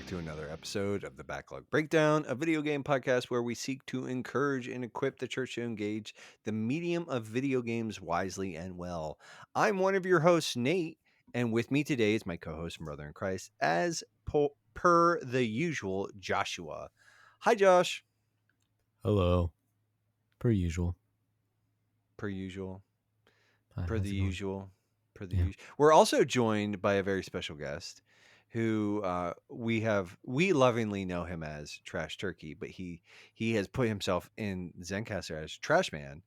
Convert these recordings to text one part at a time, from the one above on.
back to another episode of the Backlog Breakdown, a video game podcast where we seek to encourage and equip the church to engage the medium of video games wisely and well. I'm one of your hosts, Nate, and with me today is my co-host and brother in Christ, as per the usual, Joshua. Hi, Josh. Hello. Per usual. Per usual. Hi, Per how's the it going? usual. Per the Yeah. usual. We're also joined by a very special guest who we lovingly know him as Trash Turkey, but he has put himself in Zencaster as Trash Man.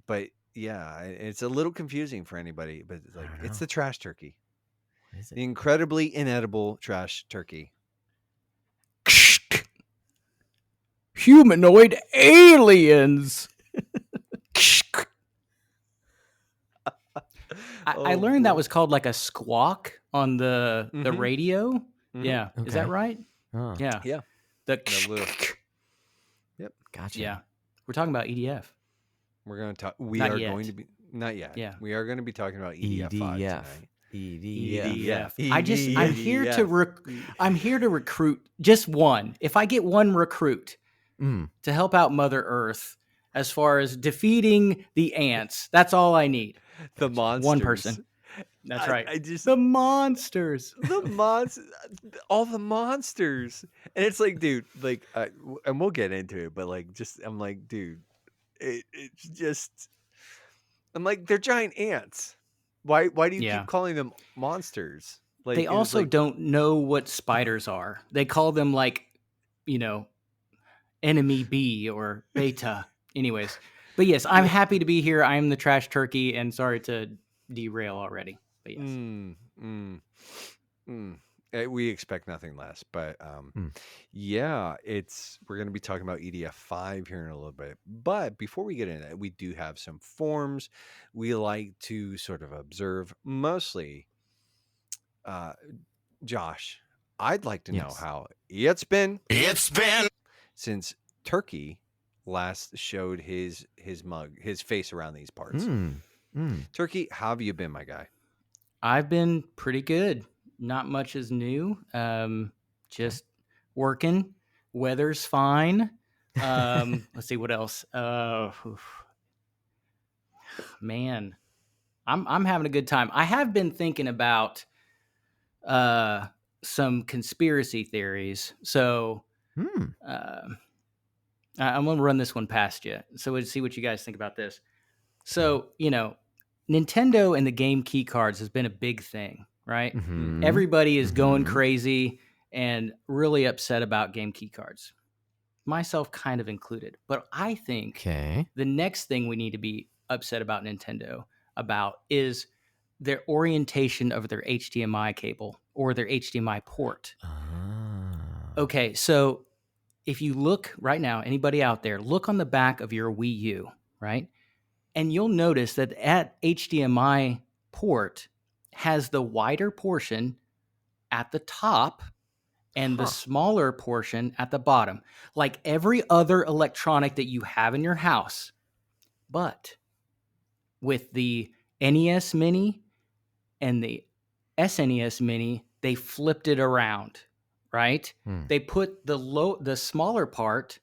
But yeah, it's a little confusing for anybody, but I like don't it's know. the Trash Turkey. What is it? The incredibly inedible Trash Turkey. Humanoid aliens. I learned that was called like a squawk on the radio. Mhm. Yeah. Okay. Is that right? Oh, Yeah. Yeah. The little- Yep. gotcha. yeah. We're talking about EDF. We're going to talk. We Not are yet. going to be not yet. Yeah. We are going to be talking about EDF 5 tonight. EDF. I'm here to recruit just one. If I get one recruit to help out Mother Earth as far as defeating the ants, that's all I need. The monsters. One person. That's right. I just The monsters. all the monsters, and it's like, dude, like, and we'll get into it, but like, I'm like, dude, it's just, I'm like, they're giant ants. Why do you keep calling them monsters? Like, They also don't know what spiders are. They call them like, enemy B or beta. Anyways, but yes, I'm happy to be here. I am the Trash Turkey, and sorry to derail already. But yes. We expect nothing less, but yeah, we're going to be talking about EDF 5 here in a little bit. But before we get into that, we do have some forms we like to sort of observe. Mostly, Josh, I'd like to know how it's been since Turkey last showed his face around these parts. Turkey, how have you been, my guy? I've been pretty good. Not much is new. Just working. Weather's fine. Let's see what else. Man, I'm having a good time. I have been thinking about some conspiracy theories. So I'm going to run this one past you. So we'll see what you guys think about this. So, Nintendo and the game key cards has been a big thing, right? Mm-hmm. Everybody is going crazy and really upset about game key cards, myself kind of included. But I think the next thing we need to be upset about Nintendo about is their orientation of their HDMI cable or their HDMI port. Okay, so if you look right now, anybody out there, look on the back of your Wii U, right? And you'll notice that that HDMI port has the wider portion at the top and the smaller portion at the bottom, like every other electronic that you have in your house. But with the NES Mini and the SNES Mini, they flipped it around, right? They put the smaller part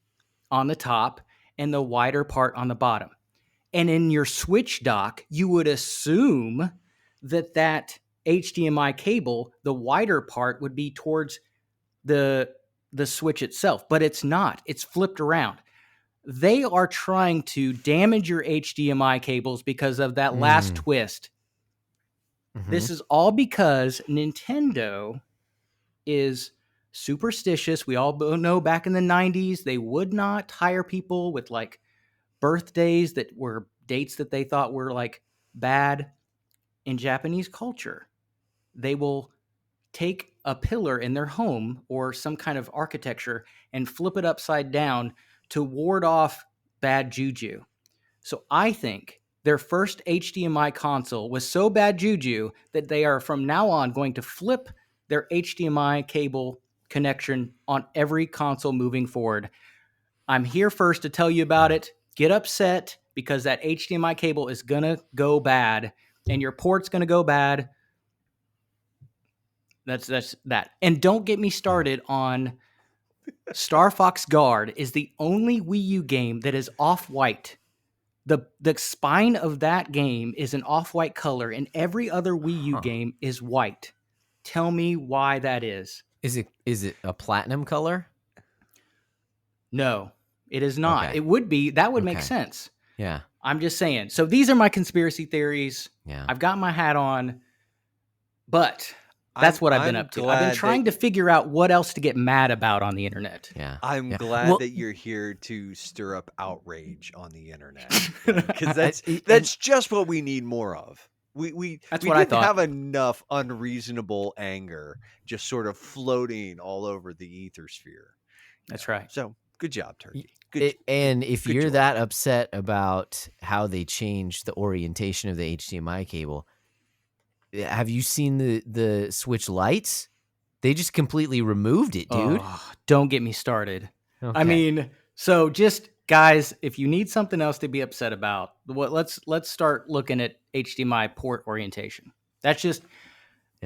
on the top and the wider part on the bottom. And in your Switch dock, you would assume that HDMI cable, the wider part, would be towards the Switch itself, but it's not. It's flipped around. They are trying to damage your HDMI cables because of that last twist. This is all because Nintendo is superstitious. We all know back in the 90s, they would not hire people with like birthdays that were dates that they thought were like bad. In Japanese culture, they will take a pillar in their home or some kind of architecture and flip it upside down to ward off bad juju. So I think their first HDMI console was so bad juju that they are from now on going to flip their HDMI cable connection on every console moving forward. I'm here first to tell you about it. Get upset because that HDMI cable is going to go bad and your port's going to go bad. That's that. And don't get me started on Star Fox Guard is the only Wii U game that is off-white. The spine of that game is an off-white color, and every other Wii U game is white. Tell me why that is. Is it a platinum color? No, it is not. Okay. It would be. That would make sense. Yeah. I'm just saying. So these are my conspiracy theories. Yeah. I've got my hat on, but that's what I've been up to. I've been trying to figure out what else to get mad about on the internet. Yeah. I'm glad that you're here to stir up outrage on the internet, because that's just what we need more of. We didn't have enough unreasonable anger just sort of floating all over the ethersphere. That's right. So good job, Turkey. And if you're that upset about how they changed the orientation of the HDMI cable, have you seen the Switch lights? They just completely removed it, dude. Oh, don't get me started. Okay. I mean, so just guys, if you need something else to be upset about, let's start looking at HDMI port orientation. That's just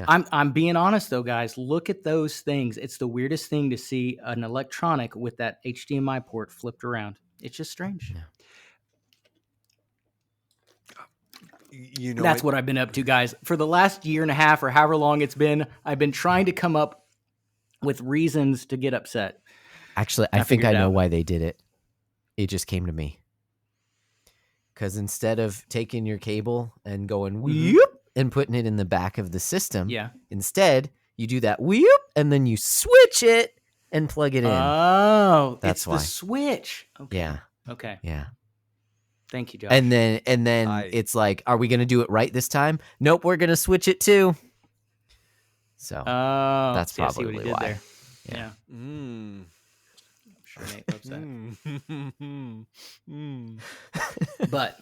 I'm being honest though, guys. Look at those things. It's the weirdest thing to see an electronic with that HDMI port flipped around. It's just strange. Yeah. That's what I've been up to, guys. For the last year and a half or however long it's been, I've been trying to come up with reasons to get upset. Actually, I think I know why they did it. It just came to me. Because instead of taking your cable and going whoop and putting it in the back of the system, instead you do that whoop and then you switch it and plug it in. Oh, that's why. The switch. Okay. Yeah. Okay. Yeah. Thank you, Josh. And then it's like, are we going to do it right this time? Nope, we're going to switch it too. So that's probably why. There. Yeah. I'm sure Nate loves that. But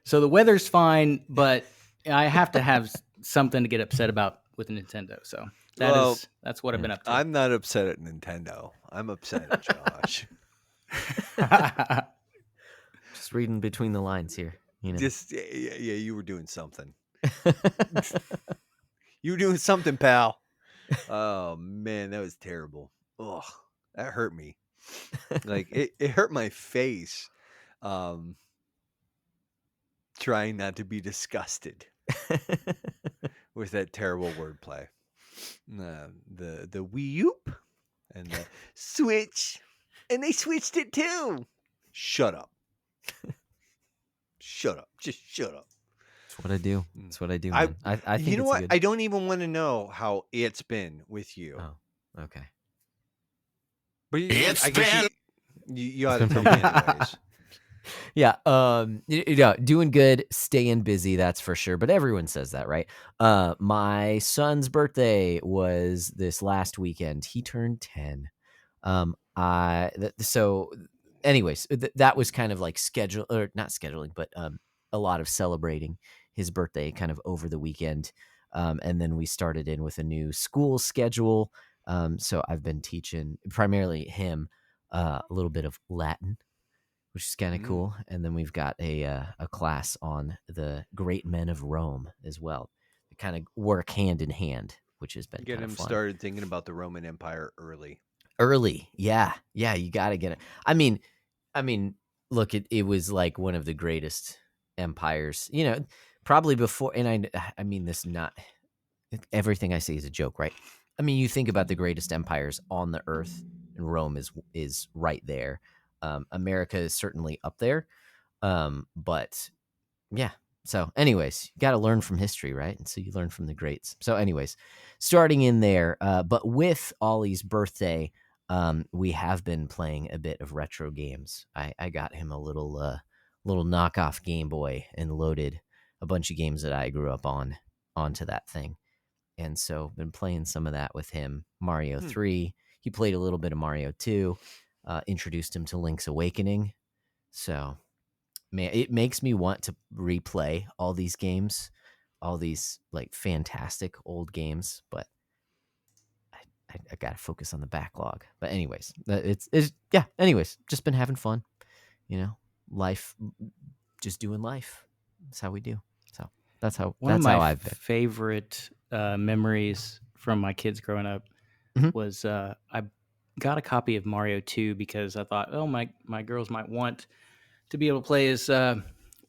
so the weather's fine, but I have to have something to get upset about with Nintendo. So that's what I've been up to. I'm not upset at Nintendo. I'm upset at Josh. Just reading between the lines here, you know. Just you were doing something. You were doing something, pal. Oh man, that was terrible. Oh, that hurt me. Like it hurt my face. Trying not to be disgusted with that terrible wordplay. The Wii U and the Switch, and they switched it too. Shut up. Shut up. Just shut up. That's what I do. That's what I do. Man. I think you know what? Good... I don't even want to know how it's been with you. Oh, okay. But you ought to tell me anyways. Yeah, doing good, staying busy, that's for sure. But everyone says that, right? My son's birthday was this last weekend. He turned 10. So anyways, that was kind of like not scheduling, but a lot of celebrating his birthday kind of over the weekend. And then we started in with a new school schedule. So I've been teaching primarily him a little bit of Latin, which is kind of cool. And then we've got a class on the great men of Rome as well. They kind of work hand in hand, which has been get him fun. Started thinking about the Roman Empire early. Yeah, you got to get it. I mean, look, it was like one of the greatest empires, you know, probably before. And I mean this, not everything I say is a joke, right? I mean, you think about the greatest empires on the earth, and Rome is right there. America is certainly up there. But yeah. So anyways, you got to learn from history, right? And so you learn from the greats. So anyways, starting in there, but with Ollie's birthday, we have been playing a bit of retro games. I got him a little knockoff Game Boy and loaded a bunch of games that I grew up onto that thing. And so been playing some of that with him. Mario 3. He played a little bit of Mario 2. Introduced him to Link's Awakening. So, man, it makes me want to replay all these games, all these like fantastic old games, but I got to focus on the backlog. But anyways, anyways, just been having fun, you know, life, just doing life. That's how we do. So that's how I've been. Favorite memories from my kids growing up was I got a copy of Mario 2 because I thought, oh, my girls might want to be able to play as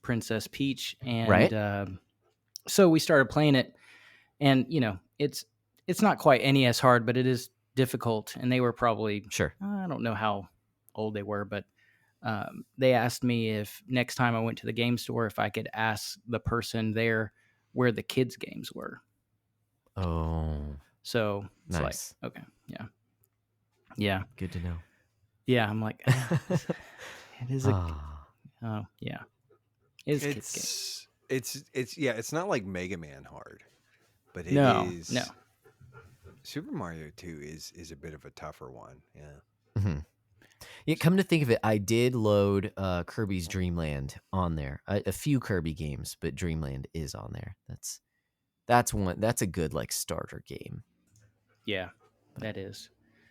Princess Peach, and so we started playing it, and it's not quite NES hard, but it is difficult, and they were probably I don't know how old they were, but they asked me if next time I went to the game store if I could ask the person there where the kids' games were. Oh, so it's nice. like, okay, yeah, good to know. Yeah, I'm like, it is a yeah, it's kids' game. It's not like Mega Man hard, but it No. Super Mario 2 is a bit of a tougher one. Yeah. Mm-hmm. Yeah, come to think of it, I did load Kirby's Dream Land on there. A few Kirby games, but Dreamland is on there. That's one. That's a good like starter game. Yeah, that is.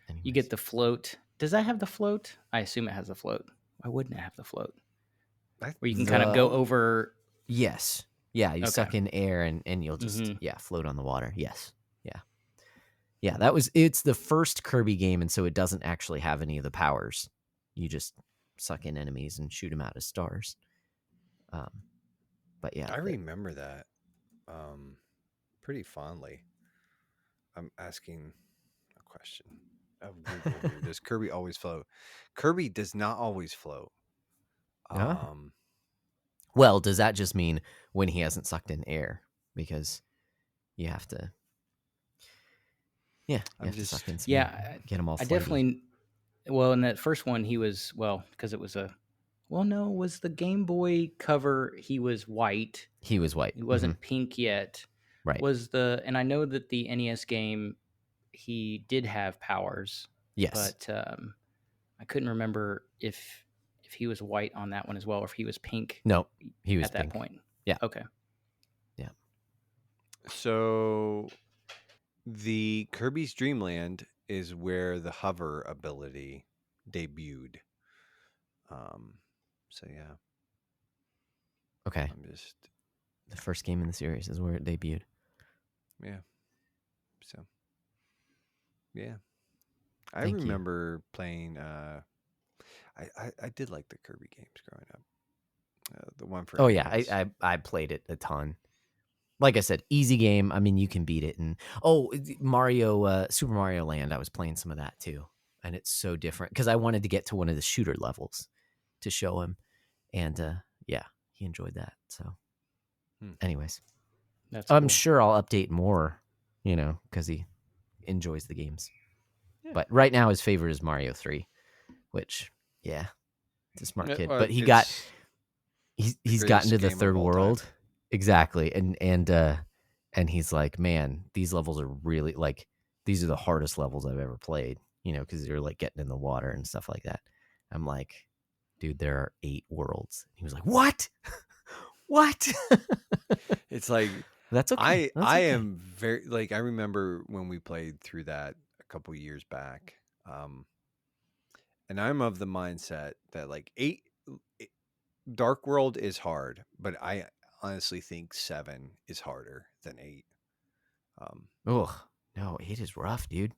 Anyways. You get the float. Does that have the float? I assume it has the float. Why wouldn't it have the float? Where you can kind of go over. Yes. Yeah, you suck in air and you'll just float on the water. Yes. Yeah, it's the first Kirby game, and so it doesn't actually have any of the powers. You just suck in enemies and shoot them out as stars. But yeah, I remember that pretty fondly. I'm asking a question of Google here. Does Kirby always float? Kirby does not always float. Well, does that just mean when he hasn't sucked in air? Because you have to. Yeah, you have to suck in some air, get them all flighty. I definitely. Well, in that first one, he was because it was was the Game Boy cover? He was white. He was white. He wasn't pink yet. Right. And I know that the NES game, he did have powers. Yes. But I couldn't remember if he was white on that one as well, or if he was pink. No, he was at that point. Yeah. Okay. Yeah. So the Kirby's Dream Land is where the hover ability debuted. So yeah. Okay. I'm just the first game in the series is where it debuted. Yeah. So yeah. I remember playing I did like the Kirby games growing up. The one for I played it a ton. Like I said, easy game. I mean, you can beat it. And Mario, Super Mario Land, I was playing some of that too. And it's so different because I wanted to get to one of the shooter levels to show him. And he enjoyed that. So anyways, I'm sure I'll update more, because he enjoys the games. Yeah. But right now his favorite is Mario 3, which, it's a smart kid. But he's gotten to the third world. Exactly. And he's like, man, these levels are really like, these are the hardest levels I've ever played, because you're like getting in the water and stuff like that. I'm like, dude, there are 8 worlds. He was like, what? What? It's like, that's okay. I am very, like, I remember when we played through that a couple years back. And I'm of the mindset that like 8 Dark World is hard, but I honestly think 7 is harder than 8. No, 8 is rough, dude.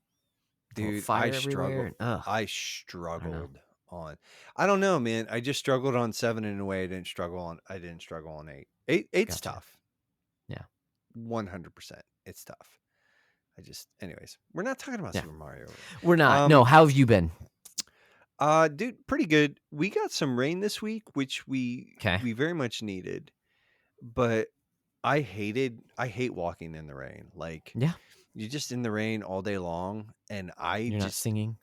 Dude, fire everywhere. I struggled on. I don't know, man. I just struggled on 7 in a way I didn't struggle on 8. 8's tough. Yeah. 100%. It's tough. Anyways, we're not talking about Super Mario. We're not. No, how have you been? Dude, pretty good. We got some rain this week, which we very much needed. But I hate walking in the rain. Like, you're just in the rain all day long, and you're not singing.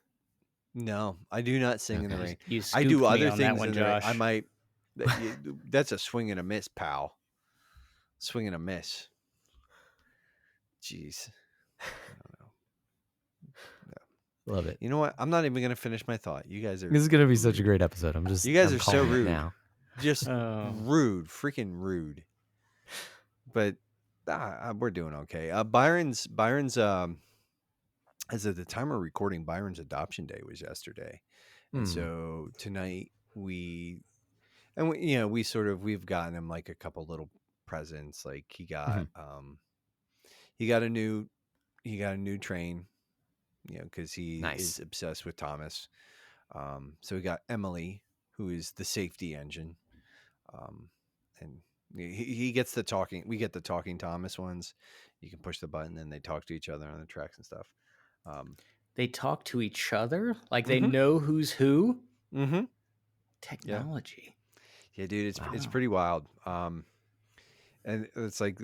No, I do not sing in the rain. I do other things one, in the Josh. rain. I might. That's a swing and a miss, pal. Swing and a miss. Jeez. I don't know. Love it. You know what? I'm not even gonna finish my thought. You guys are. This is gonna be such a great episode. You guys are so rude now. Just rude, freaking rude. But we're doing okay. Byron's as of the time we're recording, Byron's adoption day was yesterday, and so tonight we've gotten him like a couple little presents. Like he got he got a new train, because he Nice. is obsessed with Thomas. So we got Emily, who is the safety engine, and he gets the talking. We get the talking Thomas ones. You can push the button and they talk to each other on the tracks and stuff. They talk to each other? Like they Mhm. know who's who? Mm-hmm. Technology. Yeah, dude, it's Wow. pretty wild. And it's like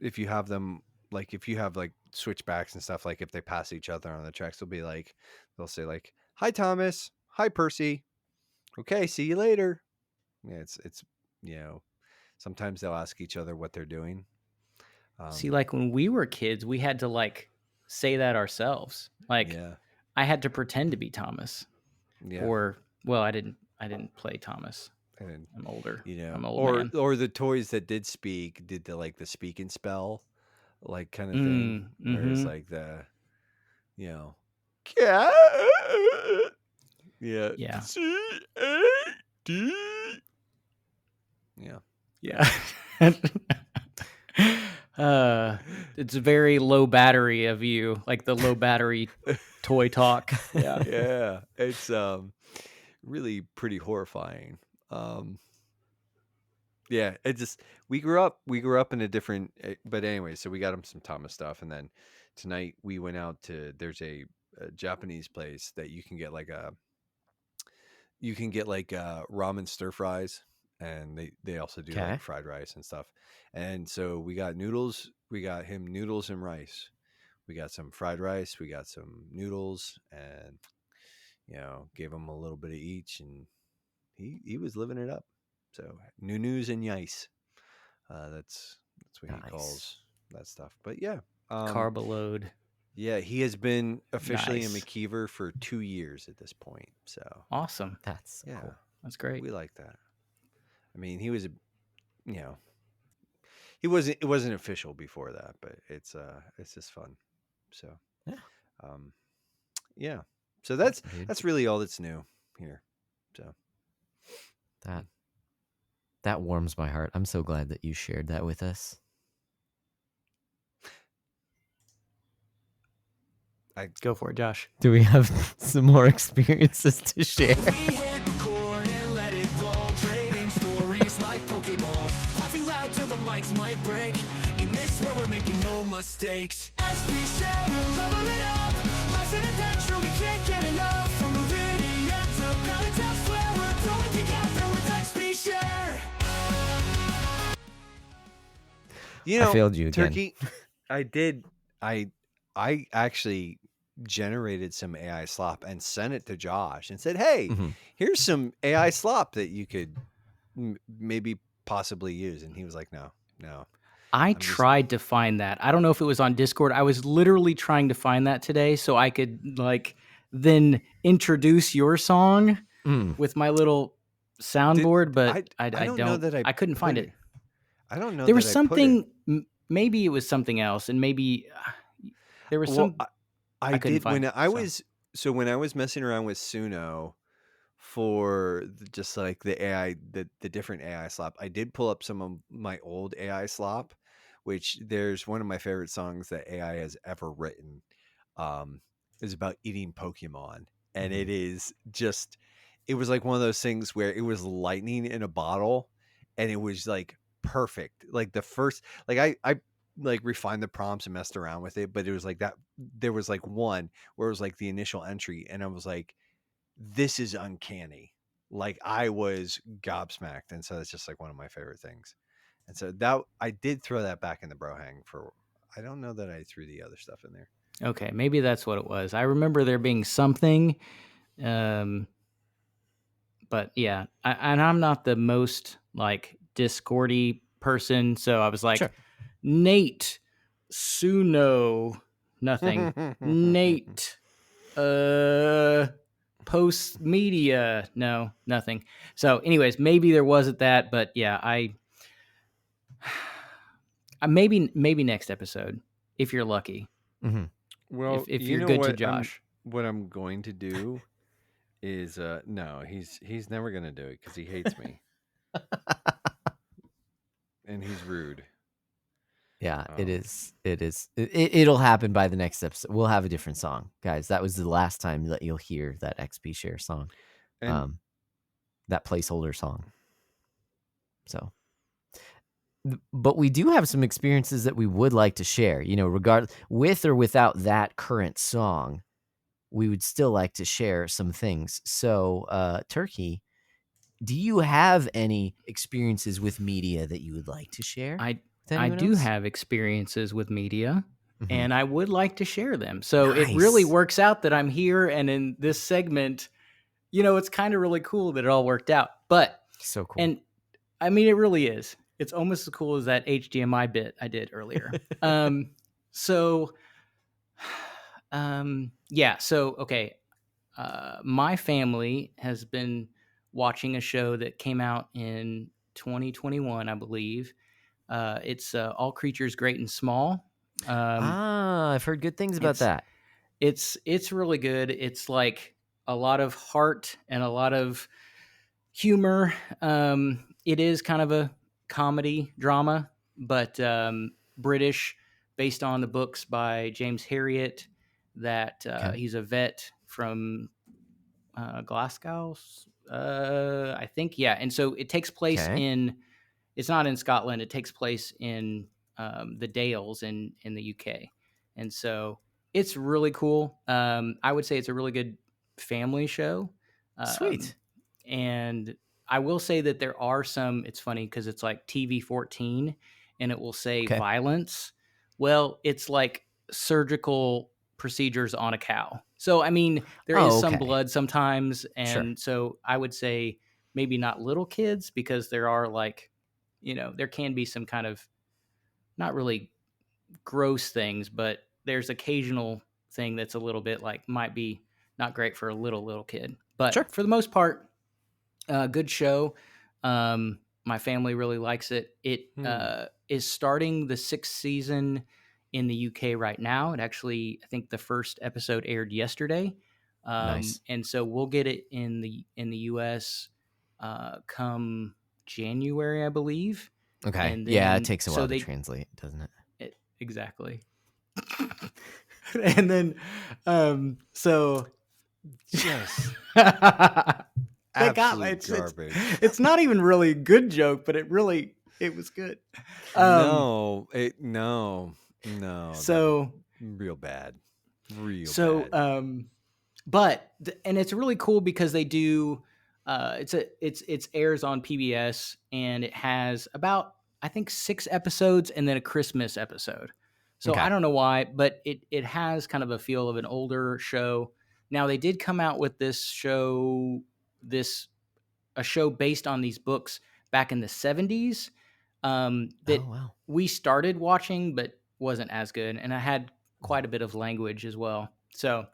if you have them, like if you have like switchbacks and stuff, like if they pass each other on the tracks, they'll say like, "Hi Thomas, hi Percy, okay, see you later." Yeah, it's sometimes they'll ask each other what they're doing. See, like when we were kids, we had to like say that ourselves. Like Yeah, I had to pretend to be Thomas. yeah, Or well, I didn't play Thomas. and I'm older. I'm an old or man. the toys that did speak did the speak and spell like kind of thing, whereas Mm-hmm. like you know, cat, yeah, Yeah. C-A-D. Yeah. Yeah. It's very low battery of you, like the low battery toy talk. Yeah. Yeah, it's really pretty horrifying. Yeah, it just we grew up in a different, but anyway, so we got him some Thomas stuff, and then tonight we went out to there's a Japanese place that you can get like ramen stir fries, and they also do like Okay. fried rice and stuff. And so we got noodles, we got him noodles and rice. We got some fried rice, we got some noodles, and gave him a little bit of each, and he was living it up. So nunus and yice. That's what he Nice. calls that stuff. But yeah, Carb load. yeah, he has been officially a Nice. McKeever for 2 years at this point. So Awesome. That's so yeah, cool. That's great. we like that. I mean, he was he wasn't it wasn't official before that, but it's just fun. So Yeah. um, yeah. So Awesome, dude. that's really all that's new here. So That warms my heart. I'm so glad that you shared that with us. Go for it, Josh. Do we have some more experiences to share? Mistakes. As we say, level it up. Life's an adventure we can't get enough. From invading to planets where we're going together with XP share. I failed you again. Turkey, I did. I actually generated some AI slop and sent it to Josh and said, "Hey, here's some AI slop that you could maybe possibly use." And he was like, "No." I tried to find that. I don't know if it was on Discord. I was literally trying to find that today so I could like then introduce your song with my little soundboard, but I don't know that I couldn't find it. I don't know There that was I something. Maybe it was something else, and maybe there was some. I couldn't did find when it, I so. was when I was messing around with Suno for just like the AI, the different AI slop. I did pull up some of my old AI slop, which there's one of my favorite songs that AI has ever written. Is about eating Pokemon, and it is just it was like one of those things where it was lightning in a bottle, and it was like perfect. Like the first, like I like refined the prompts and messed around with it, but it was like that. There was like one where it was like the initial entry, and I was like, this is uncanny. Like I was gobsmacked, and so it's just like one of my favorite things. And so that I did throw that back in the bro hang for. I don't know that I threw the other stuff in there. Okay, maybe that's what it was. I remember there being something, but yeah, and I'm not the most like Discordy person, so I was like, Sure. Nate, Suno, nothing. Nate, post media, no, nothing. So, anyways, maybe there wasn't that, but yeah, I maybe next episode if you're lucky. Well, If you you're know good to Josh. what I'm going to do is no, he's never going to do it cuz he hates me. And he's rude. Yeah, it is. It is. It'll happen by the next episode. We'll have a different song, guys. That was the last time that you'll hear that XP share song, And that placeholder song. So, but we do have some experiences that we would like to share. You know, with or without that current song, we would still like to share some things. So, Turkey, do you have any experiences with media that you would like to share? I do have experiences with media, and I would like to share them. So it really Nice. works out that I'm here, and in this segment, you know, it's kind of really cool that it all worked out. But So cool. and I mean, it really is. It's almost as cool as that HDMI bit I did earlier. So yeah. So okay, my family has been watching a show that came out in 2021, I believe. It's All Creatures Great and Small. I've heard good things about that. It's really good. It's like a lot of heart and a lot of humor. It is kind of a comedy drama, but British, based on the books by James Herriot. That he's a vet from Glasgow, I think. Yeah, and so it takes place in. It's not in Scotland. It takes place in the Dales in the UK, and so it's really cool. I would say it's a really good family show. Sweet. And I will say that there are some. It's funny because it's like TV-14, and it will say violence. Well, it's like surgical procedures on a cow. So I mean, there is some blood sometimes, and so I would say maybe not little kids because there are like, you know, there can be some kind of not really gross things, but there's occasional thing that's a little bit like might be not great for a little kid. But for the most part, good show. My family really likes it. It is starting the 6th season in the UK right now. It actually, I think the first episode aired yesterday. Nice. And so we'll get it in the US come January, I believe. Okay. And then, yeah, it takes a while to translate, doesn't it? Exactly. And then, so just absolute garbage. It's not even really a good joke, but it was good. No. So real bad. But and it's really cool because they do. It's airs on PBS, and it has about, I think, 6 episodes and then a Christmas episode. So I don't know why, but it has kind of a feel of an older show. Now they did come out with this show, a show based on these books back in the 70s that we started watching, but wasn't as good. And I had quite a bit of language as well. So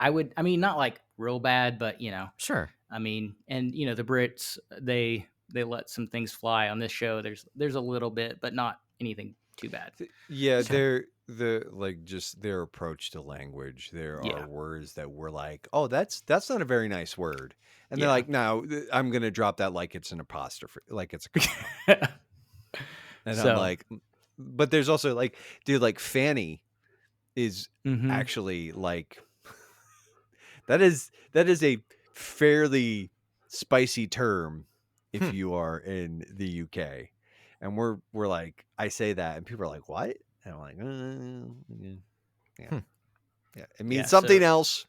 I mean, not like real bad, but you know, I mean, and you know, the Brits, they let some things fly on this show. There's a little bit, but not anything too bad. Yeah, just their approach to language. There are words that we're like, oh, that's not a very nice word, and they're like, no, I'm gonna drop that like it's an apostrophe, like it's a comma. And I'm like, but there's also like, dude, like Fanny is actually like that is a fairly spicy term if you are in the UK. And we're like, I say that, and people are like, "What?" And I'm like, yeah, it means something else.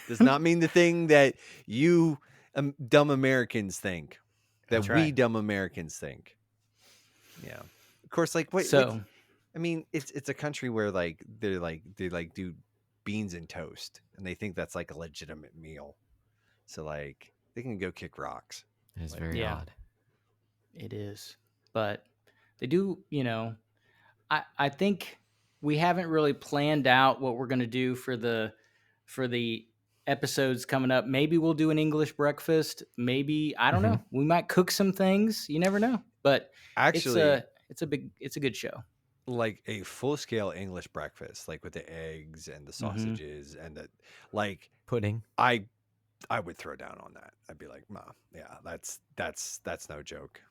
Does not mean the thing that you dumb Americans think. That we dumb Americans think. Yeah, of course. Like, what? So, like, I mean, it's a country where like they do beans and toast, and they think that's like a legitimate meal. So like, they can go kick rocks. It's very odd. It is. But they do, you know, I think we haven't really planned out what we're going to do for the episodes coming up. Maybe we'll do an English breakfast. Maybe, I don't know. We might cook some things. You never know. But actually, it's a good show. Like a full-scale English breakfast, like with the eggs and the sausages and the like pudding. I would throw down on that. I'd be like, "Ma, yeah, that's no joke."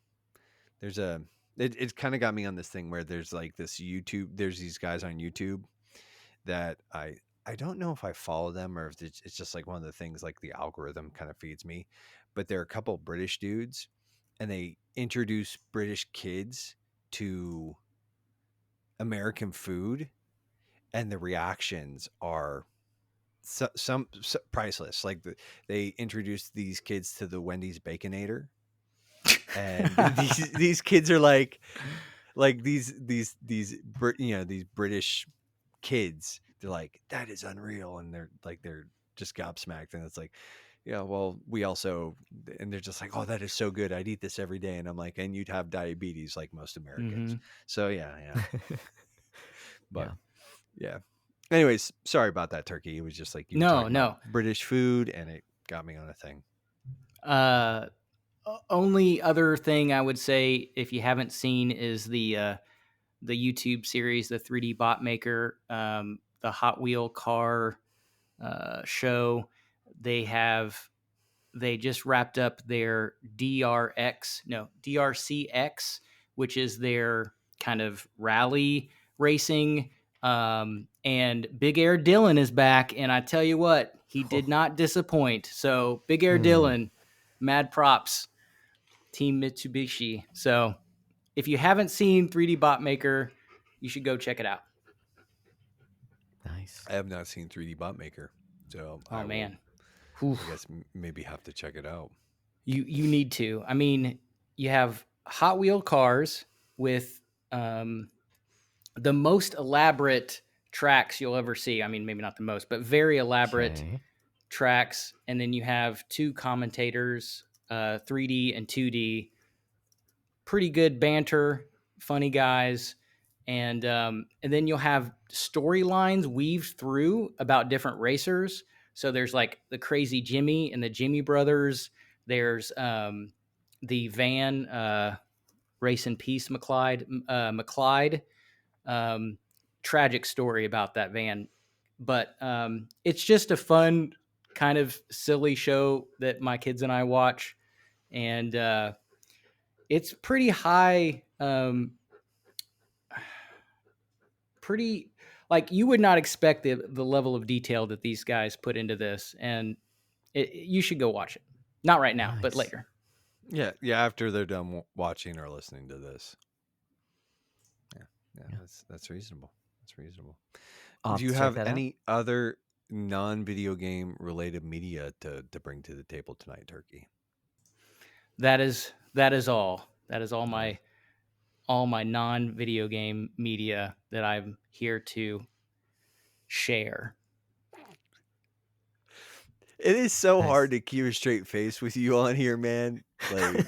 There's a It kind of got me on this thing where there's like there's these guys on YouTube that I don't know if I follow them or if it's just like one of the things like the algorithm kind of feeds me, but they're a couple British dudes and they introduce British kids to American food, and the reactions are some priceless. Like they introduced these kids to the Wendy's Baconator, and these kids are like these these British kids. They're like, that is unreal, and they're just gobsmacked, and it's like, yeah, well, we also, and they're just like, oh, that is so good. I'd eat this every day, and I'm like, and you'd have diabetes like most Americans. Mhm. So yeah, but Yeah. yeah. Anyways, sorry about that, Turkey. It was just like you were talking about British food, and it got me on a thing. Only other thing I would say, if you haven't seen, is the YouTube series, the 3D Bot Maker, the Hot Wheel car show. They just wrapped up their DRCX, which is their kind of rally racing. And Big Air Dylan is back, and I tell you what, he did not disappoint. So Big Air Dylan, mad props, Team Mitsubishi. So if you haven't seen 3D Bot Maker, you should go check it out. Nice. I have not seen 3D Bot Maker, so Man. I guess maybe have to check it out. You need to. I mean, you have Hot Wheel cars with the most elaborate tracks you'll ever see. I mean, maybe not the most, but very elaborate tracks. And then you have two commentators, 3D and 2D. Pretty good banter, funny guys. And then you'll have storylines weaved through about different racers. So there's like the Crazy Jimmy and the Jimmy Brothers. There's the van, Race in Peace, McClyde. Tragic story about that van. But it's just a fun, kind of silly show that my kids and I watch. And it's pretty high, pretty, like, you would not expect the level of detail that these guys put into this. And you should go watch it. Not right now, but later. Yeah, after they're done watching or listening to this. Yeah. That's reasonable. That's reasonable. Do you have any other non-video game related media to bring to the table tonight, Turkey? That is all. That is all my non-video game media that I'm here to share. It is so hard to keep a straight face with you on here, man. Like,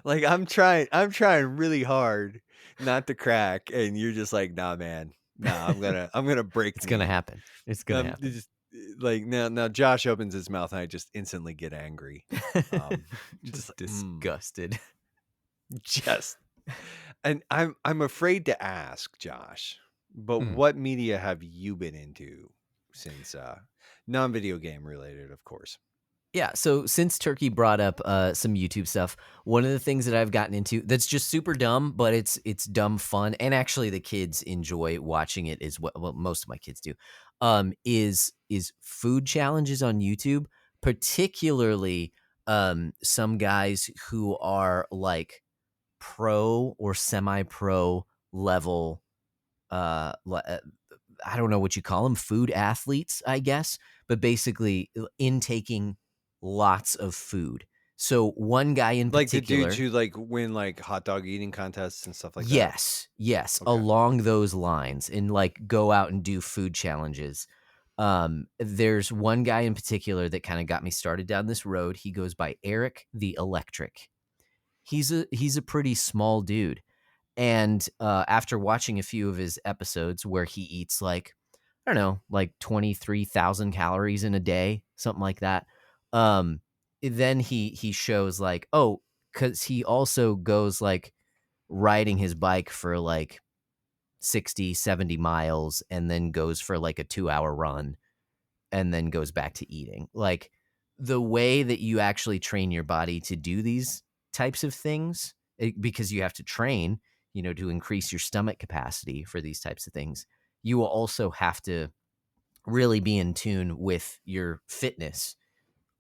like I'm trying really hard not to crack, and you're just like, nah, man. Nah, I'm gonna break. It's gonna happen. It's gonna happen. Just, like now Josh opens his mouth and I just instantly get angry. Just disgusted. And I'm afraid to ask, Josh, but what media have you been into since non-video game related, of course? Yeah, so since Turkey brought up some YouTube stuff, one of the things that I've gotten into that's just super dumb, but it's dumb fun, and actually the kids enjoy watching it as well. Well, most of my kids do. Is food challenges on YouTube, particularly some guys who are like pro or semi-pro level. I don't know what you call them, food athletes, I guess, but basically intaking lots of food. So one guy in particular, like the dudes who like win like hot dog eating contests and stuff like that. Yes, okay. Along those lines, and like go out and do food challenges. There's one guy in particular that kind of got me started down this road. He goes by Eric the Electric. He's a pretty small dude, and after watching a few of his episodes where he eats like, I don't know, like 23,000 calories in a day, something like that. Then he shows like, oh, because he also goes like riding his bike for like 60, 70 miles and then goes for like a 2-hour run and then goes back to eating. Like the way that you actually train your body to do these types of things, because you have to train, to increase your stomach capacity for these types of things. You will also have to really be in tune with your fitness.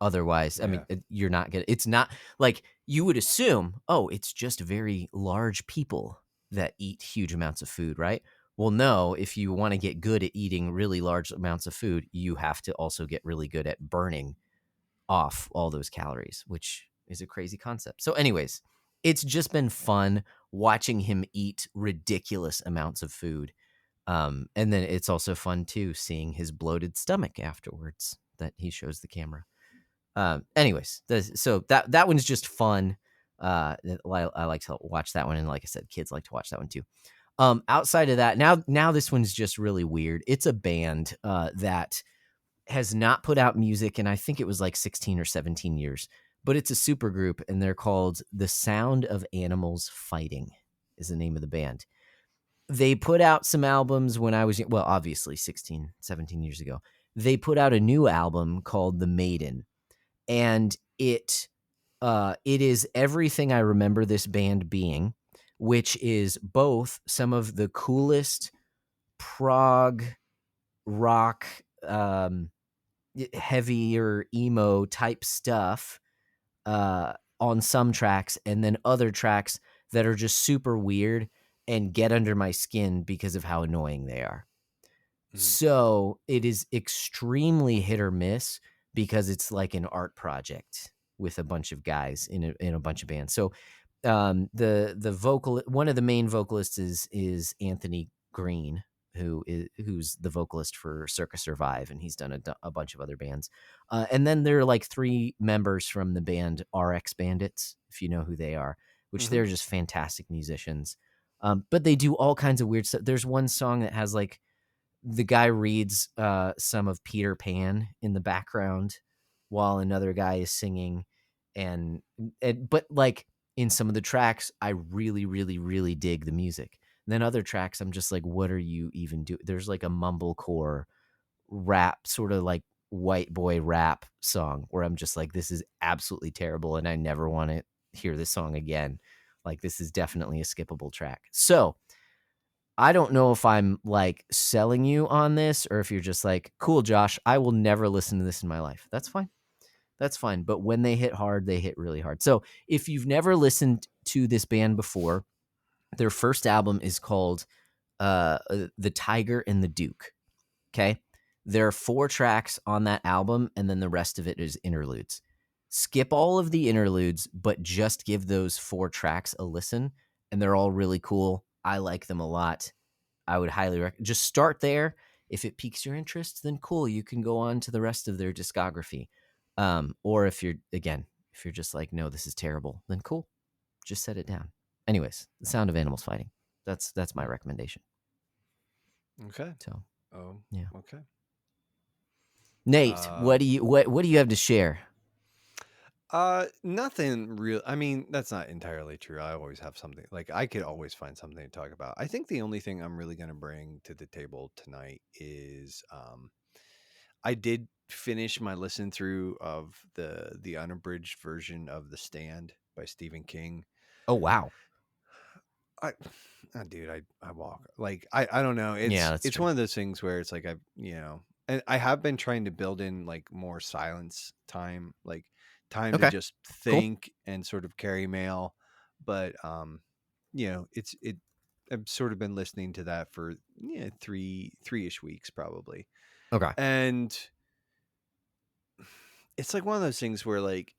Otherwise, I mean, you're not gonna. It's not like you would assume. Oh, it's just very large people that eat huge amounts of food, right? Well, no. If you want to get good at eating really large amounts of food, you have to also get really good at burning off all those calories, which is a crazy concept. So, anyways, it's just been fun watching him eat ridiculous amounts of food. And then it's also fun too seeing his bloated stomach afterwards that he shows the camera. Anyways, so that one's just fun. I like to watch that one, and like I said, kids like to watch that one too. Outside of that, now this one's just really weird. It's a band that has not put out music, and I think it was like 16 or 17 years. But it's a super group, and they're called The Sound of Animals Fighting is the name of the band. They put out some albums when I was, well, obviously 16, 17 years ago. They put out a new album called The Maiden, and it is everything I remember this band being, which is both some of the coolest prog rock, heavier emo type stuff on some tracks, and then other tracks that are just super weird and get under my skin because of how annoying they are. So it is extremely hit or miss because it's like an art project with a bunch of guys in a bunch of bands. So one of the main vocalists is Anthony Green, who's the vocalist for Circa Survive, and he's done a bunch of other bands. And then there are like 3 members from the band RX Bandits, if you know who they are, which they're just fantastic musicians. But they do all kinds of weird stuff. There's one song that has like the guy reads some of Peter Pan in the background while another guy is singing, but like in some of the tracks, I really, really, really dig the music. And then other tracks, I'm just like, what are you even doing? There's like a mumblecore rap, sort of like white boy rap song where I'm just like, this is absolutely terrible, and I never want to hear this song again. Like, this is definitely a skippable track. So I don't know if I'm like selling you on this or if you're just like, cool, Josh, I will never listen to this in my life. That's fine. That's fine. But when they hit hard, they hit really hard. So if you've never listened to this band before, their first album is called The Tiger and the Duke. Okay. There are 4 tracks on that album, and then the rest of it is interludes. Skip all of the interludes, but just give those 4 tracks a listen, and they're all really cool. I like them a lot. I would highly recommend. Just start there. If it piques your interest, then cool. You can go on to the rest of their discography. Or if you're just like, no, this is terrible, then cool. Just set it down. Anyways, The Sound of Animals Fighting. That's my recommendation. Okay. So, yeah. Okay. Nate, what do you have to share? Nothing real. I mean, that's not entirely true. I always have something. Like, I could always find something to talk about. I think the only thing I'm really going to bring to the table tonight is I did finish my listen through of the unabridged version of The Stand by Stephen King. Oh, wow. Dude, I walk like I don't know. It's true. one of those things where it's like and I have been trying to build in like more silence time, like time to just think and sort of carry mail. But I've sort of been listening to that for 3-ish weeks probably. Okay. And it's like one of those things where like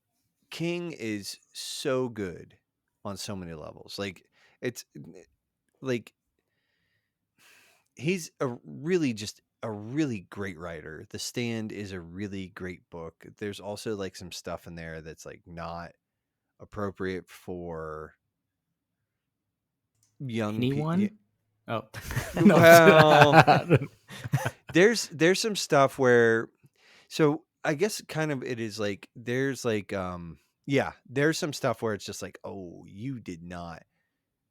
King is so good on so many levels. Like it's like he's a really great writer. The Stand is a really great book. There's also like some stuff in there that's like not appropriate for young anyone. Oh, well, there's some stuff where, so I guess kind of it is like there's like there's some stuff where it's just like, oh, you did not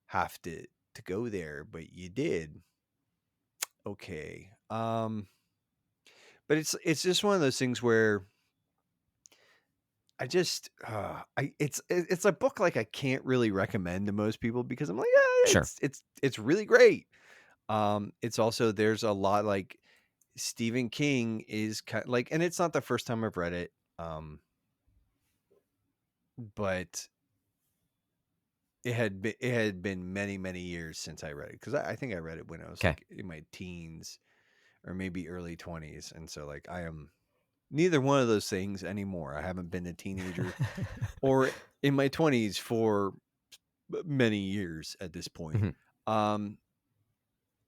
have to go there, but you did. Okay. But it's just one of those things where I just it's a book like I can't really recommend to most people because I'm like, yeah, Sure. it's really great. It's also there's a lot like Stephen King is kind like, and it's not the first time I've read it. But it had been many years since I read it because I think I read it when I was Okay. like in my teens or maybe early 20s, and so like I am neither one of those things anymore. I haven't been a teenager or in my 20s for many years at this point. Mhm. Um,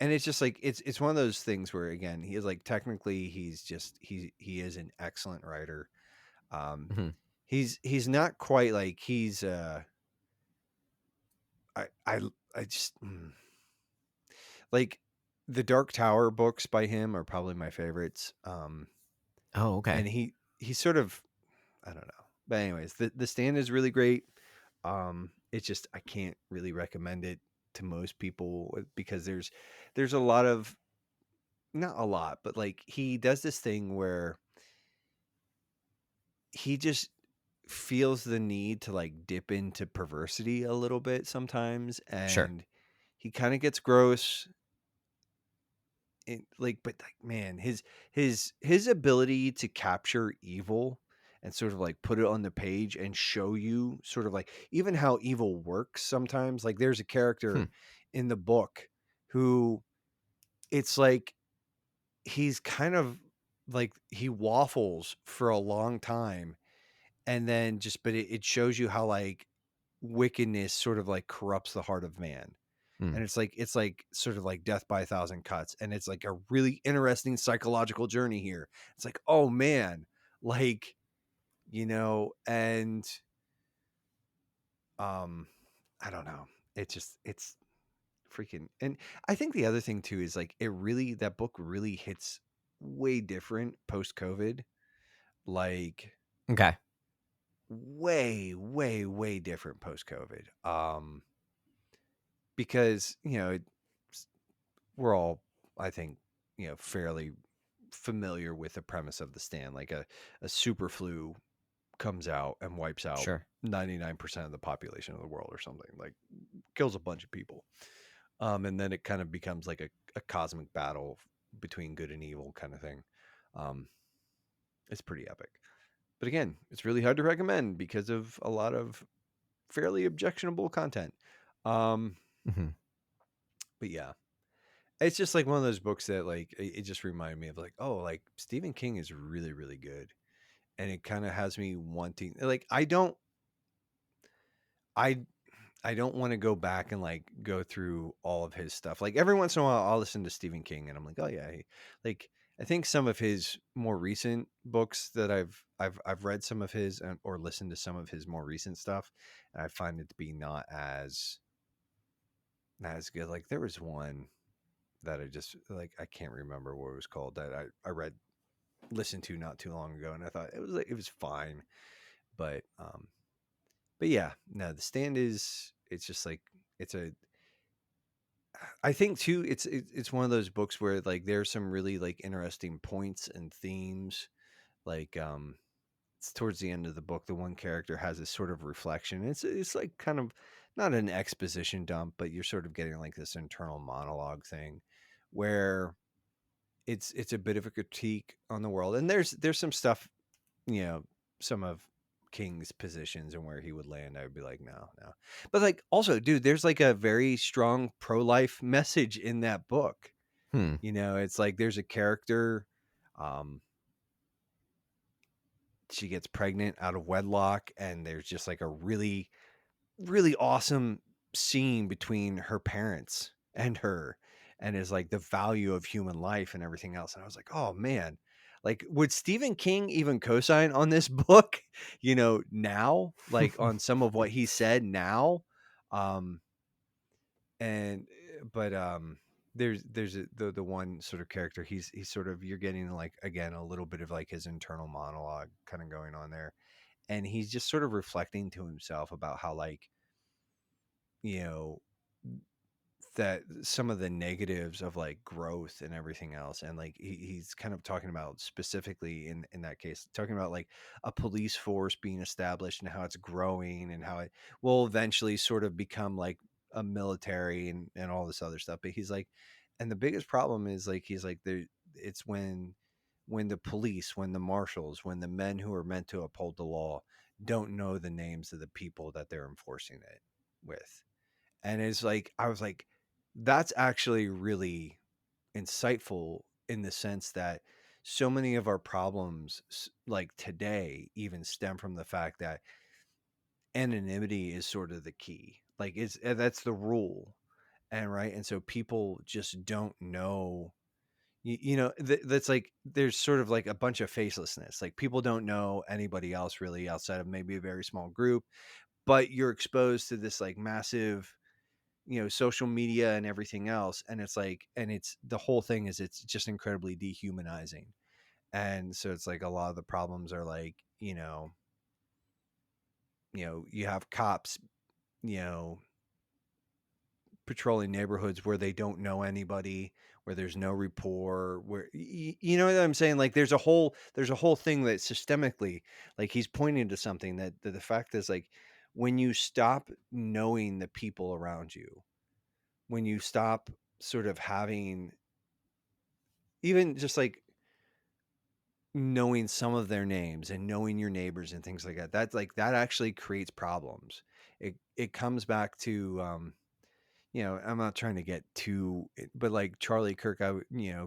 and it's just like it's one of those things where again he is like technically he is an excellent writer. Um, Mhm. he's not quite like he's I I I just like the Dark Tower books by him are probably my favorites. Oh, okay. And he sort of I don't know, but anyways, the Stand is really great. It's just I can't really recommend it to most people because there's a lot of not a lot, but like he does this thing where he just feels the need to like dip into perversity a little bit sometimes, Sure. and he kind of gets gross. Like, but like, man, his ability to capture evil and sort of like put it on the page and show you sort of like even how evil works sometimes. Like, there's a Hmm. character in the book who it's like he's kind of like he waffles for a long time, and then just but it shows you how like wickedness sort of like corrupts the heart of man. Hmm. And it's like sort of like death by a thousand cuts, and it's like a really interesting psychological journey here. It's like, oh man, like, and um I don't know, it's freaking. And I think the other thing too is like that book really hits way different post COVID, like Okay. way different post COVID, because we're all, I think, fairly familiar with the premise of the Stand. Like a super flu comes out and wipes out Sure. 99% of the population of the world or something, like kills a bunch of people. And then it kind of becomes like a cosmic battle between good and evil kind of thing. Um, it's pretty epic. But again, it's really hard to recommend because of a lot of fairly objectionable content. Um, Mhm. but yeah, it's just like one of those books that like it just reminded me of like, oh, like Stephen King is really good, and it kind of has me wanting like I I don't want to go back and like go through all of his stuff. Like every once in a while I'll listen to Stephen King and I'm like, oh yeah, like I think some of his more recent books that I've read some of his or listened to some of his more recent stuff, and I find it to be not as good. Like there was one that I just like I can't remember what it was called that I read listened to not too long ago, and I thought it was fine, but yeah, no, the Stand is it's just like it's a I think too it's one of those books where like there's some really like interesting points and themes, like it's towards the end of the book the one character has this sort of reflection. It's like kind of not an exposition dump, but you're sort of getting like this internal monologue thing where it's a bit of a critique on the world, and there's some stuff, you know, some of King's positions and where he would land. I would be like, no, but like also, dude, there's like a very strong pro-life message in that book. Hmm. It's like there's a character, um, she gets pregnant out of wedlock, and there's just like a really awesome scene between her parents and her, and is like the value of human life and everything else. And I was like, oh man, like would Stephen King even co-sign on this book, now, like on some of what he said now? um and but there's the one sort of character, he's sort of, you're getting like again a little bit of like his internal monologue kind of going on there, and he's just sort of reflecting to himself about how like, you know, that some of the negatives of like growth and everything else, and like he's kind of talking about specifically in that case, talking about like a police force being established and how it's growing and how it will eventually sort of become like a military and all this other stuff. But he's like, and the biggest problem is like, he's like, there it's when the police, when the marshals, when the men who are meant to uphold the law don't know the names of the people that they're enforcing it with. And it's like, I was like, that's actually really insightful in the sense that so many of our problems, like today, even stem from the fact that anonymity is sort of the key. Like, that's the rule. And right. And so people just don't know. That's like, there's sort of like a bunch of facelessness. Like, people don't know anybody else really outside of maybe a very small group, but you're exposed to this like massive, social media and everything else. And it's like, and it's the whole thing is it's just incredibly dehumanizing. And so it's like a lot of the problems are like, you have cops, you know, patrolling neighborhoods where they don't know anybody, where there's no rapport, where you know what I'm saying? Like there's a whole thing that systemically, like he's pointing to something that the fact is like, when you stop knowing the people around you, when you stop sort of having even just like knowing some of their names and knowing your neighbors and things like that, that's like, that actually creates problems. It comes back to I'm not trying to get too, but like Charlie Kirk,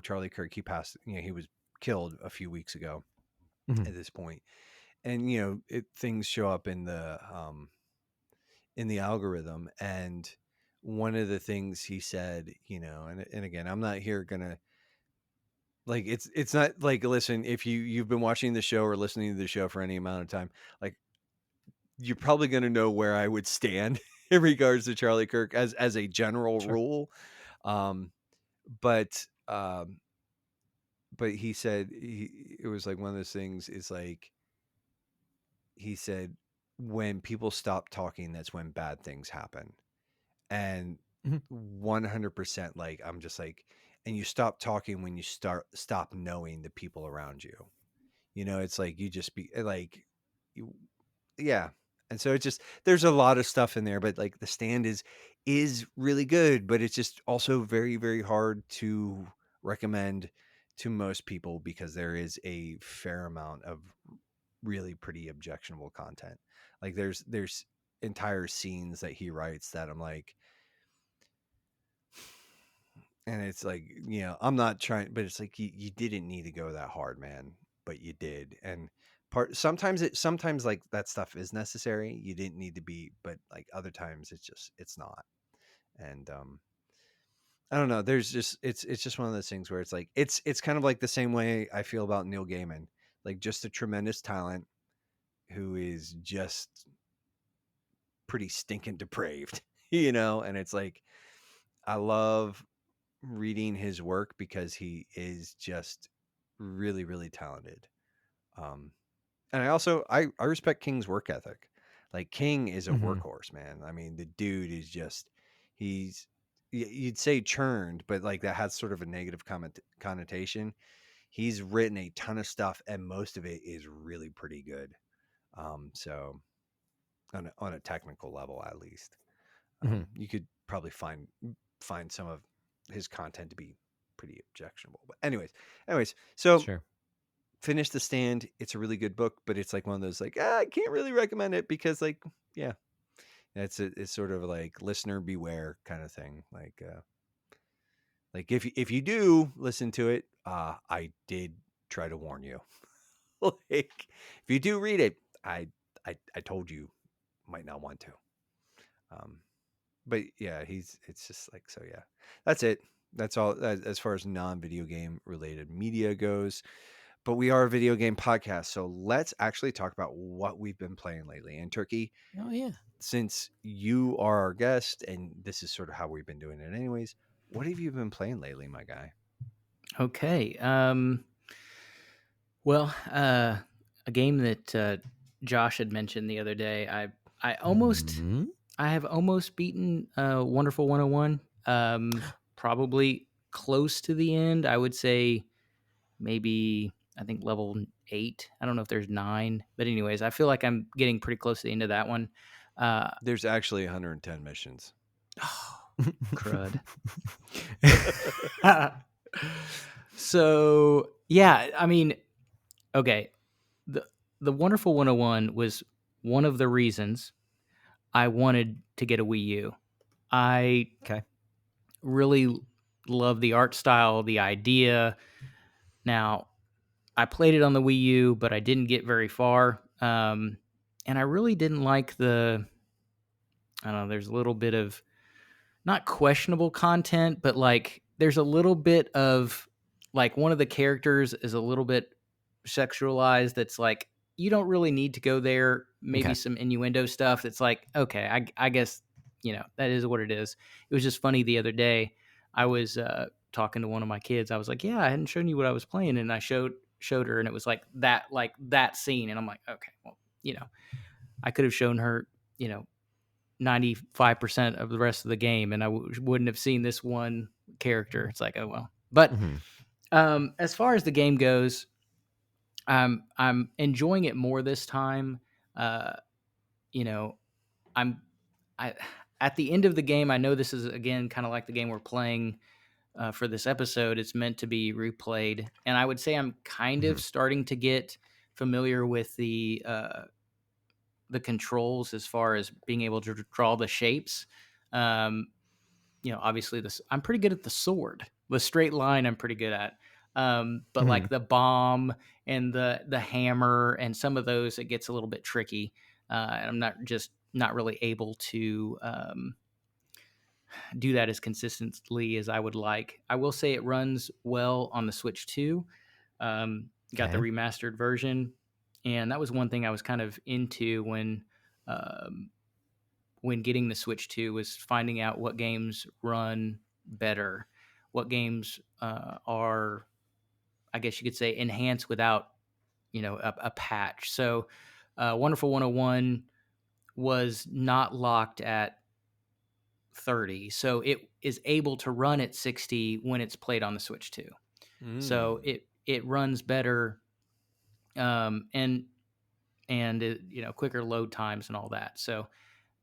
Charlie Kirk, he passed, he was killed a few weeks ago Mhm. at this point. And things show up in the algorithm, and one of the things he said, and again, I'm not here gonna, like, it's not like, listen, if you've been watching the show or listening to the show for any amount of time, like, you're probably going to know where I would stand in regards to Charlie Kirk as a general Sure. rule. Um, but he said, it was like one of those things is like, he said, when people stop talking, that's when bad things happen. And Mhm. 100%, like, I'm just like, and you stop talking when you stop knowing the people around you. It's like, you just be like, you, yeah. And so it's just, there's a lot of stuff in there, but like The Stand is really good, but it's just also very, very hard to recommend to most people because there is a fair amount of really pretty objectionable content. Like, there's entire scenes that he writes that I'm like, and it's like, I'm not trying, but it's like, you didn't need to go that hard, man, but you did. And sometimes like that stuff is necessary. You didn't need to be, but like other times it's not. And I don't know. There's just, it's just one of those things where it's like, it's kind of like the same way I feel about Neil Gaiman, like just a tremendous talent who is just pretty stinking depraved, and it's like, I love reading his work because he is just really, really talented. Um, and I respect King's work ethic. Like, King is a Mhm. workhorse, man. I mean, the dude is just, you'd say churned, but like that has sort of a negative connotation. He's written a ton of stuff and most of it is really pretty good. So on a technical level, at least, Mhm. you could probably find some of his content to be pretty objectionable. But anyways, so Sure. finish The Stand. It's a really good book, but it's like one of those like, I can't really recommend it because like, yeah, it's sort of like listener beware kind of thing. Like if you do listen to it, I did try to warn you. Like, if you do read it, I told you might not want to. Um, but yeah, it's just like, so yeah, that's it. That's all as far as non-video game related media goes. But we are a video game podcast, so let's actually talk about what we've been playing lately. And Turkey, Oh yeah. since you are our guest and this is sort of how we've been doing it anyways, what have you been playing lately, my guy? Okay. Well, a game that Josh had mentioned the other day. I Mhm. have almost beaten Wonderful 101. Probably close to the end. I would say maybe, I think level 8. I don't know if there's 9, but anyways, I feel like I'm getting pretty close to the end of that one. There's actually 110 missions. Oh, crud. So yeah, I mean, okay. The Wonderful 101 was one of the reasons I wanted to get a Wii U. I really love the art style, the idea. Now, I played it on the Wii U, but I didn't get very far. And I really didn't like I don't know, there's a little bit of not questionable content, but like there's a little bit of like one of the characters is a little bit sexualized. That's like, you don't really need to go there. Maybe some innuendo stuff. That's like, okay, I guess, that is what it is. It was just funny the other day. I was talking to one of my kids. I was like, yeah, I hadn't shown you what I was playing. And I showed her, and it was like that scene. And I'm like, okay, well, I could have shown her, 95% of the rest of the game, and I wouldn't have seen this one character. It's like, oh well. But as far as the game goes, I'm enjoying it more this time. I'm at the end of the game. I know this is again kind of like the game we're playing for this episode. It's meant to be replayed, and I would say I'm kind of starting to get familiar with the controls as far as being able to draw the shapes. Obviously I'm pretty good at the sword. The straight line I'm pretty good at. But like the bomb and the hammer and some of those, it gets a little bit tricky. And I'm not really able to do that as consistently as I would like. I will say it runs well on the Switch 2. Got the remastered version. And that was one thing I was kind of into when getting the Switch 2, was finding out what games run better, what games are, I guess you could say, enhanced without, a patch. So Wonderful 101 was not locked at 30. So it is able to run at 60 when it's played on the Switch 2. So it runs better. And it, quicker load times and all that. So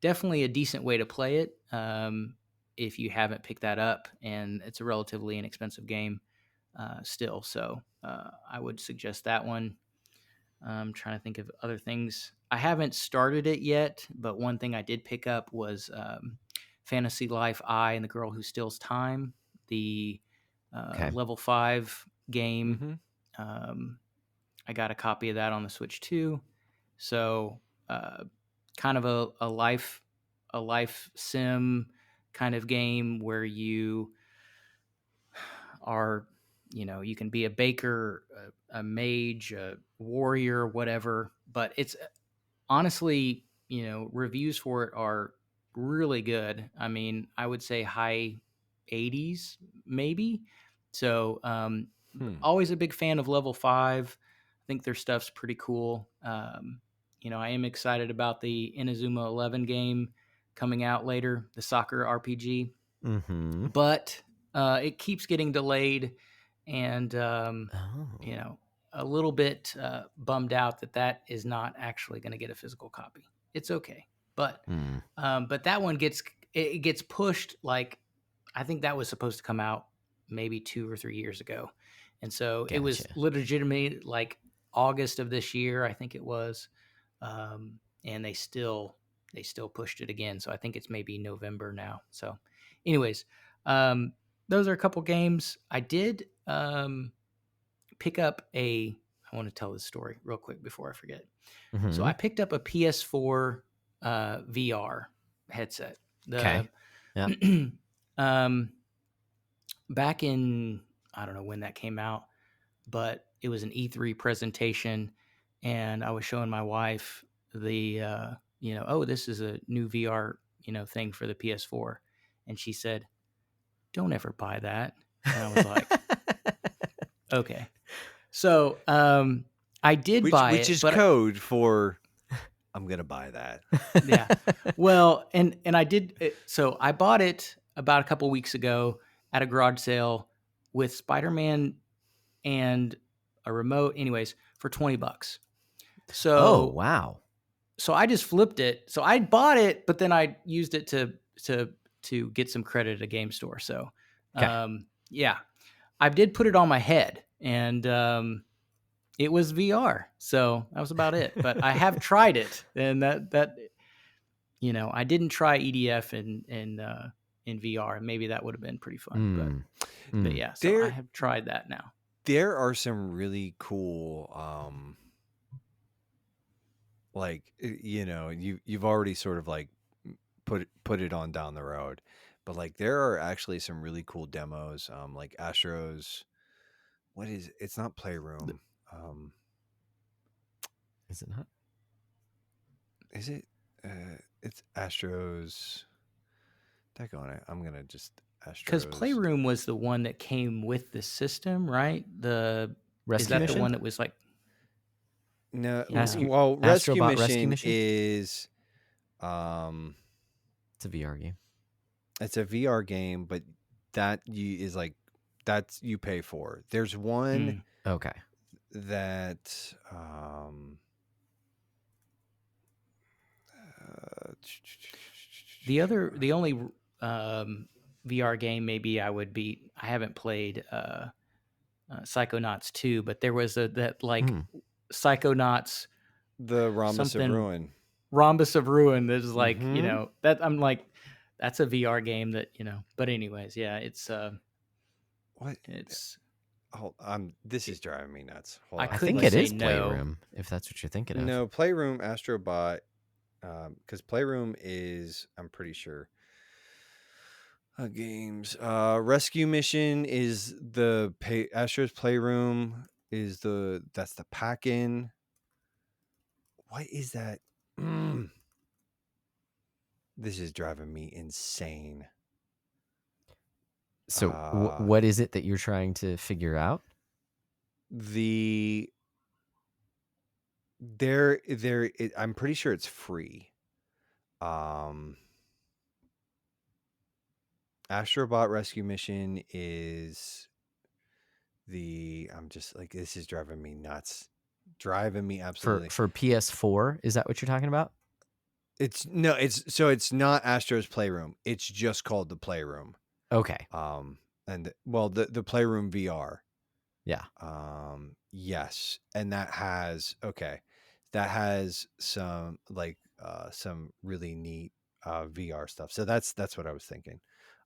definitely a decent way to play it if you haven't picked that up, and it's a relatively inexpensive game still. So I would suggest that one. I'm trying to think of other things. I haven't started it yet, but one thing I did pick up was Fantasy Life I and the Girl Who Steals Time, the level 5 game. I got a copy of that on the Switch 2. So kind of a life sim kind of game where you are, you can be a baker, a mage, a warrior, whatever. But it's honestly, reviews for it are really good. I mean, I would say high 80s maybe. So always a big fan of level 5. I think their stuff's pretty cool. I am excited about the Inazuma 11 game coming out later, the soccer RPG. But it keeps getting delayed, and a little bit bummed out that is not actually going to get a physical copy. It's okay, but that one gets pushed. Like, I think that was supposed to come out maybe 2 or 3 years ago, and so it was legitimately like August of this year, I think it was, and they still pushed it again. So I think it's maybe November now. So, anyways, those are a couple games. I did pick up I want to tell this story real quick before I forget. So I picked up a PS4 VR headset. Back in, I don't know when that came out, but it was an E3 presentation, and I was showing my wife the, this is a new VR, thing for the PS4. And she said, don't ever buy that. And I was like, okay. So I did buy it. Which is code for, I'm going to buy that. Yeah. Well, and I did. So I bought it about a couple weeks ago at a garage sale with Spider-Man and a remote, anyways, for $20. Oh, So wow. so I just flipped it. So I bought it, but then I used it to get some credit at a game store. So yeah, I did put it on my head, and it was VR. So that was about it. But I have tried it, and that I didn't try EDF in VR, and maybe that would have been pretty fun. But yeah, so I have tried that now. There are some really cool like you've already sort of like put it on down the road, but like there are actually some really cool demos, like Astro's, what is it? It's not Playroom, is it not? Is it? It's Astro's. Daggone it! I'm gonna just Because Astro's. Playroom was the one that came with the system, right? Rescue Is that Mission? the one that was like? No, Yeah. well, Rescue Astrobot Mission, Rescue Mission? is It's a VR game. It's a VR game, but is like that's you pay for. There's one Okay. that the only VR game maybe I would beat. I haven't played Psychonauts 2, but there was that like Psychonauts, the Rhombus of Ruin. Rhombus of Ruin. That is like that I'm like that's a VR game that But anyways, yeah, it's what it's. This is driving me nuts. I think it is Playroom, if that's what you're thinking of. No, Playroom, Astrobot, because Playroom is, I'm pretty sure, games. Rescue Mission is the Astro's Playroom is that's the pack-in. What is that? This is driving me insane. So what is it that you're trying to figure out? I'm pretty sure it's free. Astrobot Rescue Mission is I'm just like, this is driving me nuts. Driving me absolutely. For PS4, is that what you're talking about? It's not Astro's Playroom. It's just called the Playroom. Okay. And well, the Playroom VR. Yeah. Yes. And that has some like some really neat VR stuff. So that's what I was thinking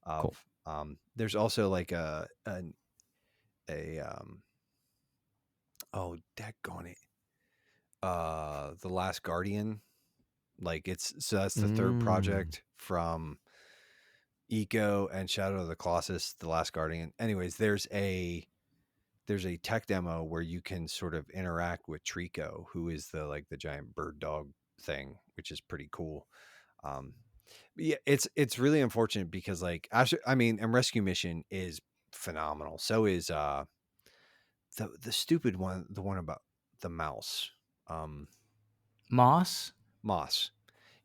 of. Cool. There's also like oh, daggone it. The Last Guardian. Like that's the third project from Eco and Shadow of the Colossus, The Last Guardian. Anyways, there's a tech demo where you can sort of interact with Trico, who is the giant bird dog thing, which is pretty cool. Yeah, it's really unfortunate because and Rescue Mission is phenomenal. So is the stupid one, the one about the mouse. Moss.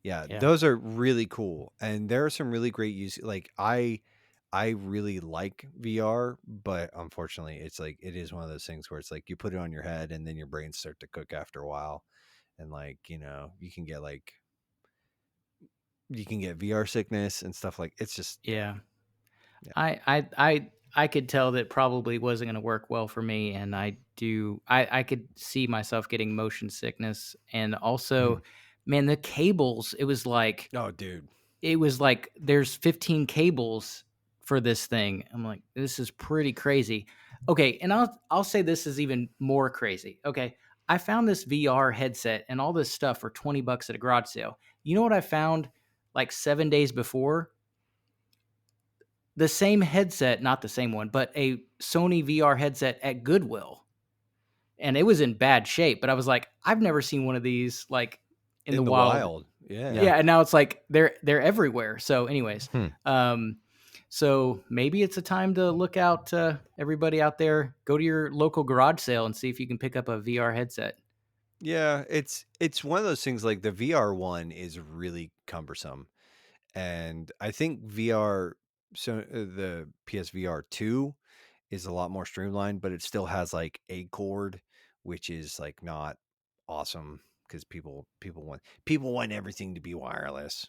Yeah, those are really cool, and there are some really great use. Like I really like VR, but unfortunately, it's like it is one of those things where it's like you put it on your head, and then your brains start to cook after a while, and you can get VR sickness and stuff like it's just yeah. I could tell that probably wasn't going to work well for me, and I could see myself getting motion sickness, and also, man, the cables. It was like, oh, dude, it was like there's 15 cables for this thing. I'm like, this is pretty crazy. Okay, and I'll say this is even more crazy. Okay, I found this VR headset and all this stuff for $20 at a garage sale. You know what I found like 7 days before? The same headset, not the same one, but a Sony VR headset at Goodwill. And it was in bad shape, but I was like, I've never seen one of these like in the wild. Yeah. Yeah, and now it's like they're everywhere. So anyways, so maybe it's a time to look out, everybody out there, go to your local garage sale and see if you can pick up a VR headset. Yeah, it's one of those things. Like the VR one is really cumbersome, and I think VR the PSVR 2 is a lot more streamlined, but it still has like a cord, which is like not awesome because people want everything to be wireless.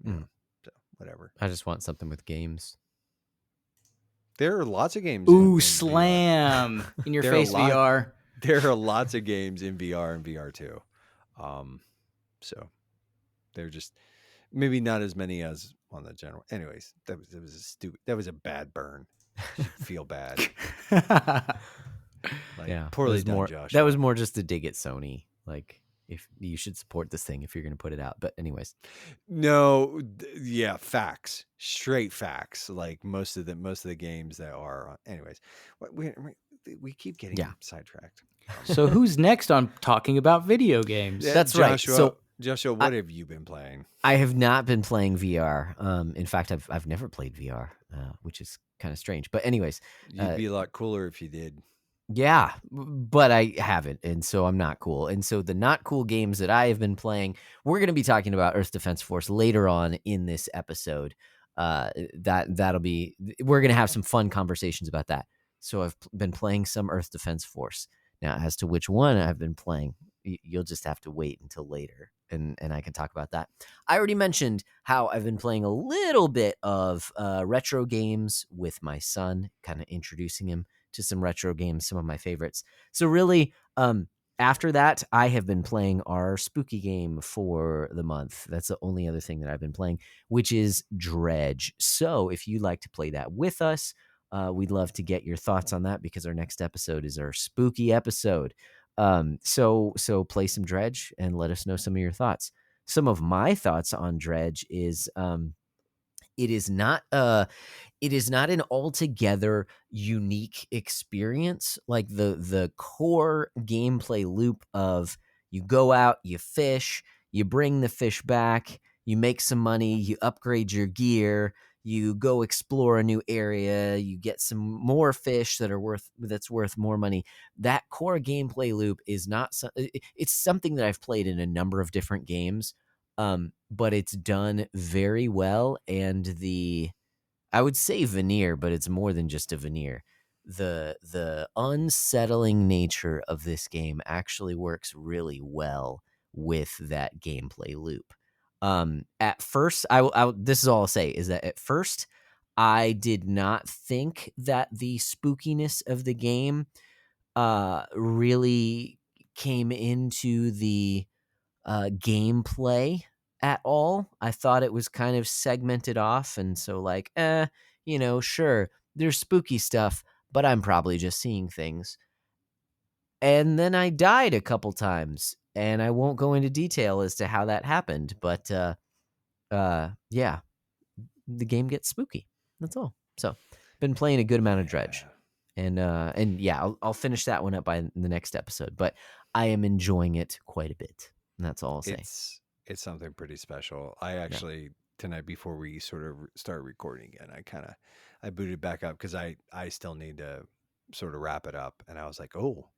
So whatever. I just want something with games. There are lots of games Ooh, in VR. slam in your There are face, VR. There are lots of games in VR and VR too. So they're just maybe not as many as on the general. Anyways, that was a stupid. That was a bad burn. You should feel bad. Like, Yeah, poorly done, Josh. That was more just a dig at Sony. Like, if you should support this thing if you're going to put it out. But anyways, no, yeah, facts, straight facts. Like most of the games that are. Anyways, we keep getting sidetracked. So who's next on talking about video games? That's right. So Joshua, what have you been playing? I have not been playing VR. In fact, I've never played VR, which is kind of strange. But anyways, you'd be a lot cooler if you did. Yeah, but I haven't, and so I'm not cool. And so the not cool games that I have been playing, we're going to be talking about Earth Defense Force later on in this episode. That'll be, we're going to have some fun conversations about that. So I've been playing some Earth Defense Force. Now, as to which one I've been playing, you'll just have to wait until later, and I can talk about that. I already mentioned how I've been playing a little bit of retro games with my son, kind of introducing him to some retro games, some of my favorites. So really, after that, I have been playing our spooky game for the month. That's the only other thing that I've been playing, which is Dredge. So if you'd like to play that with us, we'd love to get your thoughts on that because our next episode is our spooky episode. So play some Dredge and let us know some of your thoughts. Some of my thoughts on Dredge is it is not an altogether unique experience. Like the core gameplay loop of you go out, you fish, you bring the fish back, you make some money, you upgrade your gear, you go explore a new area, you get some more fish that's worth more money. That core gameplay loop is not it's something that I've played in a number of different games, but it's done very well, and I would say veneer, but it's more than just a veneer. The unsettling nature of this game actually works really well with that gameplay loop. At first, this is all I'll say is that at first I did not think that the spookiness of the game really came into the gameplay at all. I thought it was kind of segmented off, and so like, sure, there's spooky stuff, but I'm probably just seeing things. And then I died a couple times, and I won't go into detail as to how that happened, but yeah, the game gets spooky. That's all. So, been playing a good amount of Dredge. And yeah, I'll finish that one up by the next episode, but I am enjoying it quite a bit. And that's all I'll say. It's something pretty special. I actually tonight before we sort of start recording again, I booted back up because I still need to sort of wrap it up, and I was like, oh,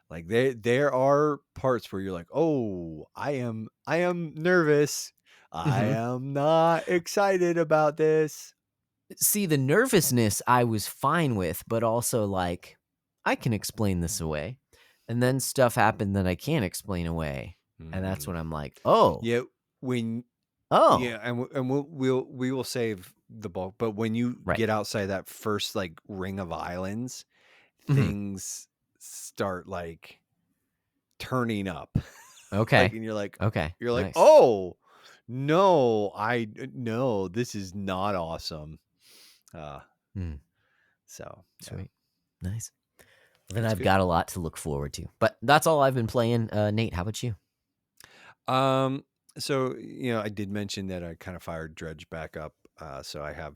like there are parts where you're like, oh, I am nervous. I am not excited about this. See, the nervousness I was fine with, but also like I can explain this away, and then stuff happened that I can't explain away. And that's when I'm like, oh, yeah, yeah, and we will save the bulk. But when you get outside that first like ring of islands, things start like turning up. Okay, like, and you're like, okay, you're like, nice. oh no, this is not awesome. So sweet, nice. Then I've got a lot to look forward to. But that's all I've been playing. Nate, how about you? So, I did mention that I kind of fired Dredge back up. So I have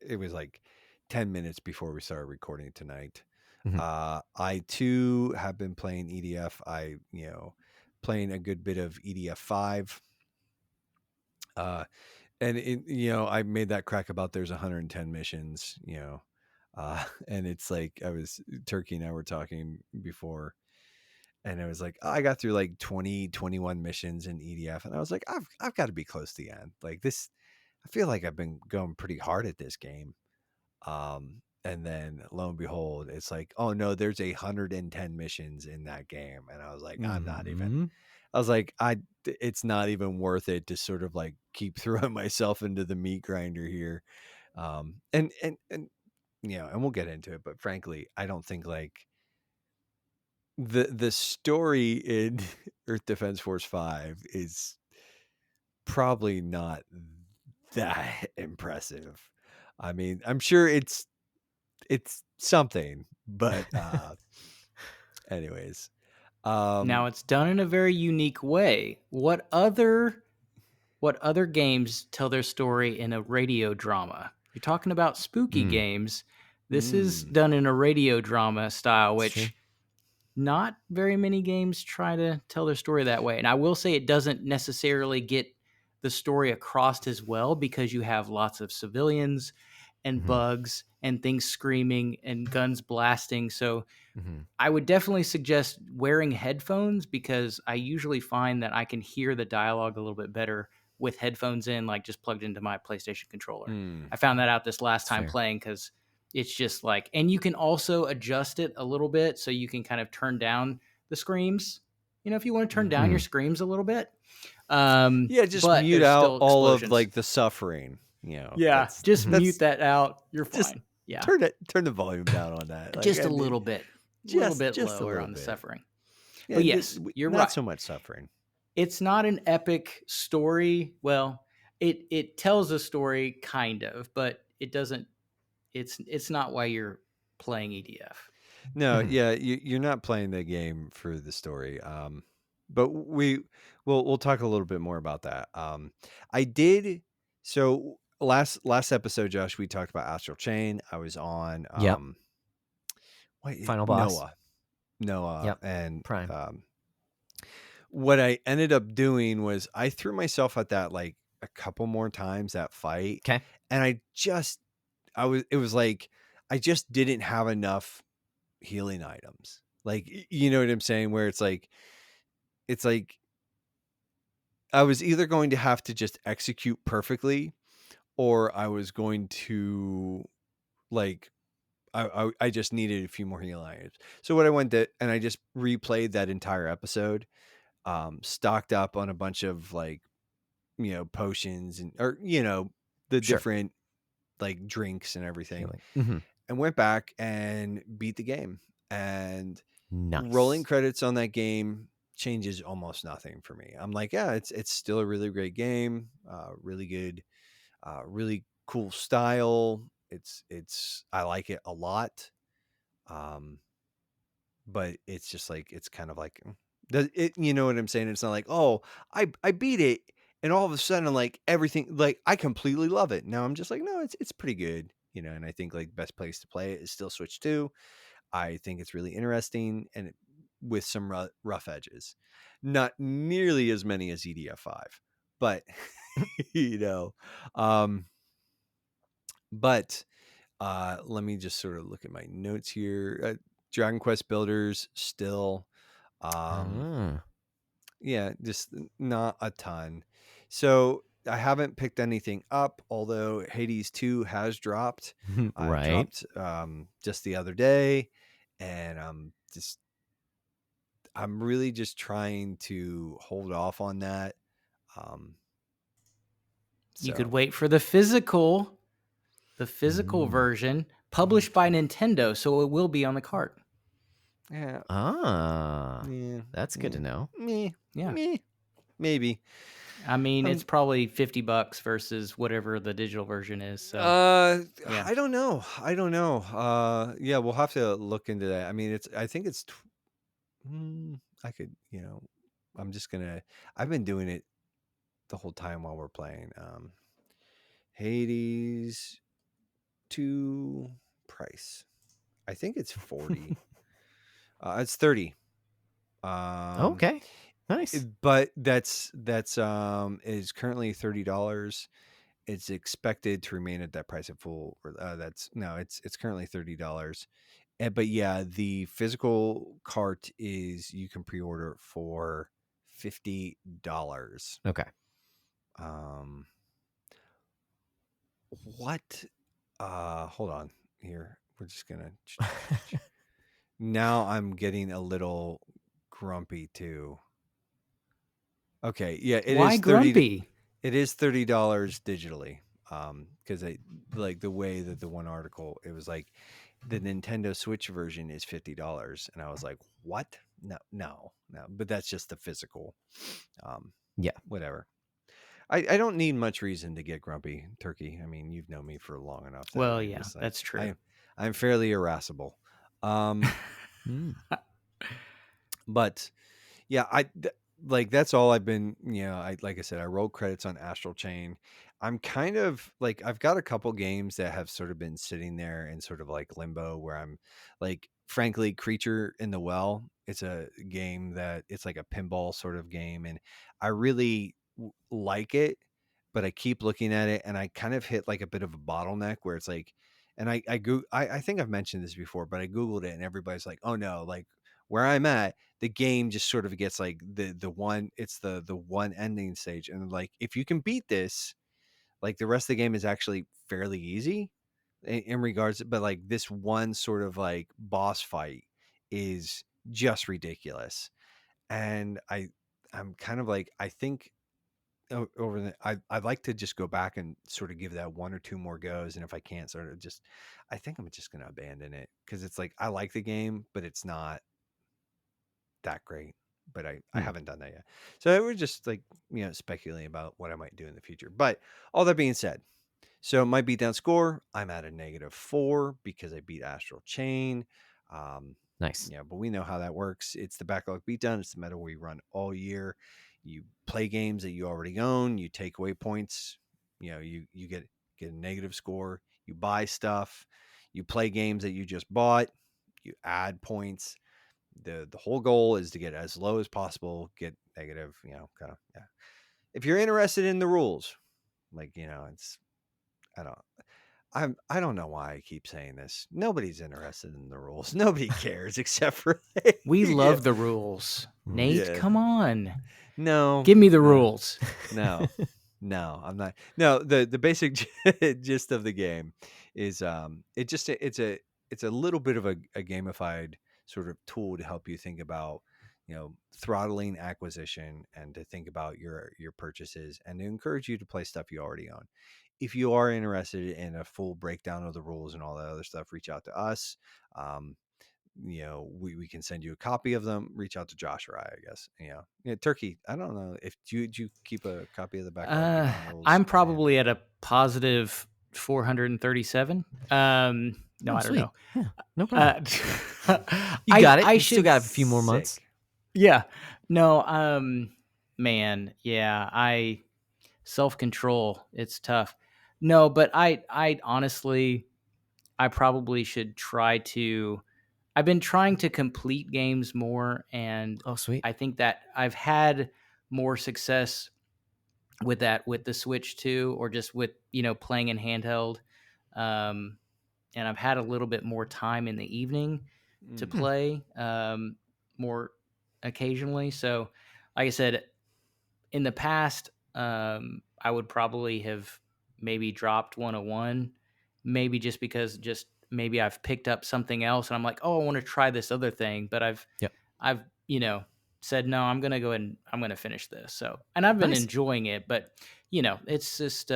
it was like 10 minutes before we started recording tonight. I too have been playing EDF. Playing a good bit of EDF 5. And I made that crack about there's 110 missions, and it's like Turkey and I were talking before, and I was like, I got through like 20, 21 missions in EDF, and I was like, I've got to be close to the end. Like this, feel like I've been going pretty hard at this game. And then lo and behold, it's like, oh no, there's 110 missions in that game. And I was like, I'm not even, I was like, it's not even worth it to sort of like keep throwing myself into the meat grinder here. And you know, and we'll get into it, but frankly, I don't think like the story in Earth Defense Force 5 is probably not that impressive. I mean, I'm sure it's something, but anyways. Now it's done in a very unique way. What other games tell their story in a radio drama? You're talking about spooky games. This is done in a radio drama style, which not very many games try to tell their story that way. And I will say it doesn't necessarily get the story across as well because you have lots of civilians and bugs and things screaming and guns blasting. So I would definitely suggest wearing headphones because I usually find that I can hear the dialogue a little bit better with headphones in, like just plugged into my PlayStation controller. I found that out this last time playing because it's just like, and you can also adjust it a little bit so you can kind of turn down the screams. You know, if you want to turn down your screams a little bit. Yeah, just but mute there's out still all of explosions. like the suffering. You know, Yeah, just mute that out. You're fine. Yeah, turn the volume down on that. Like, just a little bit. A little bit just a lower little on the bit. suffering. Yeah, but yes, you're not right. so much suffering. It's not an epic story. Well, it tells a story kind of, but it doesn't. It's not why you're playing EDF. No, yeah, you're not playing the game for the story. But we'll talk a little bit more about that. I did so last episode, Josh, we talked about Astral Chain. I was on Final boss. Noah, and Prime. what I ended up doing was I threw myself at that like a couple more times, that fight. Okay. And it was like I just didn't have enough healing items. Like, you know what I'm saying? Where it's like I was either going to have to just execute perfectly, or I was going to like I just needed a few more healing items. So what I went to, and I just replayed that entire episode, stocked up on a bunch of like, you know, potions or you know, the different like drinks and everything, and went back and beat the game. And rolling credits on that game changes almost nothing for me. I'm like, yeah, it's still a really great game, really good, really cool style. It's I like it a lot. But it's just like it's kind of like you know what I'm saying? It's not like, oh, I beat it and all of a sudden like everything, like I completely love it. Now I'm just like, no, it's pretty good, you know. And I think like best place to play it is still Switch 2. I think it's really interesting and with some rough edges, not nearly as many as EDF5, but you know, but let me just sort of look at my notes here. Dragon Quest Builders still, yeah, just not a ton. So I haven't picked anything up, although Hades 2 has dropped. Dropped just the other day, and I'm really just trying to hold off on that. You could wait for the physical version published by Nintendo, so it will be on the cart. Yeah. Yeah. That's good to know. Maybe. I mean, it's probably $50 versus whatever the digital version is. So yeah. I don't know. Yeah, we'll have to look into that. I mean, I think it's I could, you know, I've been doing it the whole time while we're playing. Hades 2 price. I think it's 40. It's 30. Okay. Nice. But that's is currently $30. It's expected to remain at that price at full. It's currently $30. But yeah, the physical cart you can pre-order for $50. Okay. what? Hold on here. We're just gonna. Now I'm getting a little grumpy too. Okay, yeah, it Why is 30. grumpy? It is $30 digitally. Because I like the way that the one article, it was like the Nintendo Switch version is $50, and I was like, what? No. But that's just the physical. Yeah. Whatever. I don't need much reason to get grumpy, Turkey. I mean, you've known me for long enough that Well, I yeah, just like that's true. I'm fairly irascible. But yeah, like that's all I've been, like I said, I rolled credits on Astral Chain. I'm kind of like I've got a couple games that have sort of been sitting there in sort of like limbo where I'm like, frankly, Creature in the Well, it's a game that it's like a pinball sort of game, and I really like it, but I keep looking at it and I kind of hit like a bit of a bottleneck where it's like, and I think I've mentioned this before, but I Googled it and everybody's like, oh no, like where I'm at, the game just sort of gets like the one, it's the one ending stage, and like if you can beat this, like the rest of the game is actually fairly easy in regards, but like this one sort of like boss fight is just ridiculous. And I'm kind of like, I think over I'd like to just go back and sort of give that one or two more goes, and if I can't, sort of just, I think I'm just going to abandon it, because it's like I like the game, but it's not that great. But I haven't done that yet, so we're just like, speculating about what I might do in the future. But all that being said, so my beatdown score, I'm at a -4 because I beat Astral Chain. Nice. Yeah, but we know how that works. It's the backlog beatdown. It's the meta we run all year. You play games that you already own. You take away points. You get a negative score. You buy stuff. You play games that you just bought. You add points. The whole goal is to get as low as possible. Get negative. Kind of, yeah. If you're interested in the rules, like, it's, I don't. I don't know why I keep saying this. Nobody's interested in the rules. Nobody cares except for We yeah. love the rules. Nate, Yeah. come on. No. Give me the rules. No. No, I'm not. No, the basic gist of the game is it's a little bit of a gamified sort of tool to help you think about, throttling acquisition, and to think about your purchases, and to encourage you to play stuff you already own. If you are interested in a full breakdown of the rules and all that other stuff, reach out to us. We can send you a copy of them. Reach out to Josh or I guess. Yeah, Turkey, I don't know if do you keep a copy of the backlog beatdown rules? I'm probably at a positive 437. No, I don't sweet. know. Yeah, no problem. You I got it. I You still should got a few more months. Sick. Yeah. No, man, yeah, self-control, it's tough. No, but I honestly, I probably should try to. I've been trying to complete games more, and Oh, sweet. I think that I've had more success with that with the Switch too, or just with playing in handheld. And I've had a little bit more time in the evening to play more occasionally. So, like I said, in the past, I would probably have maybe dropped 101, maybe just because maybe I've picked up something else and I'm like, oh, I want to try this other thing, but I've said no, I'm gonna go ahead and I'm gonna finish this. So, and I've been Nice. enjoying it, but it's just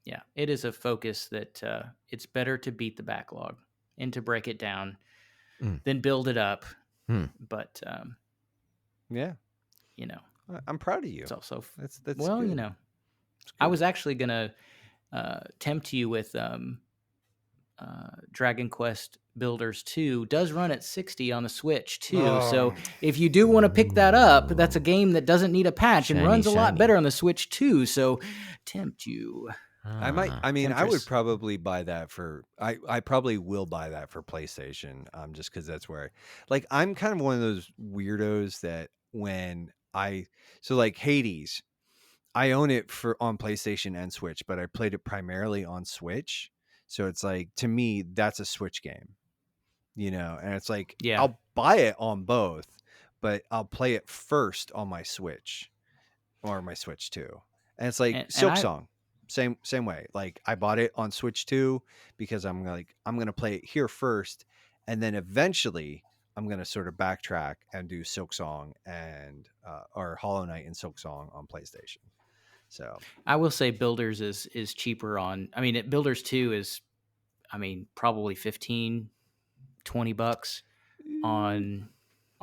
yeah, it is a focus that it's better to beat the backlog and to break it down than build it up. But yeah, I'm proud of you. It's also that's well, good. I was actually gonna tempt you with Dragon Quest Builders 2 does run at 60 on the Switch too. So if you do want to pick that up, that's a game that doesn't need a patch and runs a lot better on the Switch too. So tempt you. I might. I mean, I would Temptress. probably buy that for. I probably will buy that for PlayStation. Just because that's where, like, I'm kind of one of those weirdos that so like Hades, I own it on PlayStation and Switch, but I played it primarily on Switch. So it's like, to me, that's a Switch game, and it's like, Yeah. I'll buy it on both, but I'll play it first on my Switch or my Switch 2. And it's like And Silk I- Song. Same way. Like I bought it on Switch 2 because I'm gonna play it here first, and then eventually I'm gonna sort of backtrack and do Silksong and or Hollow Knight and Silksong on PlayStation. So I will say Builders is cheaper on. I mean, Builders 2 is, I mean, probably 15, $20 on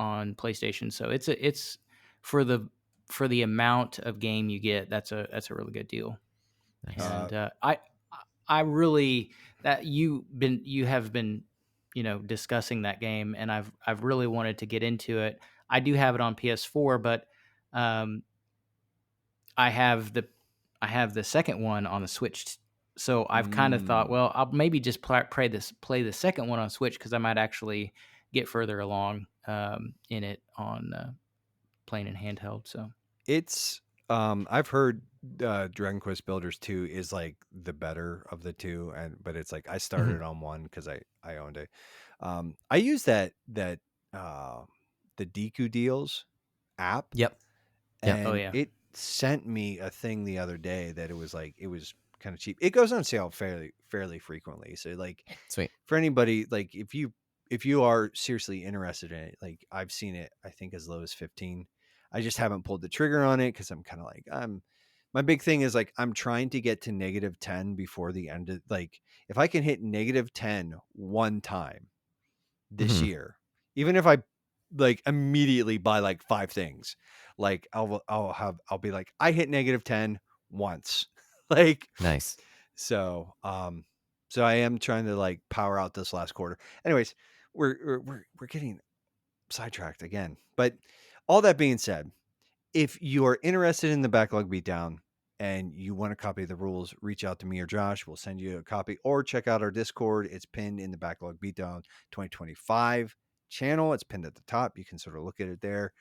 PlayStation. So it's for the amount of game you get. That's a really good deal. Nice. And I really that you have been discussing that game, and I've really wanted to get into it. I do have it on PS4, but um, I have the second one on the Switch. So I've kind of thought, well, I'll maybe just play the second one on Switch because I might actually get further along in it on playing in handheld. So it's I've heard Dragon Quest Builders 2 is like the better of the two, but it's like I started on one because I owned it. I use that the Deku Deals app. Yep. And Oh, yeah. it sent me a thing the other day that it was kind of cheap. It goes on sale fairly frequently. So like Sweet. for anybody, like if you are seriously interested in it, like I've seen it, I think as low as 15. I just haven't pulled the trigger on it because I'm kind of like my big thing is like I'm trying to get to -10 before the end of, like, if I can hit -10 one time this year, even if I like immediately buy like 5 things, like I'll be like, I hit -10 once. Like, Nice. so so I am trying to like power out this last quarter. Anyways, we're getting sidetracked again. But all that being said, if you are interested in the Backlog Beatdown and you want a copy of the rules, reach out to me or Josh. We'll send you a copy, or check out our Discord. It's pinned in the Backlog Beatdown 2025 channel. It's pinned at the top. You can sort of look at it there.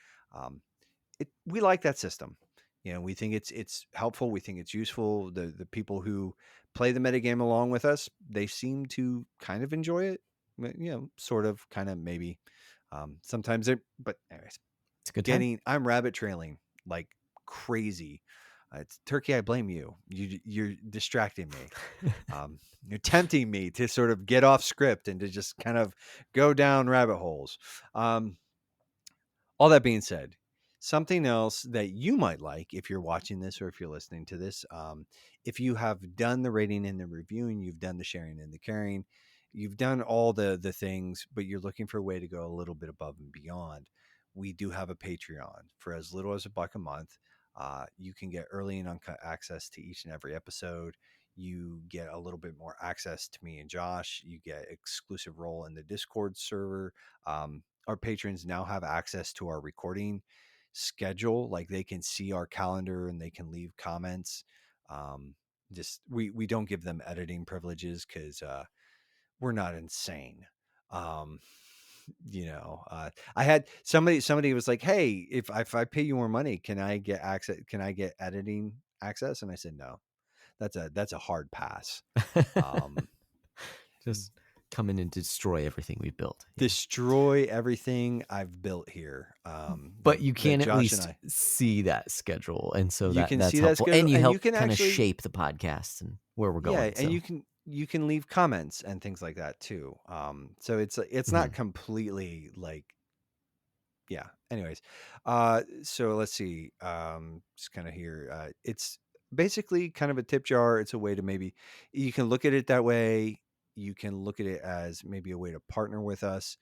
We like that system. We think it's helpful. We think it's useful. The people who play the metagame along with us, they seem to kind of enjoy it. Sort of, kind of, maybe. Sometimes but anyways, it's a good time. I'm rabbit trailing like crazy. It's Turkey. I blame you. You're distracting me. You're tempting me to sort of get off script and to just kind of go down rabbit holes. All that being said, something else that you might like if you're watching this or if you're listening to this, if you have done the rating and the reviewing, you've done the sharing and the caring, you've done all the things, but you're looking for a way to go a little bit above and beyond, we do have a Patreon. For as little as $1 a month, you can get early and uncut access to each and every episode. You get a little bit more access to me and Josh. You get exclusive role in the Discord server. Our patrons now have access to our recording schedule. Like, they can see our calendar and they can leave comments. Just we don't give them editing privileges because we're not insane. I had somebody was like, hey, if I pay you more money, can I get access? Can I get editing access? And I said, no, that's a hard pass. Just come in and destroy everything we built. Destroy everything I've built here. But you can at least see that schedule, and so that's helpful. And you help kind of shape the podcast and where we're going. Yeah, and you can leave comments and things like that too. So it's not completely like, yeah. Anyways, so let's see. Just kind of here. It's basically kind of a tip jar. It's a way to, maybe you can look at it that way. You can look at it as maybe a way to partner with us.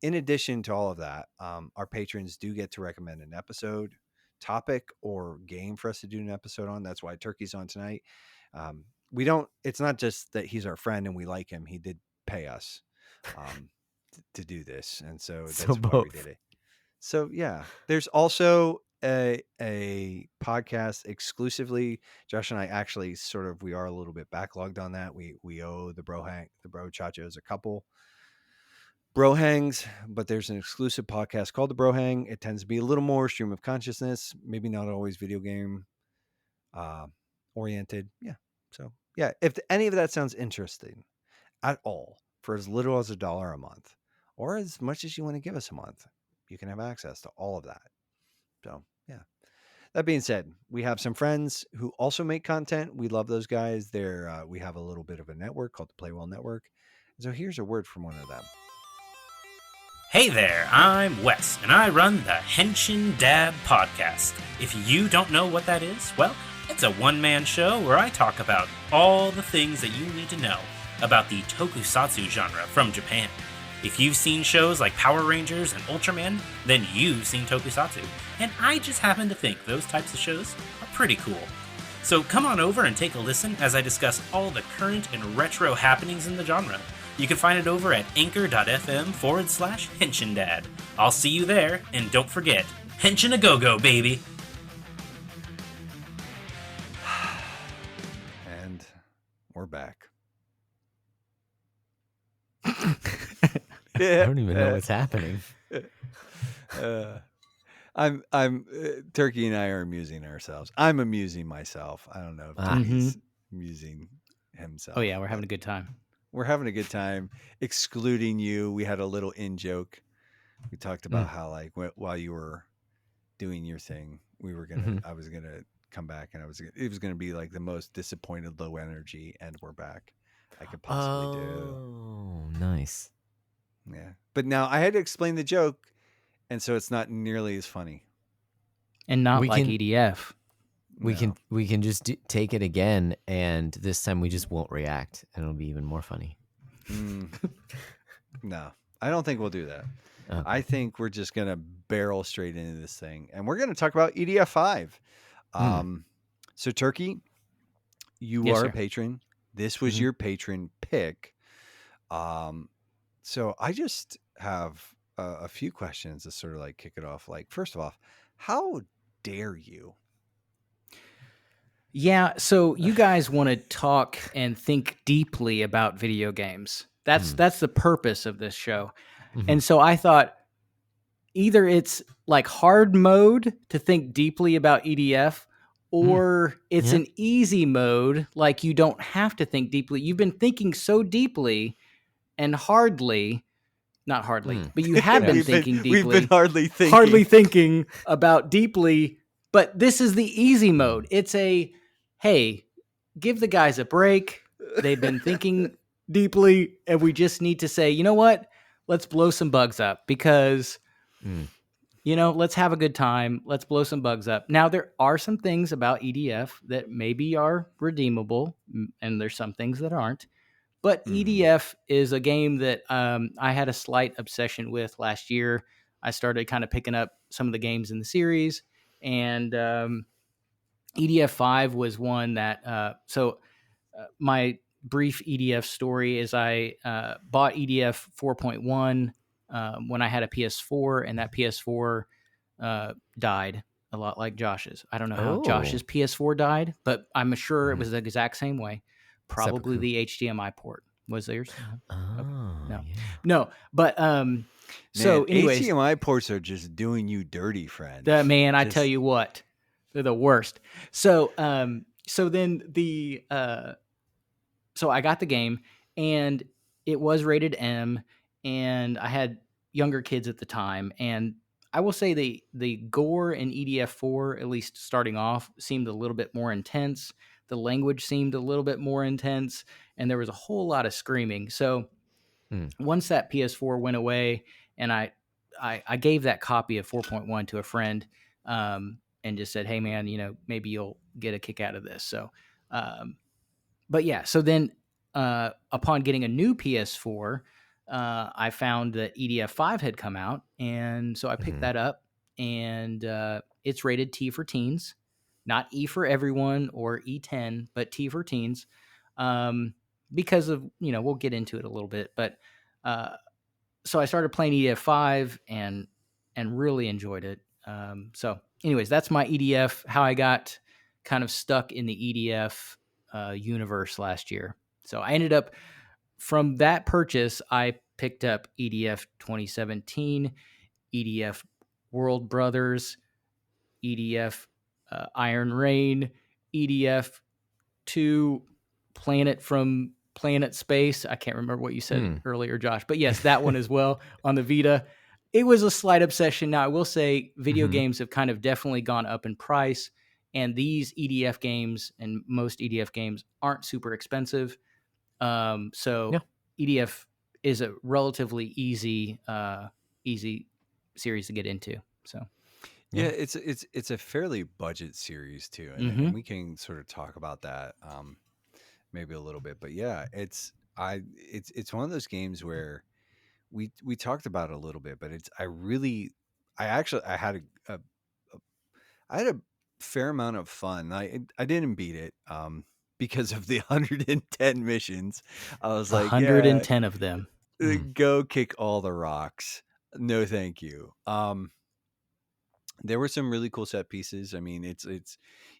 In addition to all of that, our patrons do get to recommend an episode, topic, or game for us to do an episode on. That's why Turkey's on tonight. It's not just that he's our friend and we like him. He did pay us to do this. And so that's why we did it. So yeah, there's also a podcast exclusively. Josh and I actually we are a little bit backlogged on that. We owe the Bro Chachos a couple Bro Hangs, but there's an exclusive podcast called the Bro Hang. It tends to be a little more stream of consciousness, maybe not always video game oriented. Yeah. So yeah, if any of that sounds interesting at all, for as little as $1 a month, or as much as you want to give us a month, you can have access to all of that. So yeah, That being said, we have some friends who also make content. We love those guys. We have a little bit of a network called the Play Well Network. So here's a word from one of them. Hey there, I'm Wes, and I run the Henshin Dad podcast. If you don't know what that is, well, it's a one-man show where I talk about all the things that you need to know about the tokusatsu genre from Japan. If you've seen shows like Power Rangers and Ultraman, then you've seen tokusatsu, and I just happen to think those types of shows are pretty cool. So come on over and take a listen as I discuss all the current and retro happenings in the genre. You can find it over at anchor.fm/HenshinDad. I'll see you there, and don't forget, Henshin a go-go, baby! And we're back. I don't even know what's happening. Turkey and I are amusing ourselves. I'm amusing myself. I don't know if Turkey's amusing himself. Oh yeah, we're having a good time. We're having a good time, excluding you. We had a little in joke. We talked about how, like, while you were doing your thing, I was gonna come back, and it was gonna be like the most disappointed, low energy, and we're back I could possibly do. Oh, nice. Yeah, but now I had to explain the joke, and so it's not nearly as funny. And not like EDF. We can just take it again, and this time we just won't react, and it'll be even more funny. No, I don't think we'll do that. Okay. I think we're just gonna barrel straight into this thing, and we're gonna talk about EDF 5. So Turkey, you are a patron. This was your patron pick. So I just have a few questions to sort of like kick it off. Like, first of all, how dare you? Yeah, so you guys want to talk and think deeply about video games. That's the purpose of this show. And so I thought either it's like hard mode to think deeply about EDF, or it's an easy mode, like you don't have to think deeply. You've been thinking so deeply and not hardly, but you have been thinking deeply. We've been hardly thinking about deeply, but this is the easy mode. It's hey, give the guys a break. They've been thinking deeply, and we just need to say, you know what? Let's blow some bugs up because, let's have a good time. Let's blow some bugs up. Now, there are some things about EDF that maybe are redeemable, and there's some things that aren't. But EDF is a game that I had a slight obsession with last year. I started kind of picking up some of the games in the series, and EDF 5 was one that, my brief EDF story is I bought EDF 4.1 when I had a PS4, and that PS4 died a lot like Josh's. I don't know how Josh's PS4 died, but I'm sure it was the exact same way. Probably the HDMI port. Was theirs? No, but so anyways, HDMI ports are just doing you dirty, friend. I tell you what, they're the worst. So then so I got the game, and it was rated M, and I had younger kids at the time, and I will say the gore in EDF 4, at least starting off, seemed a little bit more intense. The language seemed a little bit more intense, and there was a whole lot of screaming. So once that PS4 went away, and I gave that copy of 4.1 to a friend, and just said, hey man, maybe you'll get a kick out of this. So, but yeah, so then upon getting a new PS4, I found that EDF 5 had come out, and so I picked that up, and it's rated T for teens. Not E for everyone or E10, but T for teens, because of, we'll get into it a little bit. But so I started playing EDF 5 and really enjoyed it. So anyways, that's my EDF, how I got kind of stuck in the EDF universe last year. So I ended up, from that purchase, I picked up EDF 2017, EDF World Brothers, EDF Iron Rain, EDF 2, Planet from Planet Space. I can't remember what you said earlier, Josh, but yes, that one as well on the Vita. it was a slight obsession. Now, I will say video Mhm. games have kind of definitely gone up in price, and these EDF games and most EDF games aren't super expensive. So Yeah. EDF is a relatively easy series to get into. So, Yeah, Yeah. it's a fairly budget series too, and mhm. we can sort of talk about that maybe a little bit. But yeah, it's one of those games where we talked about it a little bit, but I had a I had a fair amount of fun. I didn't beat it because of the 110 missions. I was like, yeah, 110 of them. Mm. go kick all the rocks. No, thank you. There were some really cool set pieces. I mean, it's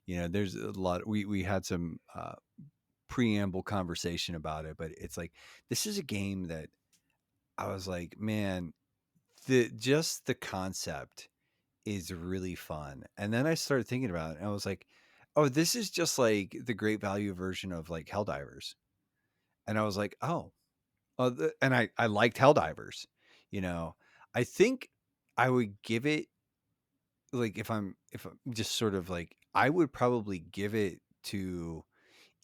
there's a lot. We had some preamble conversation about it, but it's like this is a game that I was like, man, the concept is really fun. And then I started thinking about it and I was like, oh, this is just like the great value version of like Helldivers. And I was like, and I liked Helldivers, you know. I think I would give it like if I'm just sort of like I would probably give it to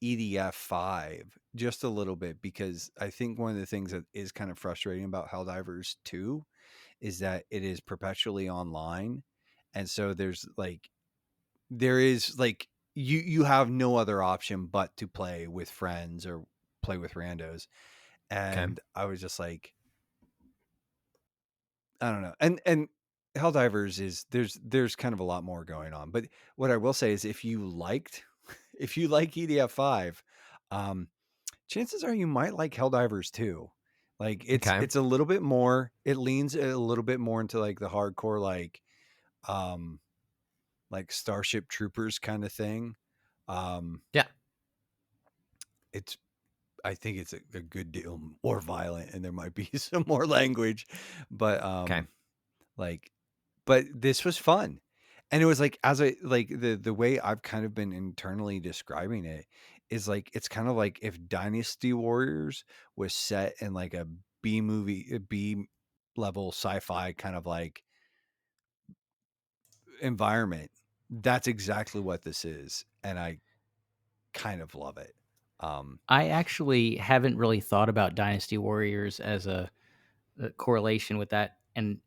EDF 5 just a little bit because I think one of the things that is kind of frustrating about Helldivers 2 is that it is perpetually online. And so there is like you have no other option but to play with friends or play with randos. Okay. And I was just like, I don't know. And Helldivers is there's kind of a lot more going on. But what I will say is if you liked if you like EDF 5, um, chances are you might like Helldivers too. Like Okay. it's a little bit more, it leans a little bit more into like the hardcore um like Starship Troopers kind of thing. Um Yeah. it's I think it's a good deal more violent and there might be some more language, but Okay. like but this was fun. And it was like as I like the way I've kind of been internally describing it is like it's kind of like if Dynasty Warriors was set in like a B movie, a B level sci-fi kind of like environment. That's exactly what this is, and I kind of love it. Um, I actually haven't really thought about Dynasty Warriors as a correlation with that, and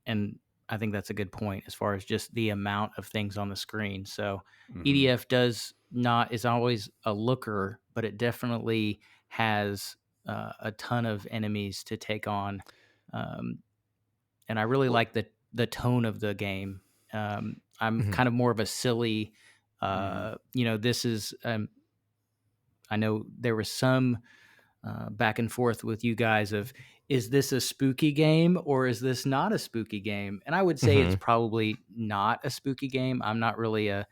I think that's a good point as far as just the amount of things on the screen. So mhm. EDF does not is always a looker, but it definitely has a ton of enemies to take on, um, and I really Well, like the tone of the game. I'm Mhm. kind of more of a silly, mhm. this is. I know there was some back and forth with you guys of is this a spooky game or is this not a spooky game? And I would say it's Mhm. probably not a spooky game. I'm not really a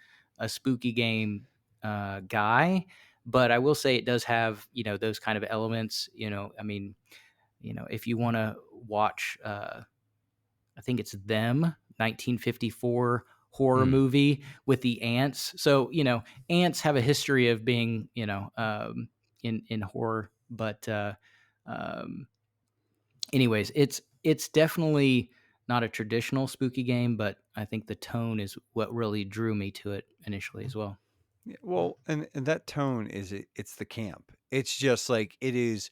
spooky game guy, but I will say it does have those kind of elements. I mean, if you want to watch, I think it's Them, 1954 horror Mm. movie with the ants. So ants have a history of being in horror, but um, anyways, it's definitely not a traditional spooky game, but I think the tone is what really drew me to it initially as well. Yeah, well, and that tone is it's the camp. It's just like it is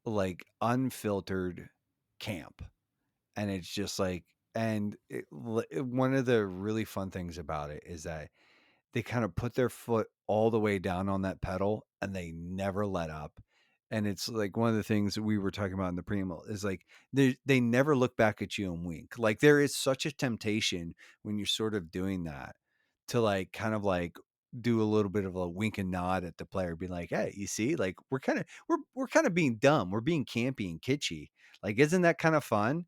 like unfiltered camp. And it's just like one of the really fun things about it is that they kind of put their foot all the way down on that pedal and they never let up. And it's like one of the things that we were talking about in the preamble is like they never look back at you and wink. Like there is such a temptation when you're sort of doing that to like kind of like do a little bit of a wink and nod at the player, be like, hey, you see, like we're kind of being dumb. We're being campy and kitschy. Like, isn't that kind of fun?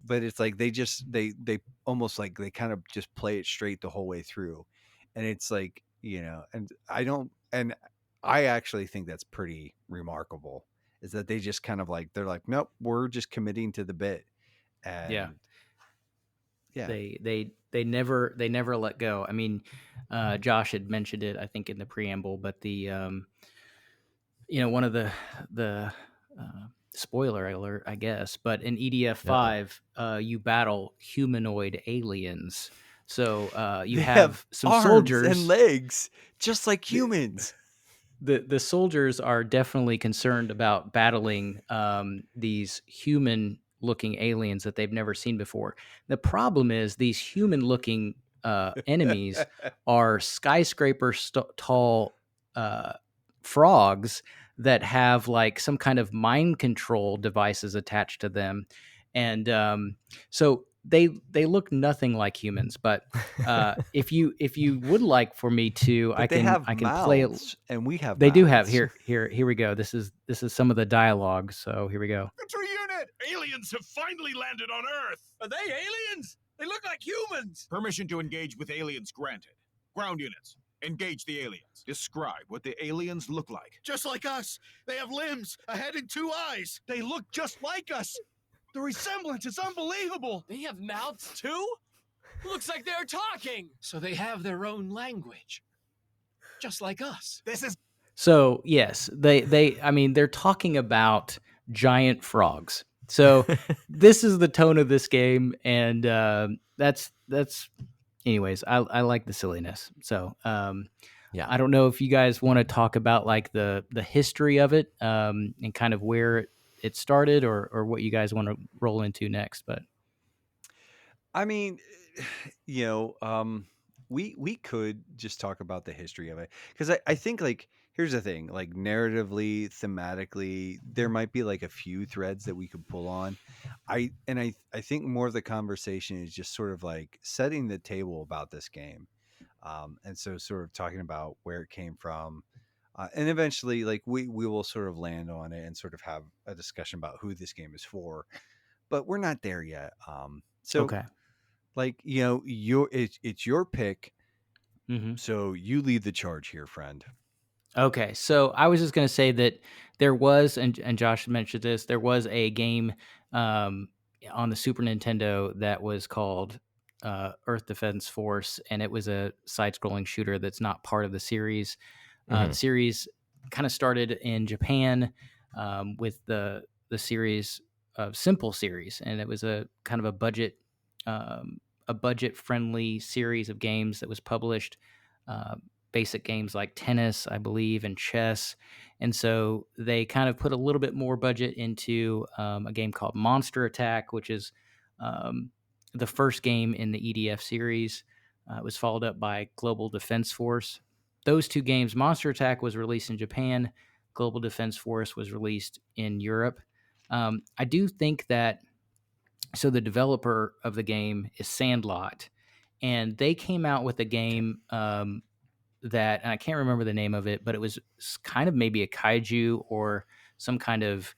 But it's like they almost like they kind of just play it straight the whole way through. And it's like, and I actually think that's pretty remarkable is that they just kind of like they're like, nope, we're just committing to the bit. Yeah, And yeah. they never let go. I mean, Josh had mentioned it, I think, in the preamble, but the one of the spoiler alert, I guess, but in EDF 5, you battle humanoid aliens. So you They have have some arms soldiers and legs, just like humans. The soldiers are definitely concerned about battling these human looking aliens that they've never seen before. The problem is these human looking enemies are skyscraper tall frogs that have like some kind of mind control devices attached to them, and so they look nothing like humans. But if you would like for me to, But they have I can play it. mouths, and we have They do have mouths. here we go. This is some of the dialogue. So here we go. Infantry unit! Aliens have finally landed on Earth! Are they aliens? They look like humans. Permission to engage with aliens granted. Ground units, engage the aliens. Describe what the aliens look like. Just like us. They have limbs, a head, and 2 eyes. They look just like us! The resemblance is unbelievable! They have mouths too? Looks like they're talking. So they have their own language. Just like us. This is... So yes, I mean they're talking about giant frogs. So this is the tone of this game, and that's anyways. I like the silliness. So Yeah. I don't know if you guys want to talk about like the history of it and kind of where it started, or what you guys want to roll into next. But I mean, we could just talk about the history of it, because I think, like, here's the thing, like, narratively, thematically, there might be like a few threads that we could pull on. I think more of the conversation is just sort of like setting the table about this game, and so sort of talking about where it came from. And eventually, like, we will sort of land on it and sort of have a discussion about who this game is for, but we're not there yet. So okay. like, it's your pick, so you lead the charge here, friend. Okay, so I was just going to say that there was, and Josh mentioned this, there was a game on the Super Nintendo that was called Earth Defense Force, and it was a side-scrolling shooter that's not part of the series. The series kind of started in Japan with the series of Simple series, and it was a kind of a budget-friendly series of games that was published. Basic games like tennis, I believe, and chess. And so they kind of put a little bit more budget into a game called Monster Attack, which is the first game in the EDF series. It was followed up by Global Defense Force. Those two games, Monster Attack was released in Japan. Global Defense Force was released in Europe. I do think that, so the developer of the game is Sandlot, and they came out with a game that, and I can't remember the name of it, but it was kind of maybe a kaiju or some kind of,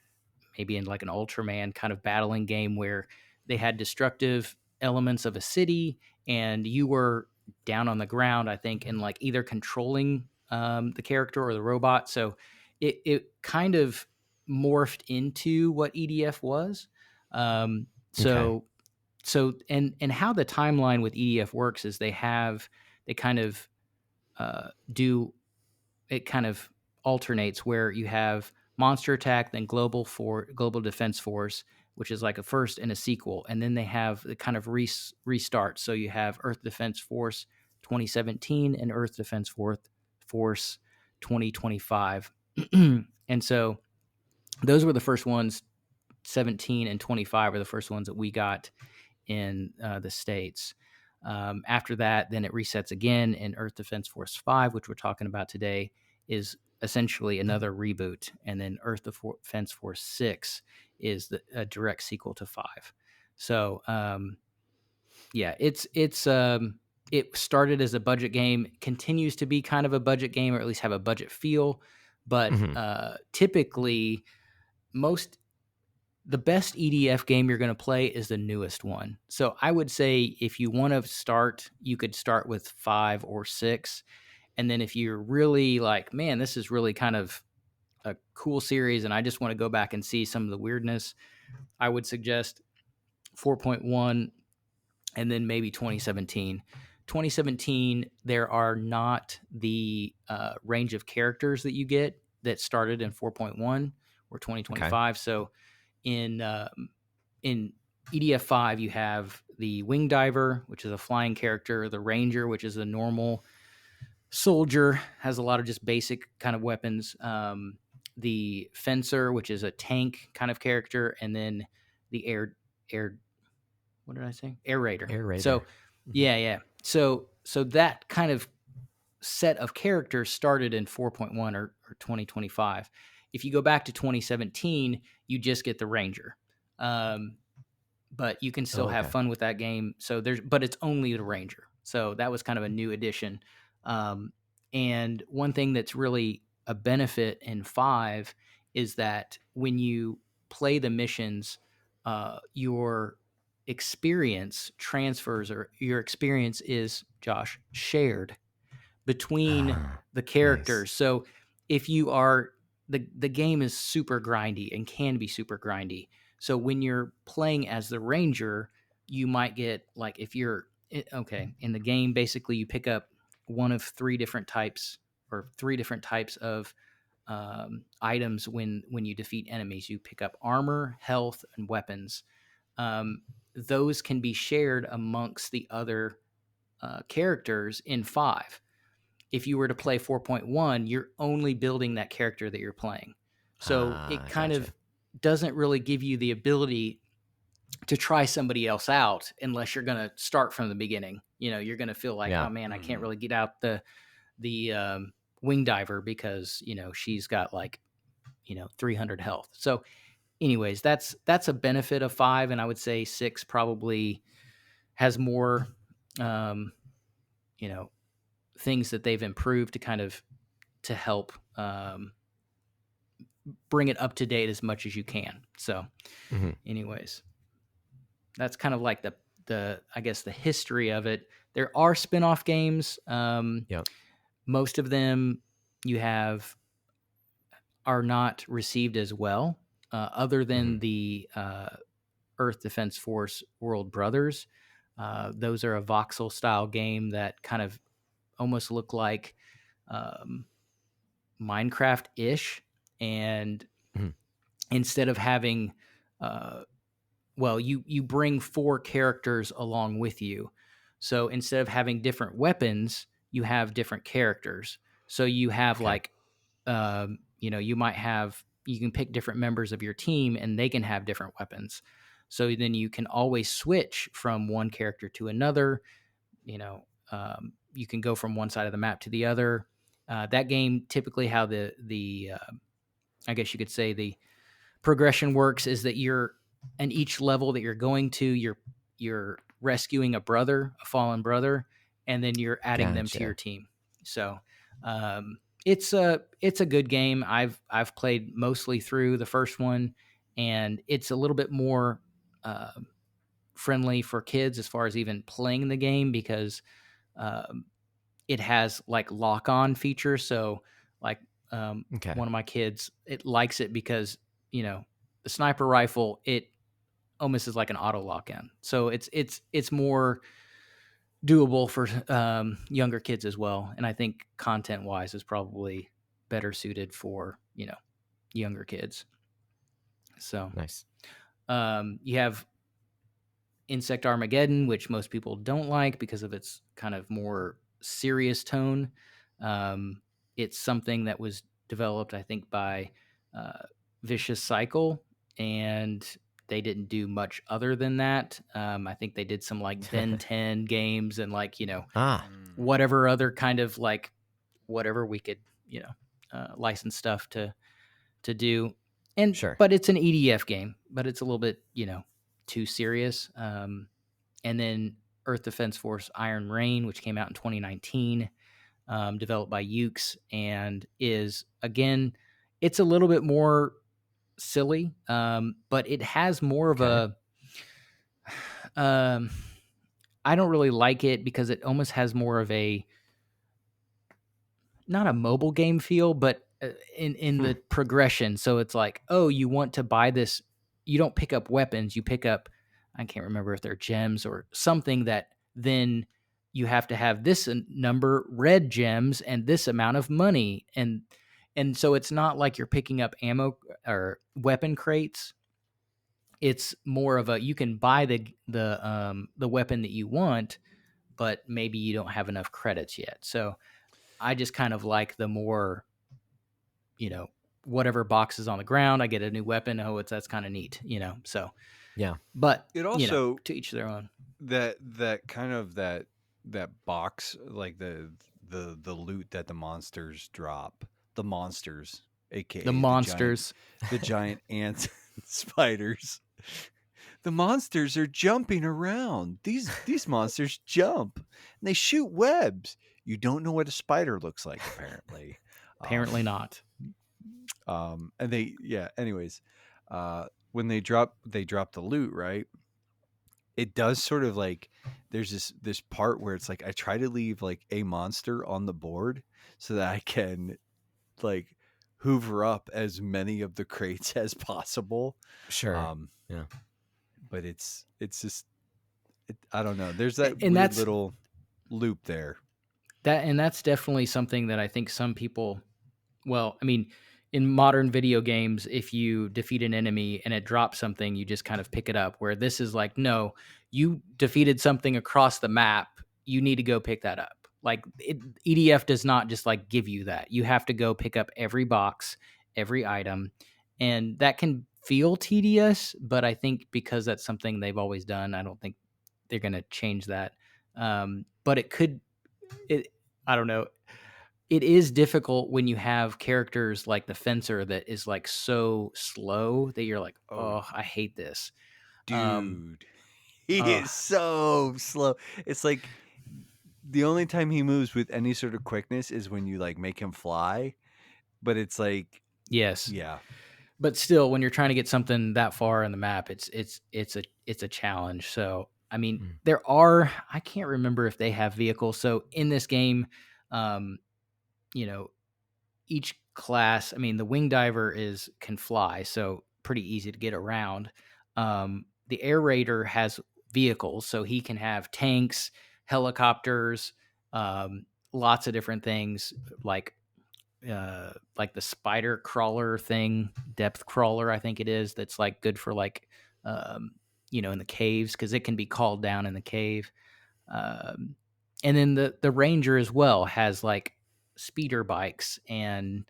maybe in like an Ultraman kind of battling game where they had destructive elements of a city, and you were down on the ground, I think, and like either controlling the character or the robot. So it kind of morphed into what EDF was. So how the timeline with EDF works is they kind of do it kind of alternates where you have Monster Attack, then Global Defense Force, which is like a first and a sequel, and then they have the kind of restart. So you have Earth Defense Force 2017 and Earth Defense Force 2025, and so those were the first ones. 17 and 25 are the first ones that we got in the States. After that, then it resets again, and Earth Defense Force 5, which we're talking about today, is essentially another reboot. And then Earth Defense Force 6 is a direct sequel to 5. So, it started as a budget game, continues to be kind of a budget game, or at least have a budget feel. But typically, the best EDF game you're going to play is the newest one. So I would say if you want to start, you could start with 5 or 6. And then if you're really like, man, this is really kind of a cool series and I just want to go back and see some of the weirdness, I would suggest 4.1 and then maybe 2017. 2017, there are not the range of characters that you get that started in 4.1. or 2025. So in EDF 5, you have the wing diver, which is a flying character, the ranger, which is a normal soldier, has a lot of just basic kind of weapons, the fencer, which is a tank kind of character, and then the air what did I say? Air raider. So yeah. So that kind of set of characters started in 4.1 or 2025. If you go back to 2017, you just get the ranger. But you can still have fun with that game. So but it's only the ranger. So that was kind of a new addition. And one thing that's really a benefit in 5 is that when you play the missions, your experience transfers, or your experience is, Josh, shared between the characters. Nice. So if you are, the game is super grindy and can be super grindy. So when you're playing as the ranger, you might get, like, if you're in the game, basically you pick up one of 3 different types, or 3 different types of items when you defeat enemies. You pick up armor, health, and weapons. Those can be shared amongst the other characters in 5. If you were to play 4.1, you're only building that character that you're playing. So it kind of doesn't really give you the ability to try somebody else out unless you're going to start from the beginning. You're going to feel like, oh man, I can't really get out the wing diver because, she's got 300 health. So anyways, that's a benefit of 5. And I would say 6 probably has more, things that they've improved to kind of to help bring it up to date as much as you can. So anyways, that's kind of like the I guess the history of it. There are spin-off games. Most of them are not received as well, other than the Earth Defense Force World Brothers. Those are a voxel style game that kind of almost look like Minecraft-ish, and instead of having you bring 4 characters along with you. So instead of having different weapons, you have different characters. So you have you can pick different members of your team and they can have different weapons. So then you can always switch from one character to another. You can go from one side of the map to the other. That game, typically how the I guess you could say the progression works is that in each level that you're going to, you're rescuing a fallen brother, and then you're adding them to your team. So it's a good game. I've played mostly through the first one, and it's a little bit more friendly for kids as far as even playing the game, because it has lock-on features. So one of my kids, it likes it because the sniper rifle, it almost is like an auto lock-in. So it's more doable for younger kids as well. And I think content-wise is probably better suited for younger kids. So nice. You have Insect Armageddon, which most people don't like because of its kind of more serious tone. It's something that was developed, I think, by Vicious Cycle, and they didn't do much other than that. I think they did some Ben 10 games and whatever other kind of whatever we could license stuff to do. And sure, but it's an EDF game, but it's a little bit too serious. And then Earth Defense Force Iron Rain, which came out in 2019, developed by Ukes, and is, again, it's a little bit more silly, but it has more of a I don't really like it because it almost has more of a, not a mobile game feel, but in the progression. So it's like, oh, you want to buy this, you don't pick up weapons, you pick up, I can't remember if they're gems or something, that then you have to have this number red gems and this amount of money. And And so it's not like you're picking up ammo or weapon crates. It's more of a, you can buy the weapon that you want, but maybe you don't have enough credits yet. So I just kind of like the more, whatever box is on the ground, I get a new weapon. Oh, that's kind of neat, So Yeah. but It also to each their own. that kind of that box, like the loot that the monsters drop, the monsters, aka The monsters. the giant ants and spiders. The monsters are jumping around. These monsters jump and they shoot webs. You don't know what a spider looks like, apparently. Apparently not. And anyways, when they drop the loot, right? It does sort of like, there's this part where it's like I try to leave like a monster on the board so that I can like hoover up as many of the crates as possible. Sure. Yeah. But it's just, I don't know. There's that And weird little loop there. That's definitely something that I think some people, well, I mean, in modern video games, if you defeat an enemy and it drops something, you just kind of pick it up. Where this is like, no, you defeated something across the map, you need to go pick that up. Like EDF does not just like give you that. You have to go pick up every box, every item, and that can feel tedious. But I think because that's something they've always done, I don't think they're going to change that. But it could, I don't know. It is difficult when you have characters like the fencer that is like so slow that you're like, oh, I hate this. Dude, he is so slow. It's like the only time he moves with any sort of quickness is when you like make him fly. But it's like, yes, yeah. But still, when you're trying to get something that far in the map, it's a challenge. So I mean, there are, I can't remember if they have vehicles. So in this game, each class, I mean, the wing diver can fly, so pretty easy to get around. The air raider has vehicles, so he can have tanks, helicopters, lots of different things like the spider crawler thing, depth crawler, I think it is. That's like good for like, in the caves, because it can be called down in the cave. And then the ranger as well has like speeder bikes and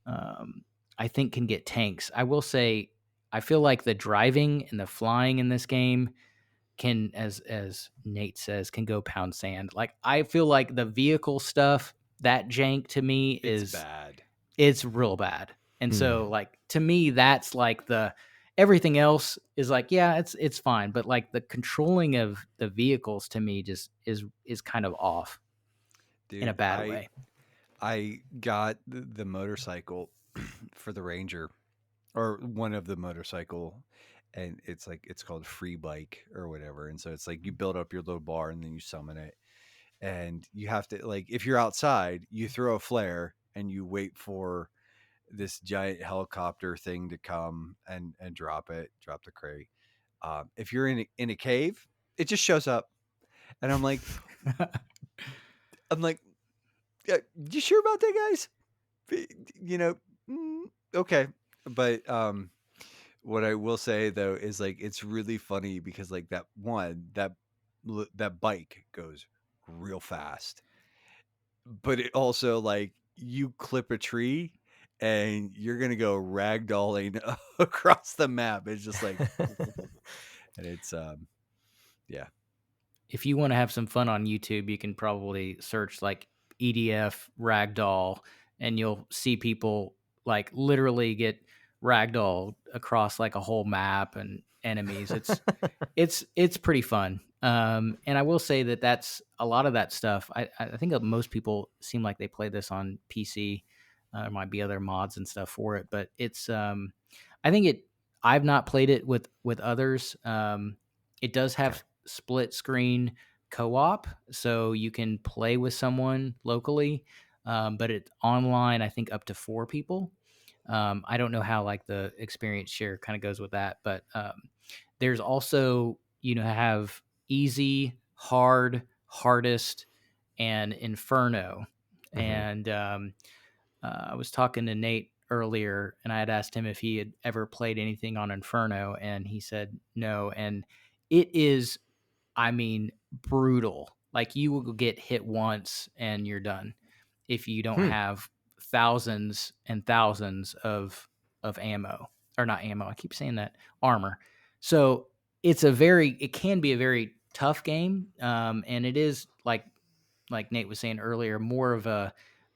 I think can get tanks. I will say, I feel like the driving and the flying in this game can, as Nate says, can go pound sand. Like I feel like the vehicle stuff, that jank to me is bad. It's real bad. And so like to me, that's like everything else is like, yeah, it's fine, but like the controlling of the vehicles to me just is kind of off. Dude, in a bad way. I got the motorcycle for the Ranger, or one of the motorcycle, and it's called free bike or whatever. And so it's like you build up your little bar and then you summon it. And you have to, like, if you're outside, you throw a flare and you wait for this giant helicopter thing to come and drop the crate. If you're in a cave, it just shows up. And I'm like, yeah, you sure about that, guys? Okay. But what I will say though is like it's really funny because like that bike goes real fast, but it also, like, you clip a tree and you're gonna go ragdolling across the map. It's just like, and it's yeah. If you want to have some fun on YouTube, you can probably search like EDF ragdoll, and you'll see people like literally get ragdolled across like a whole map and enemies. It's pretty fun. And I will say that's a lot of that stuff. I think most people seem like they play this on PC. There might be other mods and stuff for it, but it's I think I've not played it with others. It does have split screen co-op, so you can play with someone locally, but it's online, I think up to 4 people. I don't know how like the experience share kind of goes with that, but there's also, have easy, hard, hardest, and inferno. And I was talking to Nate earlier, and I had asked him if he had ever played anything on Inferno, and he said no. And it is, I mean, brutal. Like, you will get hit once and you're done if you don't have thousands and thousands of ammo, or not ammo. I keep saying that, armor. So it can be a very tough game. And it is like Nate was saying earlier, more of a,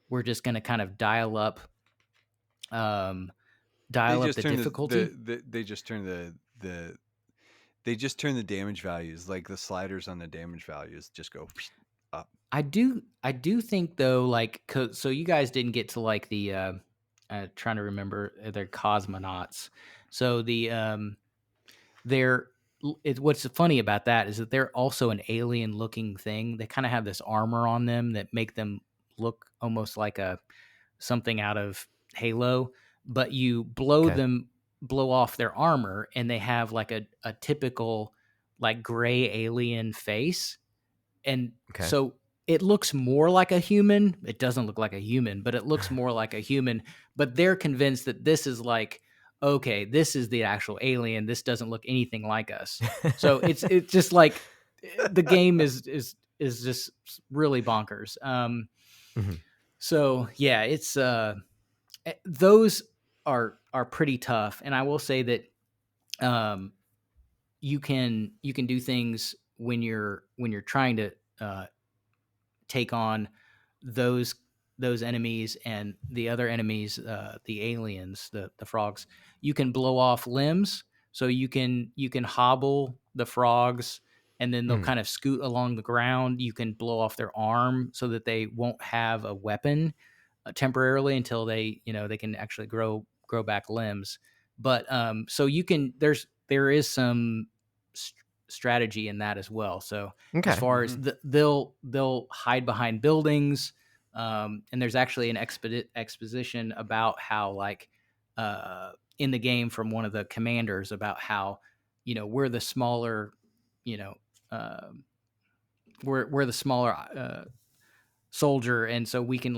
we're just going to kind of dial up the difficulty. They just turn they just turn the damage values, like the sliders on the damage values just go up. I do think though, like, so you guys didn't get to like the trying to remember, they're cosmonauts. So what's funny about that is that they're also an alien looking thing. They kind of have this armor on them that make them look almost like something out of Halo, but you blow off their armor and they have like a typical like gray alien face. And so it looks more like a human. It doesn't look like a human, but it looks more like a human. But they're convinced that this is like, okay, this is the actual alien. This doesn't look anything like us. So it's just like the game is just really bonkers. So yeah, it's those are pretty tough. And I will say that you can do things when you're trying to take on those enemies and the other enemies, the aliens, the frogs. You can blow off limbs, so you can hobble the frogs, and then they'll kind of scoot along the ground. You can blow off their arm so that they won't have a weapon temporarily until they can actually grow back limbs. But so you can there is some strategy in that as well. So as far as they'll hide behind buildings, and there's actually an exposition about how, like, in the game from one of the commanders, about how we're the smaller, we're the smaller soldier, and so we can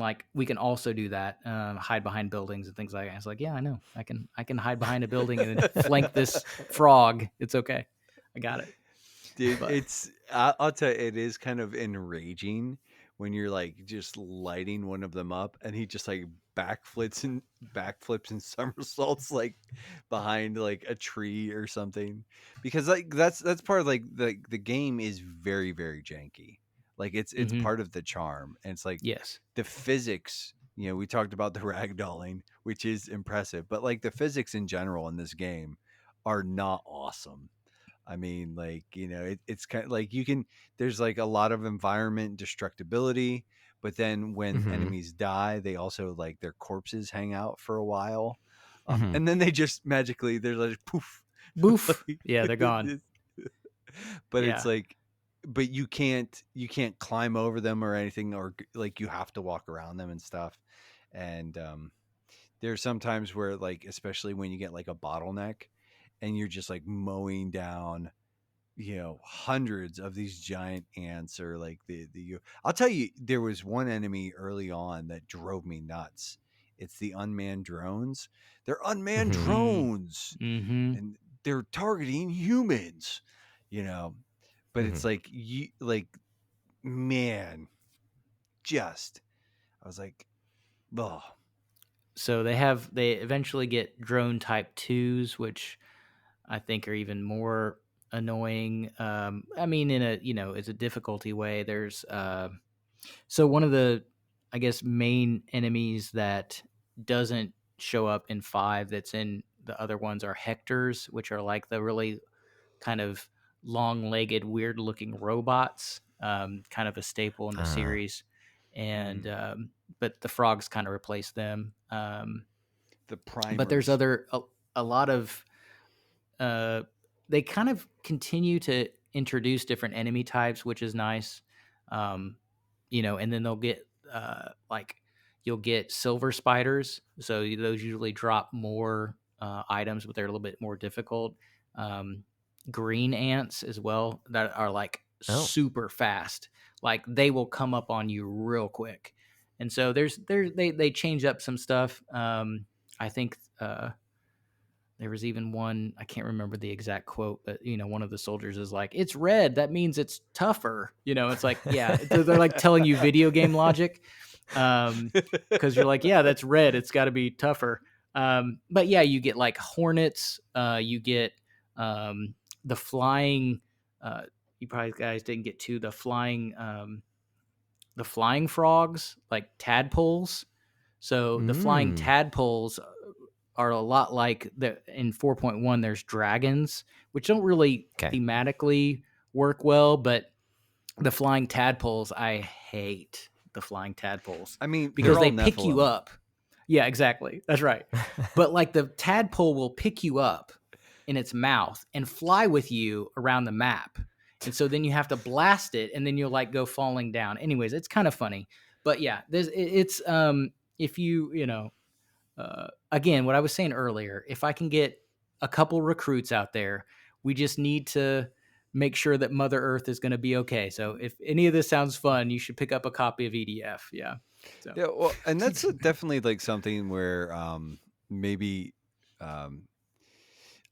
also do that, hide behind buildings and things like that. It's like, yeah, I know, I can hide behind a building and then flank this frog. It's okay, I got it. Dude, I'll tell you, it is kind of enraging when you're like just lighting one of them up and he just like backflips and somersaults like behind like a tree or something, because like that's part of like the game is very, very janky. Like it's part of the charm, and it's like, yes, the physics, we talked about the ragdolling, which is impressive, but like the physics in general in this game are not awesome. I mean, like, it's kind of like there's like a lot of environment destructibility, but then when enemies die, they also like their corpses hang out for a while. And then they just magically, they're like, poof. Boof. Yeah, they're gone. But it's like, but you can't climb over them or anything, or like you have to walk around them and stuff. And there's sometimes where, like, especially when you get like a bottleneck, and you're just like mowing down, hundreds of these giant ants, or like I'll tell you, there was one enemy early on that drove me nuts. It's the unmanned drones. They're unmanned drones, and they're targeting humans, but it's like, man, just, I was like, oh. So they eventually get drone type 2s, which I think are even more annoying. I mean, in a, it's a difficulty way. There's so one of the, I guess, main enemies that doesn't show up in 5 that's in the other ones are Hectors, which are like the really kind of long-legged, weird-looking robots, kind of a staple in the series. And but the frogs kind of replace them. The primers. But there's a lot of they kind of continue to introduce different enemy types, which is nice. And then they'll get like, you'll get silver spiders. So those usually drop more items, but they're a little bit more difficult. Green ants as well, that are like super fast. Like, they will come up on you real quick. And so they change up some stuff. I think there was even one, I can't remember the exact quote, but one of the soldiers is like, "It's red, that means it's tougher." It's like, yeah, they're like telling you video game logic, because you're like, yeah, that's red, it's got to be tougher. But yeah, you get like hornets, you get the flying. You probably guys didn't get to the flying frogs, like tadpoles. So the flying tadpoles are a lot like in 4.1. There's dragons, which don't really thematically work well, but the flying tadpoles, I hate the flying tadpoles. I mean, because they're they all pick you Nephilim. up. Yeah, exactly. That's right. But like the tadpole will pick you up in its mouth and fly with you around the map. And so then you have to blast it, and then you'll like go falling down. Anyways, it's kind of funny. But yeah, it's if again, what I was saying earlier, if I can get a couple recruits out there, we just need to make sure that Mother Earth is going to be okay. So if any of this sounds fun, you should pick up a copy of EDF. Yeah. So. Yeah, well, and that's definitely like something where maybe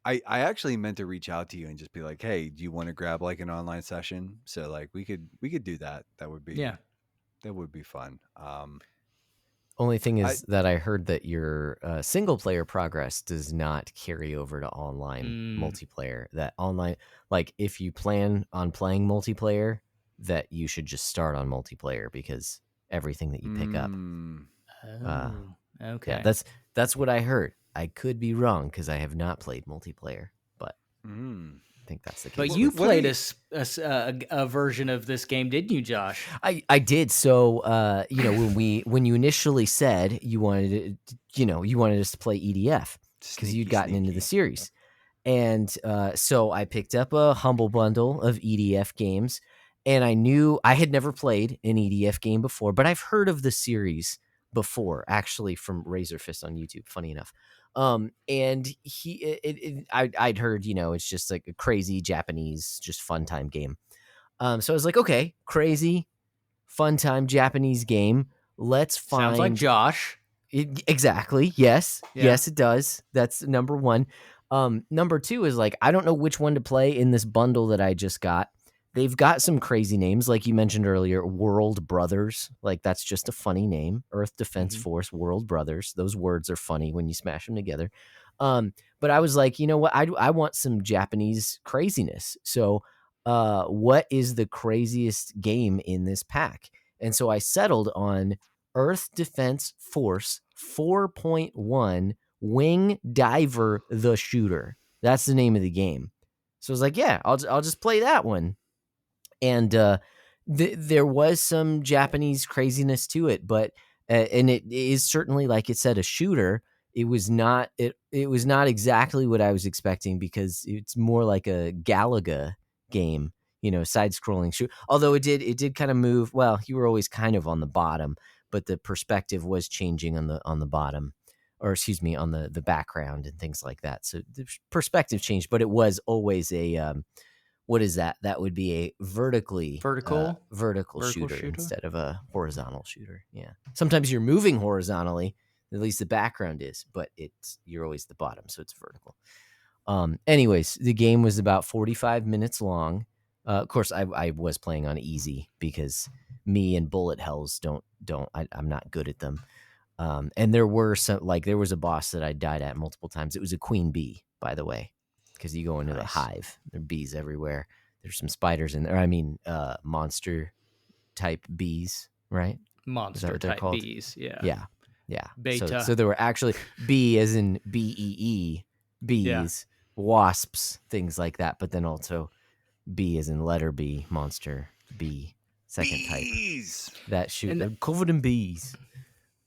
I actually meant to reach out to you and just be like, "Hey, do you want to grab like an online session?" So like we could do that. That would be fun. Only thing is that I heard that your single player progress does not carry over to online multiplayer. That online, like if you plan on playing multiplayer, that you should just start on multiplayer because everything that you pick up. Okay. Yeah, that's what I heard. I could be wrong because I have not played multiplayer, but I think that's the case. But you played a version of this game, didn't you, Josh? I did. So when you initially said you wanted us to play EDF because you'd gotten into the series, and so I picked up a humble bundle of EDF games, and I knew I had never played an EDF game before, but I've heard of the series before, actually, from Razorfist on YouTube. Funny enough. And I'd heard, it's just like a crazy Japanese, just fun time game. So I was like, okay, crazy, fun time Japanese game. Let's find. Sounds like Josh. Exactly. Yes. Yeah. Yes, it does. That's number one. Number two is like, I don't know which one to play in this bundle that I just got. They've got some crazy names, like you mentioned earlier, World Brothers. Like, that's just a funny name. Earth Defense Force, World Brothers. Those words are funny when you smash them together. But I was like, you know what? I want some Japanese craziness. So what is the craziest game in this pack? And so I settled on Earth Defense Force 4.1 Wing Diver the Shooter. That's the name of the game. So I was like, yeah, I'll just play that one. And there was some Japanese craziness to it, but and it is certainly, like it said, a shooter. It was not it was not exactly what I was expecting because it's more like a Galaga game, side-scrolling shoot. Although it did kind of move. Well, you were always kind of on the bottom, but the perspective was changing on the bottom, or excuse me, on the background and things like that. So the perspective changed, but it was always a what is that? That would be a vertical shooter instead of a horizontal shooter. Yeah. Sometimes you're moving horizontally, at least the background is, but you're always the bottom, so it's vertical. Anyways, the game was about 45 minutes long. Of course, I was playing on easy because me and bullet hells I'm not good at them. And there was a boss that I died at multiple times. It was a queen bee, by the way. Because you go into the hive, there are bees everywhere. There's some spiders in there. I mean, monster type bees, right? Monster type bees, yeah. Yeah. Beta. So there were actually bee as in BEE, bees, wasps, things like that. But then also bee as in letter B, monster bee, second bees. Type. That shoot. They're covered in bees.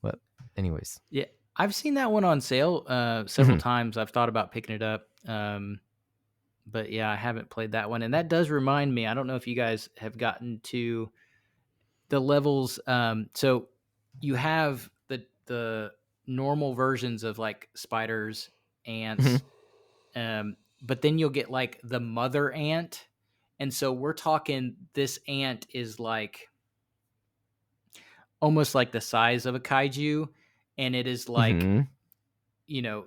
But anyways. Yeah. I've seen that one on sale several times. I've thought about picking it up. But yeah, I haven't played that one. And that does remind me, I don't know if you guys have gotten to the levels. So you have the normal versions of like spiders, ants, but then you'll get like the mother ant. And so we're talking, this ant is like, almost like the size of a kaiju, and it is like,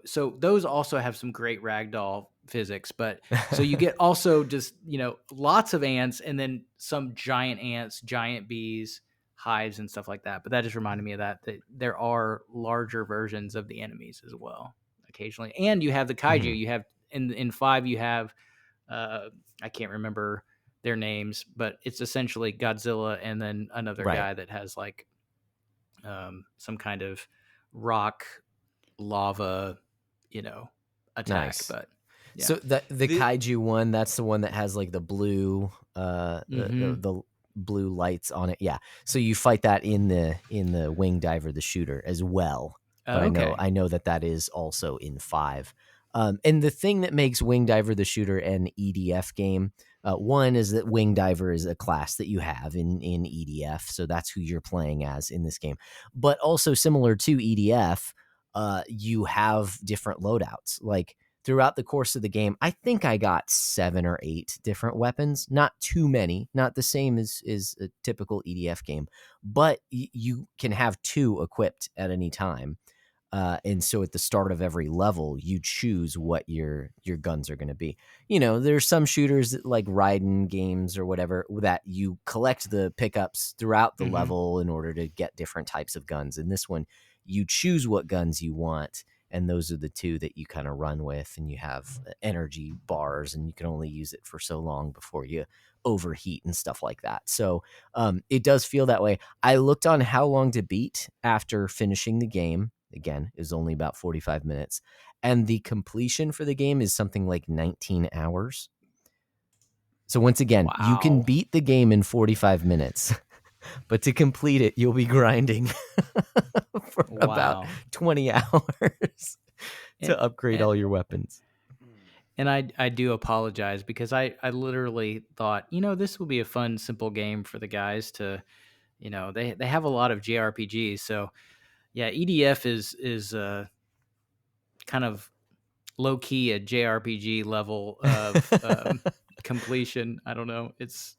so those also have some great ragdoll physics, but so you get also just, lots of ants and then some giant ants, giant bees, hives and stuff like that. But that just reminded me of that there are larger versions of the enemies as well occasionally. And you have the kaiju, you have in 5, you have, I can't remember their names, but it's essentially Godzilla and then another guy that has like some kind of rock lava, attack. Nice. But yeah. So the kaiju one, that's the one that has like the blue the blue lights on it. Yeah. So you fight that in the Wing Diver the Shooter as well. But I know that is also in 5. And the thing that makes Wing Diver the Shooter an EDF game, one is that Wing Diver is a class that you have in EDF, so that's who you're playing as in this game. But also similar to EDF, you have different loadouts. Like throughout the course of the game, I think I got 7 or 8 different weapons. Not too many, not the same as a typical EDF game, but you can have 2 equipped at any time. And so at the start of every level, you choose what your guns are going to be. There's some shooters like Raiden games or whatever that you collect the pickups throughout the level in order to get different types of guns. In this one, you choose what guns you want, and those are the 2 that you kind of run with, and you have energy bars, and you can only use it for so long before you overheat and stuff like that. So it does feel that way. I looked on how long to beat after finishing the game. Again, it was only about 45 minutes. And the completion for the game is something like 19 hours. So once again, you can beat the game in 45 minutes, but to complete it, you'll be grinding for about 20 hours to upgrade all your weapons. And I do apologize because I literally thought, this will be a fun, simple game for the guys to, they have a lot of JRPGs. So yeah, EDF is kind of low key a JRPG level of completion. I don't know. It's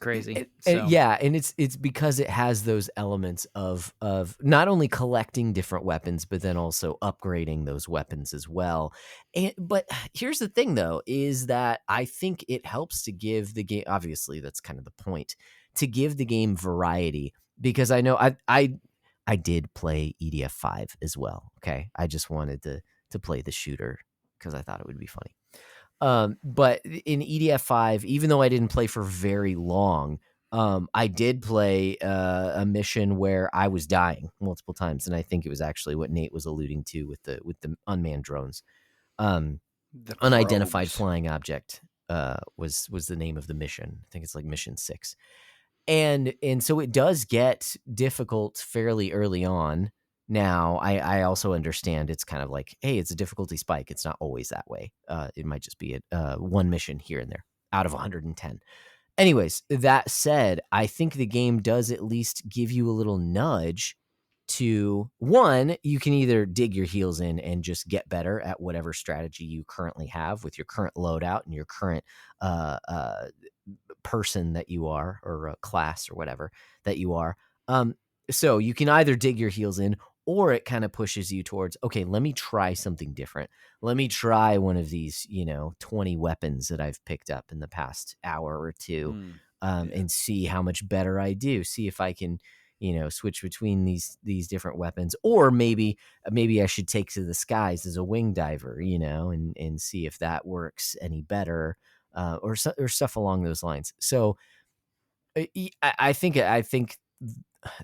crazy. And it's because it has those elements of not only collecting different weapons, but then also upgrading those weapons as well. But here's the thing, though, is that I think it helps to give the game. Obviously, that's kind of the point, to give the game variety. Because I know I did play EDF 5 as well. Okay, I just wanted to play the shooter because I thought it would be funny. But in EDF 5, even though I didn't play for very long, I did play a mission where I was dying multiple times, and I think it was actually what Nate was alluding to with the unmanned drones. The unidentified flying object was the name of the mission. I think it's like mission 6. And so it does get difficult fairly early on. Now, I also understand it's kind of like, hey, it's a difficulty spike. It's not always that way. It might just be one mission here and there out of 110. Anyways, that said, I think the game does at least give you a little nudge to, one, you can either dig your heels in and just get better at whatever strategy you currently have with your current loadout and your current person that you are, or a class or whatever that you are. So you can either dig your heels in, or it kind of pushes you towards, okay, let me try something different. Let me try one of these, 20 weapons that I've picked up in the past hour or two, and see how much better I do. See if I can, switch between these different weapons, or maybe I should take to the skies as a wing diver, and see if that works any better, or stuff along those lines. So I think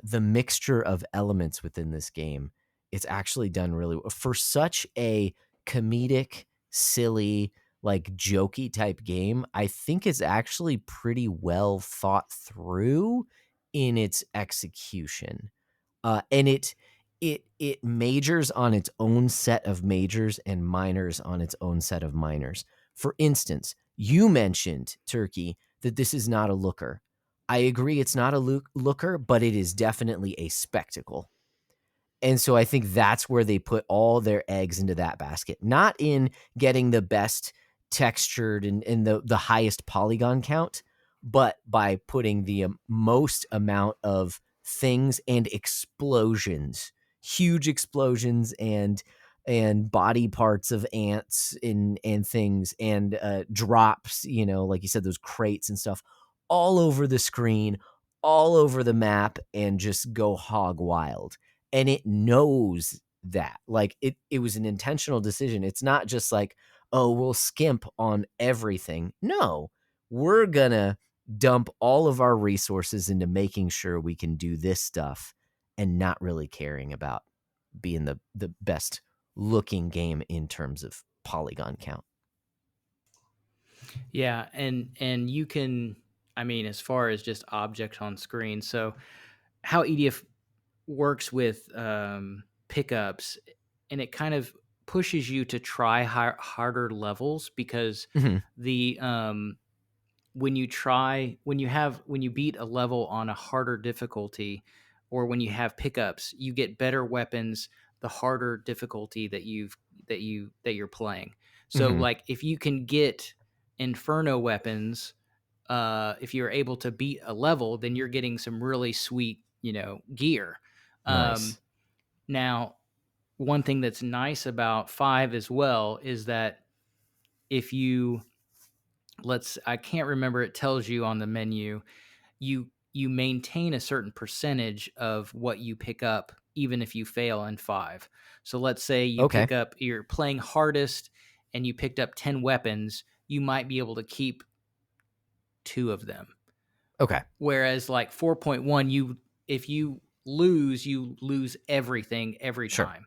the mixture of elements within this game, it's actually done really well for such a comedic, silly, like jokey type game. I think it's actually pretty well thought through in its execution, and it majors on its own set of majors and minors on its own set of minors. For instance, you mentioned, Turkey, that this is not a looker. I agree it's not a looker, but it is definitely a spectacle. And so I think that's where they put all their eggs into that basket. Not in getting the best textured and the highest polygon count, but by putting the most amount of things and explosions, huge explosions and body parts of ants and things and drops, you know, like you said, those crates and stuff all over the screen, all over the map, and just go hog wild. And it knows that. Like it was an intentional decision. It's not just like, oh, we'll skimp on everything. No, we're gonna dump all of our resources into making sure we can do this stuff and not really caring about being the best looking game in terms of polygon count. Yeah, and you can, I mean, as far as just objects on screen, so how EDF works with pickups, and it kind of pushes you to try harder levels, because the when you beat a level on a harder difficulty, or when you have pickups, you get better weapons the harder difficulty that you're playing. So like if you can get Inferno weapons, if you're able to beat a level, then you're getting some really sweet, gear. Nice. Now, one thing that's nice about 5 as well is that if you I can't remember, it tells you on the menu, you maintain a certain percentage of what you pick up even if you fail in 5. So let's say you're playing hardest and you picked up 10 weapons, you might be able to keep 2 of them. Okay. Whereas like 4.1, if you lose everything every time.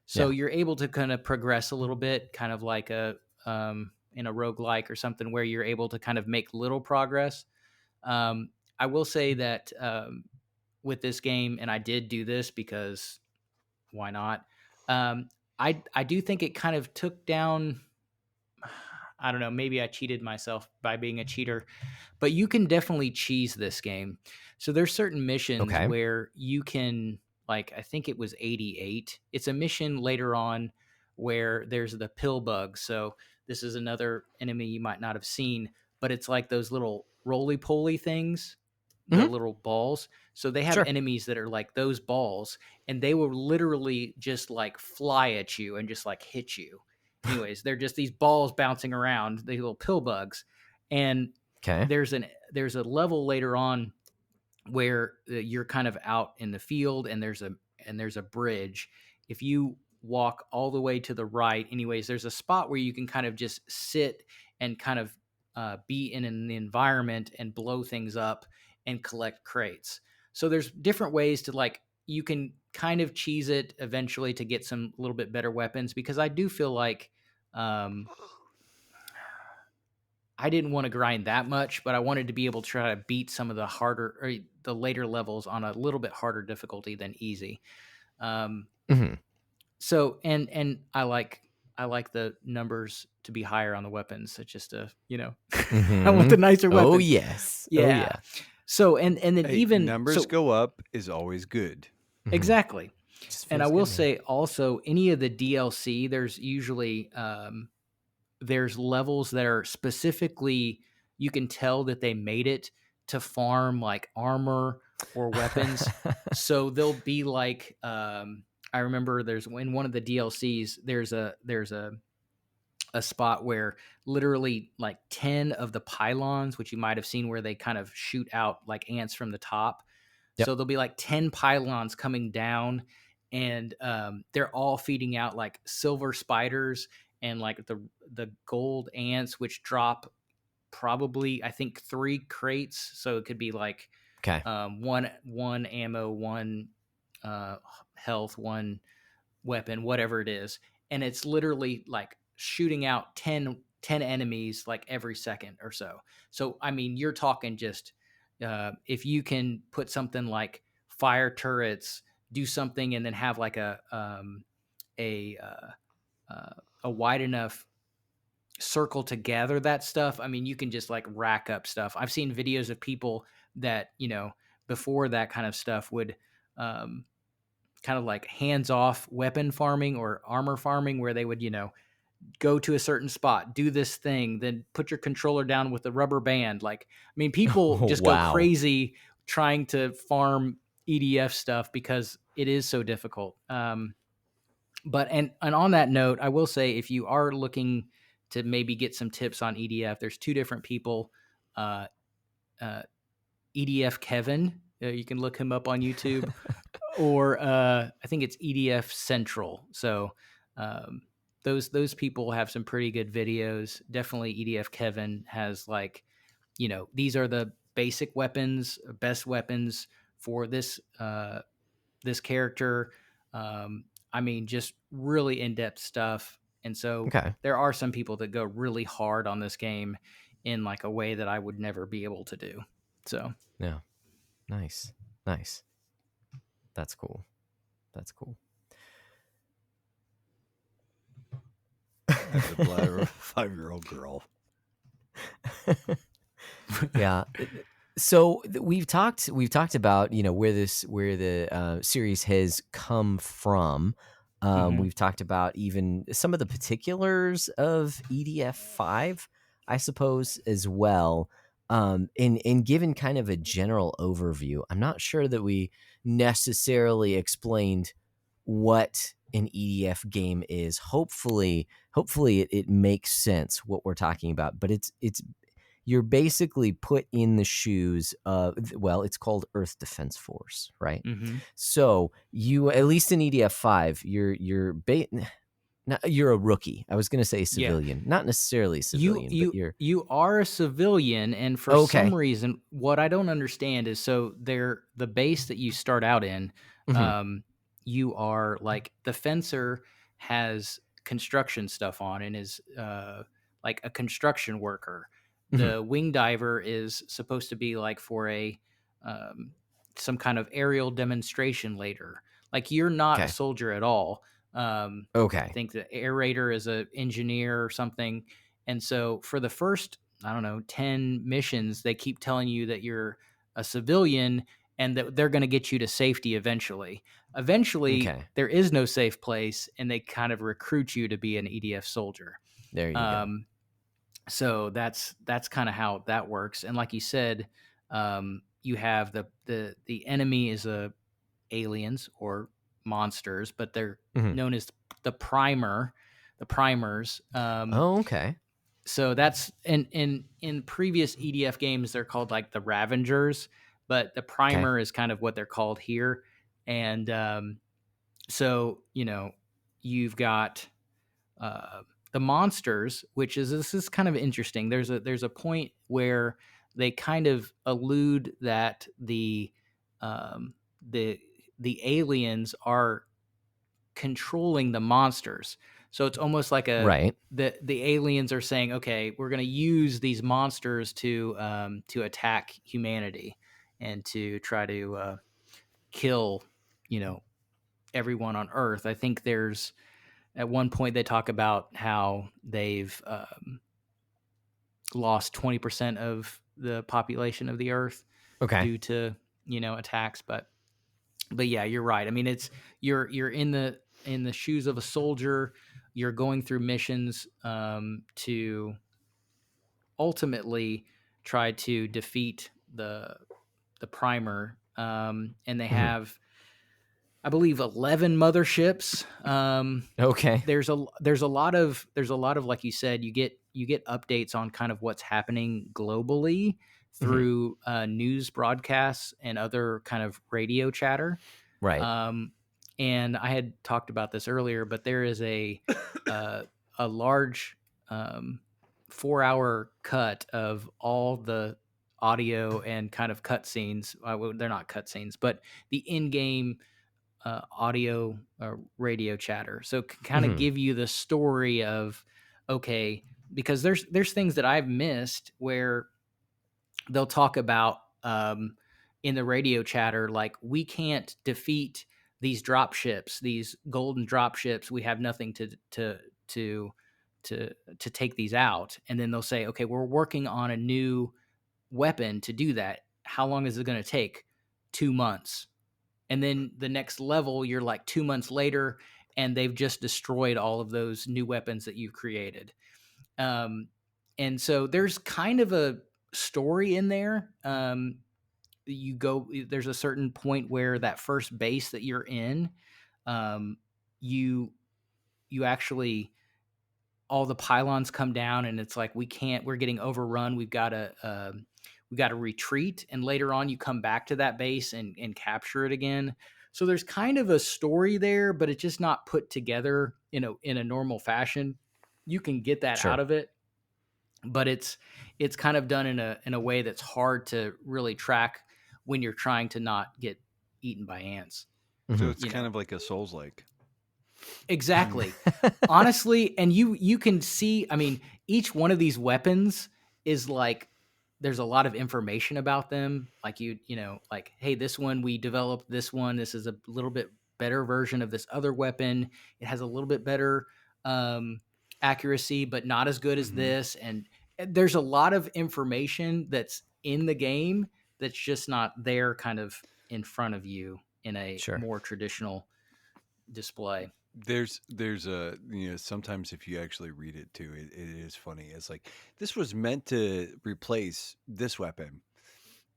So you're able to kind of progress a little bit, kind of like in a roguelike or something, where you're able to kind of make little progress. I will say that with this game, and I did do this because why not? I do think it kind of took down, I don't know, maybe I cheated myself by being a cheater, but you can definitely cheese this game. So there's certain missions where you can, like, I think it was 88. It's a mission later on where there's the pill bug. So this is another enemy you might not have seen, but it's like those little roly-poly things, the little balls. So they have enemies that are like those balls, and they will literally just like fly at you and just like hit you. Anyways, they're just these balls bouncing around, the little pill bugs. And there's a level later on where you're kind of out in the field, and there's a bridge. If you walk all the way to the right, anyways, there's a spot where you can kind of just sit and kind of be in an environment and blow things up and collect crates. So there's different ways to, like, you can kind of cheese it eventually to get some little bit better weapons, because I do feel like I didn't want to grind that much, but I wanted to be able to try to beat some of the harder or the later levels on a little bit harder difficulty than easy. So, and I like the numbers to be higher on the weapons. It's just I want the nicer weapons. Oh yes. Yeah. Oh yeah. So, and then even numbers go up is always good. Exactly. And I will say also, any of the DLC, there's usually there's levels that are specifically, you can tell that they made it to farm like armor or weapons. So they'll be like, I remember there's in one of the DLCs, there's a spot where literally like 10 of the pylons, which you might have seen where they kind of shoot out like ants from the top. So there'll be like 10 pylons coming down, and they're all feeding out like silver spiders and like the gold ants, which drop probably, I think, 3 crates. So it could be like one ammo, 1 health, 1 weapon, whatever it is. And it's literally like shooting out 10 enemies like every second or so. So, I mean, you're talking just if you can put something like fire turrets, do something, and then have like a wide enough circle to gather that stuff. I mean, you can just like rack up stuff. I've seen videos of people that, before that kind of stuff would kind of like hands-off weapon farming or armor farming, where they would, go to a certain spot, do this thing, then put your controller down with the rubber band. Like, I mean, people just go crazy trying to farm EDF stuff because it is so difficult. But on that note, I will say if you are looking to maybe get some tips on EDF, there's two different people. Uh, EDF Kevin, you can look him up on YouTube, or I think it's EDF Central. So those people have some pretty good videos. Definitely EDF Kevin has these are the basic weapons, best weapons for this this character. I mean, just really in-depth stuff. And so there are some people that go really hard on this game in like a way that I would never be able to do. So yeah, nice. That's cool. That's a 5-year-old girl. Yeah. So we've talked about where the series has come from. We've talked about even some of the particulars of EDF 5, I suppose, as well. And given kind of a general overview, I'm not sure that we necessarily explained what an EDF game is. Hopefully it makes sense what we're talking about, but it's you're basically put in the shoes of, well, it's called Earth Defense Force, right? So you, at least in EDF 5, you're a rookie. I was going to say civilian, not necessarily civilian, but you are a civilian, and for some reason, what I don't understand is, so the base that you start out in, you are like, the fencer has construction stuff on and is like a construction worker. The wing diver is supposed to be like for a some kind of aerial demonstration later. Like, you're not a soldier at all. I think the aerator is an engineer or something. And so for the first, I don't know, 10 missions, they keep telling you that you're a civilian and that they're going to get you to safety eventually. There is no safe place, and they kind of recruit you to be an EDF soldier. There you go. So that's kind of how that works. And like you said, you have the enemy is aliens or monsters, but they're known as the primers. So that's in previous EDF games, they're called like the Ravengers, but the primer is kind of what they're called here. And so you've got the monsters, this is kind of interesting. There's a point where they kind of allude that the aliens are controlling the monsters. So it's almost like the aliens are saying, okay, we're going to use these monsters to attack humanity and to try to kill everyone on Earth. I think there's, at one point, they talk about how they've lost 20% of the population of the Earth due to attacks. But yeah, you're right. I mean, it's you're in the shoes of a soldier. You're going through missions to ultimately try to defeat the primer, and they have, I believe, 11 motherships. There's a lot of, like you said, you get updates on kind of what's happening globally through news broadcasts and other kind of radio chatter. And I had talked about this earlier, but there is a large 4-hour cut of all the audio and kind of cutscenes. They're not cutscenes, but the in-game audio radio chatter. So kind of give you the story of, okay, because there's things that I've missed where they'll talk about in the radio chatter, like, we can't defeat these drop ships, these golden drop ships. We have nothing to take these out. And then they'll say, okay, we're working on a new weapon to do that. How long is it going to take? 2 months. And then the next level, you're like 2 months later, and they've just destroyed all of those new weapons that you've created. And so there's kind of a story in there. you go. There's a certain point where that first base that you're in, you actually, all the pylons come down, and it's like we're getting overrun. We got to retreat, and later on you come back to that base and capture it again. So there's kind of a story there, but it's just not put together in a normal fashion. You can get that out of it, but it's kind of done in a way that's hard to really track when you're trying to not get eaten by ants. So it's kind of like a Souls-like. Exactly. Honestly, and you can see, I mean, each one of these weapons is like, there's a lot of information about them. Like you know, like, hey, this one, we developed this one. This is a little bit better version of this other weapon. It has a little bit better accuracy, but not as good as this. And there's a lot of information that's in the game that's just not there kind of in front of you in a more traditional display. There's a, you know, sometimes if you actually read it too, it is funny. It's like, this was meant to replace this weapon,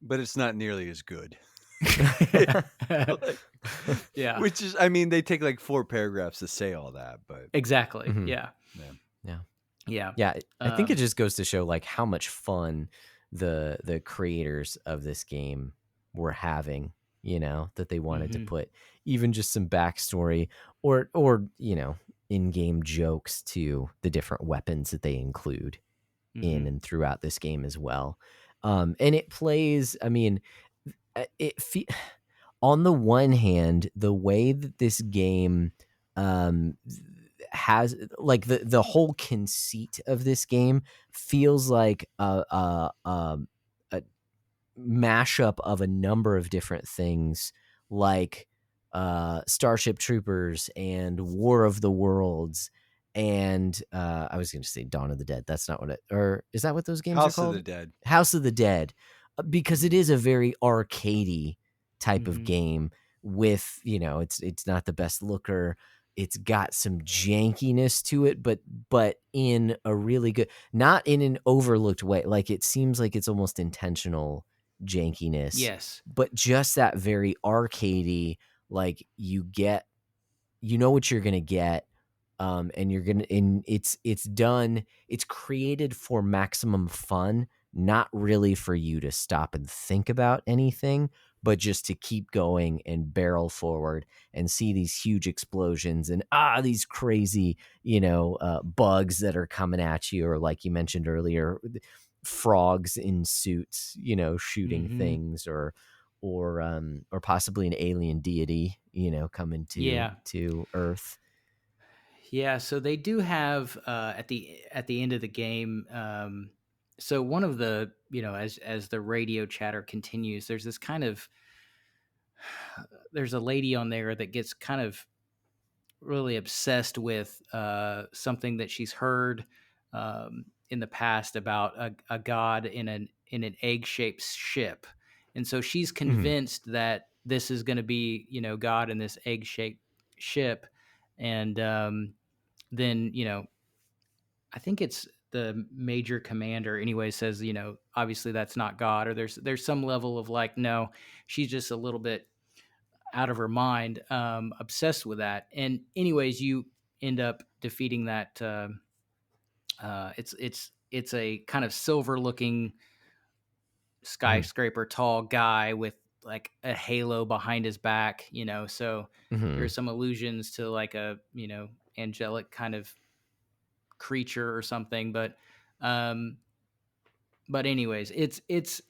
but it's not nearly as good. Yeah. Which is, I mean, they take like 4 paragraphs to say all that, but exactly. Yeah. I think it just goes to show like how much fun the creators of this game were having, you know, that they wanted to put even just some backstory or you know, in-game jokes to the different weapons that they include in and throughout this game as well. And it plays, I mean, on the one hand, the way that this game has, like, the whole conceit of this game feels like a mashup of a number of different things, like Starship Troopers and War of the Worlds, and I was going to say Dawn of the Dead. That's not what it, or is that what those games are called? House of the Dead. House of the Dead, because it is a very arcadey type of game with, you know, it's not the best looker. It's got some jankiness to it, but in a really good, not in an overlooked way. Like, it seems like it's almost intentional jankiness. Yes. But just that very arcadey, like, you know what you're going to get. And you're going to, and it's done, it's created for maximum fun, not really for you to stop and think about anything, but just to keep going and barrel forward and see these huge explosions and these crazy, you know, bugs that are coming at you, or like you mentioned earlier, frogs in suits, you know, shooting things, or possibly an alien deity, you know, coming to Earth. Yeah, so they do have at the end of the game. So one of the, you know, as the radio chatter continues, there's this kind of, there's a lady on there that gets kind of really obsessed with something that she's heard in the past about a god in an egg-shaped ship, and so she's convinced that this is going to be, you know, God in this egg-shaped ship, and then, you know, I think it's the major commander anyway says, you know, obviously that's not God, or there's some level of like, no, she's just a little bit out of her mind, obsessed with that. And anyways, you end up defeating that. It's a kind of silver looking skyscraper tall guy with like a halo behind his back, you know, so there's some allusions to like a, you know, angelic kind of creature or something, but anyways, it's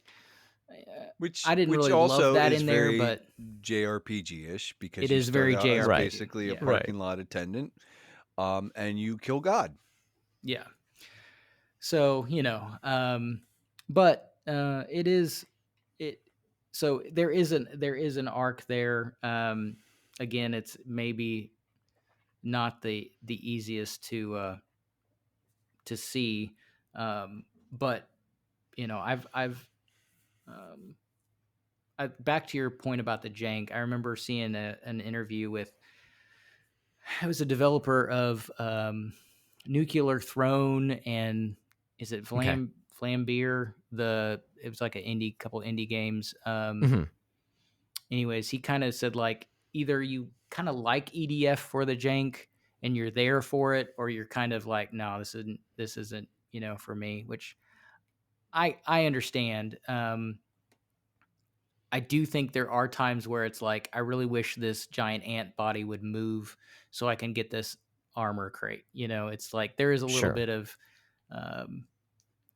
which I didn't really also love that is in there, very but JRPG-ish, because it you is start very out as JRPG. basically a parking lot attendant, and you kill God. Yeah. So, you know, but it is it. So there is an arc there. Again, it's maybe not the easiest to see, but you know, I've back to your point about the jank. I remember seeing an interview with, I was a developer of Nuclear Throne, and is it Flame Flambeer. It was like couple indie games. Anyways, he kind of said like either you kind of like EDF for the jank and you're there for it, or you're kind of like, no, this isn't for me, which I understand. I do think there are times where it's like, I really wish this giant ant body would move so I can get this armor crate. It's like there is a little bit of,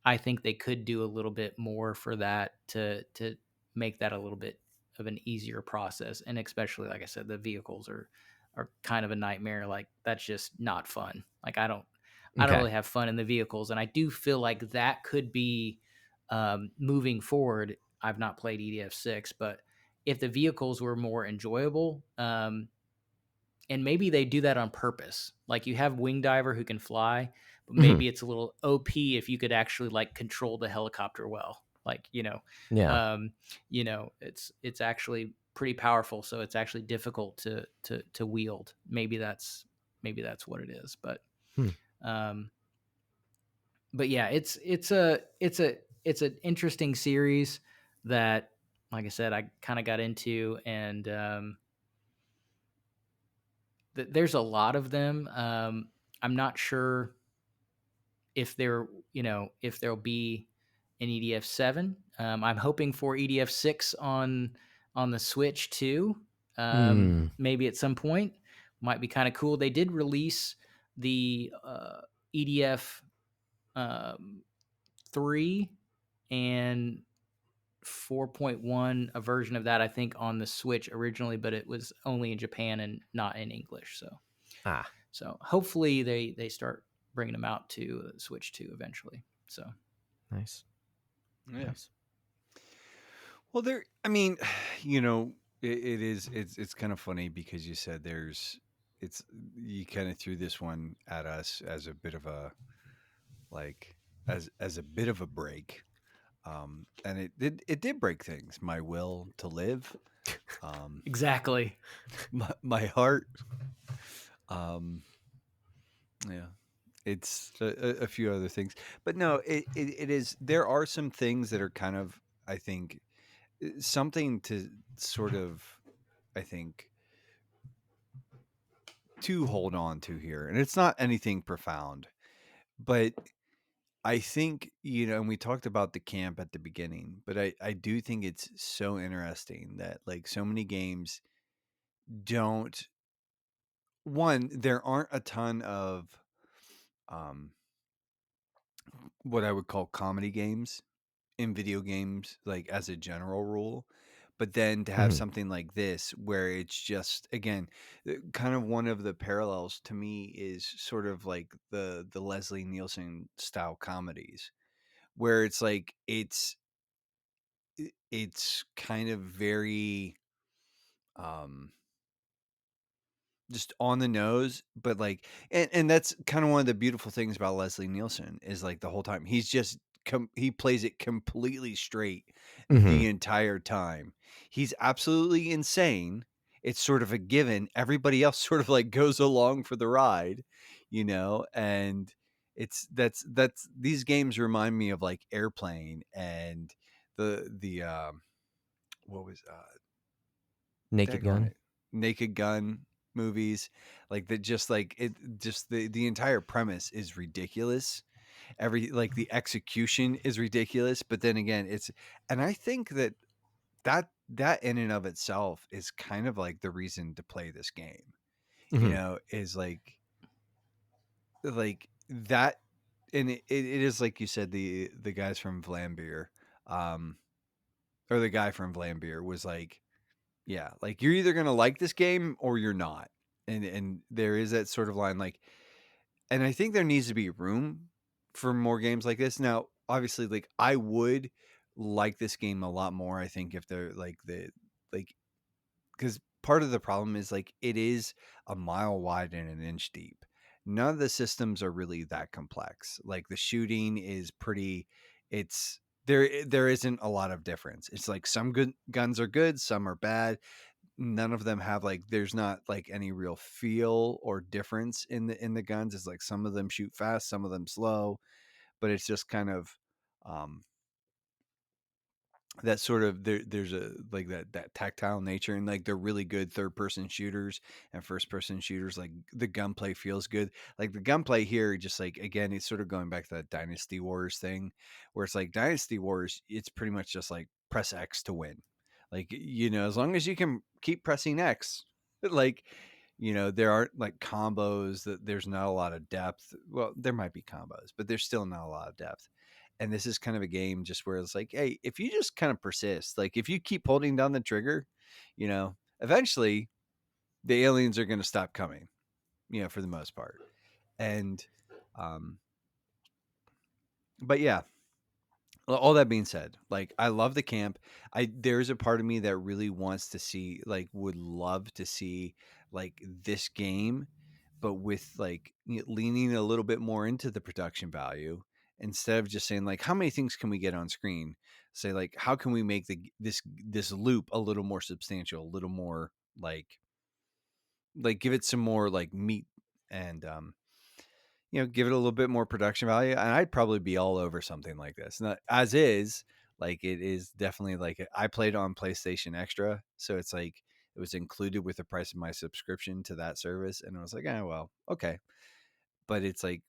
I think they could do a little bit more for that to make that a little bit of an easier process. And especially, like I said, the vehicles are kind of a nightmare. Like that's just not fun. Like I don't really have fun in the vehicles. And I do feel like that could be moving forward. I've not played EDF6, but if the vehicles were more enjoyable, and maybe they do that on purpose. Like you have Wing Diver who can fly, but maybe it's a little OP if you could actually like control the helicopter well. Like, Yeah. It's actually pretty powerful, so it's actually difficult to wield. Maybe that's what it is. But but yeah, it's an interesting series that, like I said, I kind of got into, and there's a lot of them. I'm not sure if if there'll be an EDF7. I'm hoping for EDF6 on the Switch too. Maybe at some point. Might be kind of cool. They did release the EDF 3 and 4.1, a version of that, I think, on the Switch originally, but it was only in Japan and not in English. So hopefully they start bringing them out to Switch 2 eventually. So nice. Nice. Well, it's kind of funny because you said you kind of threw this one at us as a bit of a as a bit of a break. And it did break things. My will to live. Exactly. My heart. Yeah. It's a few other things, but no, it is. There are some things that are kind of, I think, something to sort of, I think, to hold on to here, and it's not anything profound, but I think, and we talked about the camp at the beginning, but I do think it's so interesting that like so many games don't. One, there aren't a ton of what I would call comedy games in video games, like as a general rule. But then to have something like this, where it's just, again, kind of one of the parallels to me is sort of like the Leslie Nielsen style comedies, where it's like it's kind of very just on the nose, but like, and that's kind of one of the beautiful things about Leslie Nielsen is like the whole time he's just he plays it completely straight the entire time. He's absolutely insane. It's sort of a given. Everybody else sort of like goes along for the ride, and that's these games remind me of like Airplane and the what was Naked Gun. Naked Gun movies, like that. Just like it, just the entire premise is ridiculous. Like the execution is ridiculous, but then again, and I think that in and of itself is kind of like the reason to play this game. Is like that, and it is like you said, the guys from Vlambeer, or the guy from Vlambeer was like, yeah, like you're either gonna like this game or you're not, and there is that sort of line, like, and I think there needs to be room for more games like this. Now, obviously, like I would like this game a lot more. I think if they're like because part of the problem is like it is a mile wide and an inch deep. None of the systems are really that complex. Like the shooting is pretty. It's there isn't a lot of difference. It's like some good guns are good, some are bad. None of them have like there's not like any real feel or difference in the guns. It's like some of them shoot fast, some of them slow, but it's just kind of that sort of there's a like that tactile nature, and like they're really good third person shooters and first person shooters. Like the gunplay feels good. Like the gunplay here, just like again, it's sort of going back to that Dynasty Wars thing, where it's like Dynasty Wars, it's pretty much just like press X to win. Like as long as you can keep pressing X, like there aren't like combos, that there's not a lot of depth. Well, there might be combos, but there's still not a lot of depth. And this is kind of a game just where it's like, hey, if you just kind of persist, like if you keep holding down the trigger, eventually the aliens are going to stop coming, for the most part. And, but yeah, all that being said, like I love the camp. There's a part of me that really wants to see, like, would love to see like this game, but with like leaning a little bit more into the production value, instead of just saying like how many things can we get on screen. Say like how can we make this loop a little more substantial, a little more like give it some more like meat, and give it a little bit more production value. And I'd probably be all over something like this. Not as is, like it is definitely like I played on PlayStation Extra, so it's like it was included with the price of my subscription to that service, and I was like, well, okay. But it's like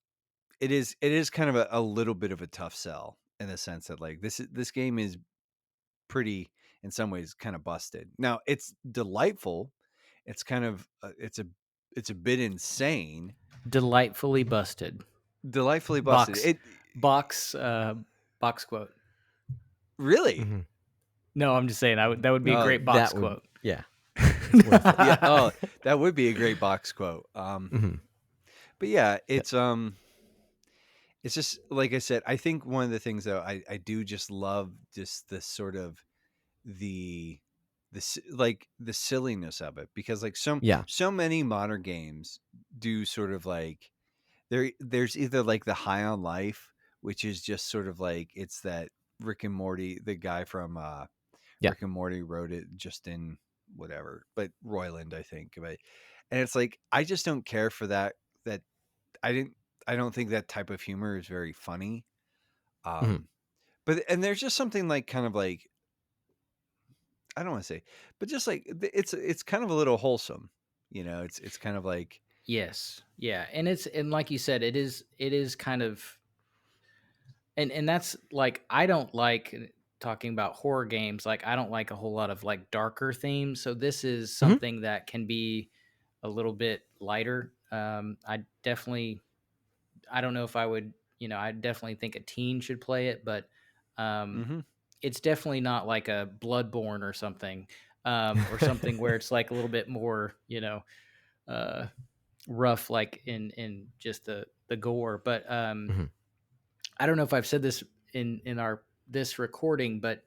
it is kind of a little bit of a tough sell, in the sense that like this game is pretty, in some ways, kind of busted. Now it's delightful. It's kind of it's a bit insane. Delightfully busted. Delightfully busted. Box quote. Really? Mm-hmm. No, I'm just saying that would be a great box quote. Yeah. Yeah. Oh, that would be a great box quote. But yeah, it's just like I said. I think one of the things though, I do just love just the sort of the silliness of it, because like so many modern games do sort of like there's either like the high on life, which is just sort of like it's that Rick and Morty, the guy from Rick and Morty wrote it just in whatever, but Roiland, I think. But and it's like I just don't care for that. That I don't think that type of humor is very funny. But and there's just something like kind of like, I don't want to say, but just like it's kind of a little wholesome, it's kind of like, yes, yeah, and like you said, it is kind of, and that's like I don't like talking about horror games. Like I don't like a whole lot of like darker themes, so this is something that can be a little bit lighter. I don't know if I would, I definitely think a teen should play it, but it's definitely not like a Bloodborne or something, where it's like a little bit more, rough, like in just the gore. But I don't know if I've said this in this recording, but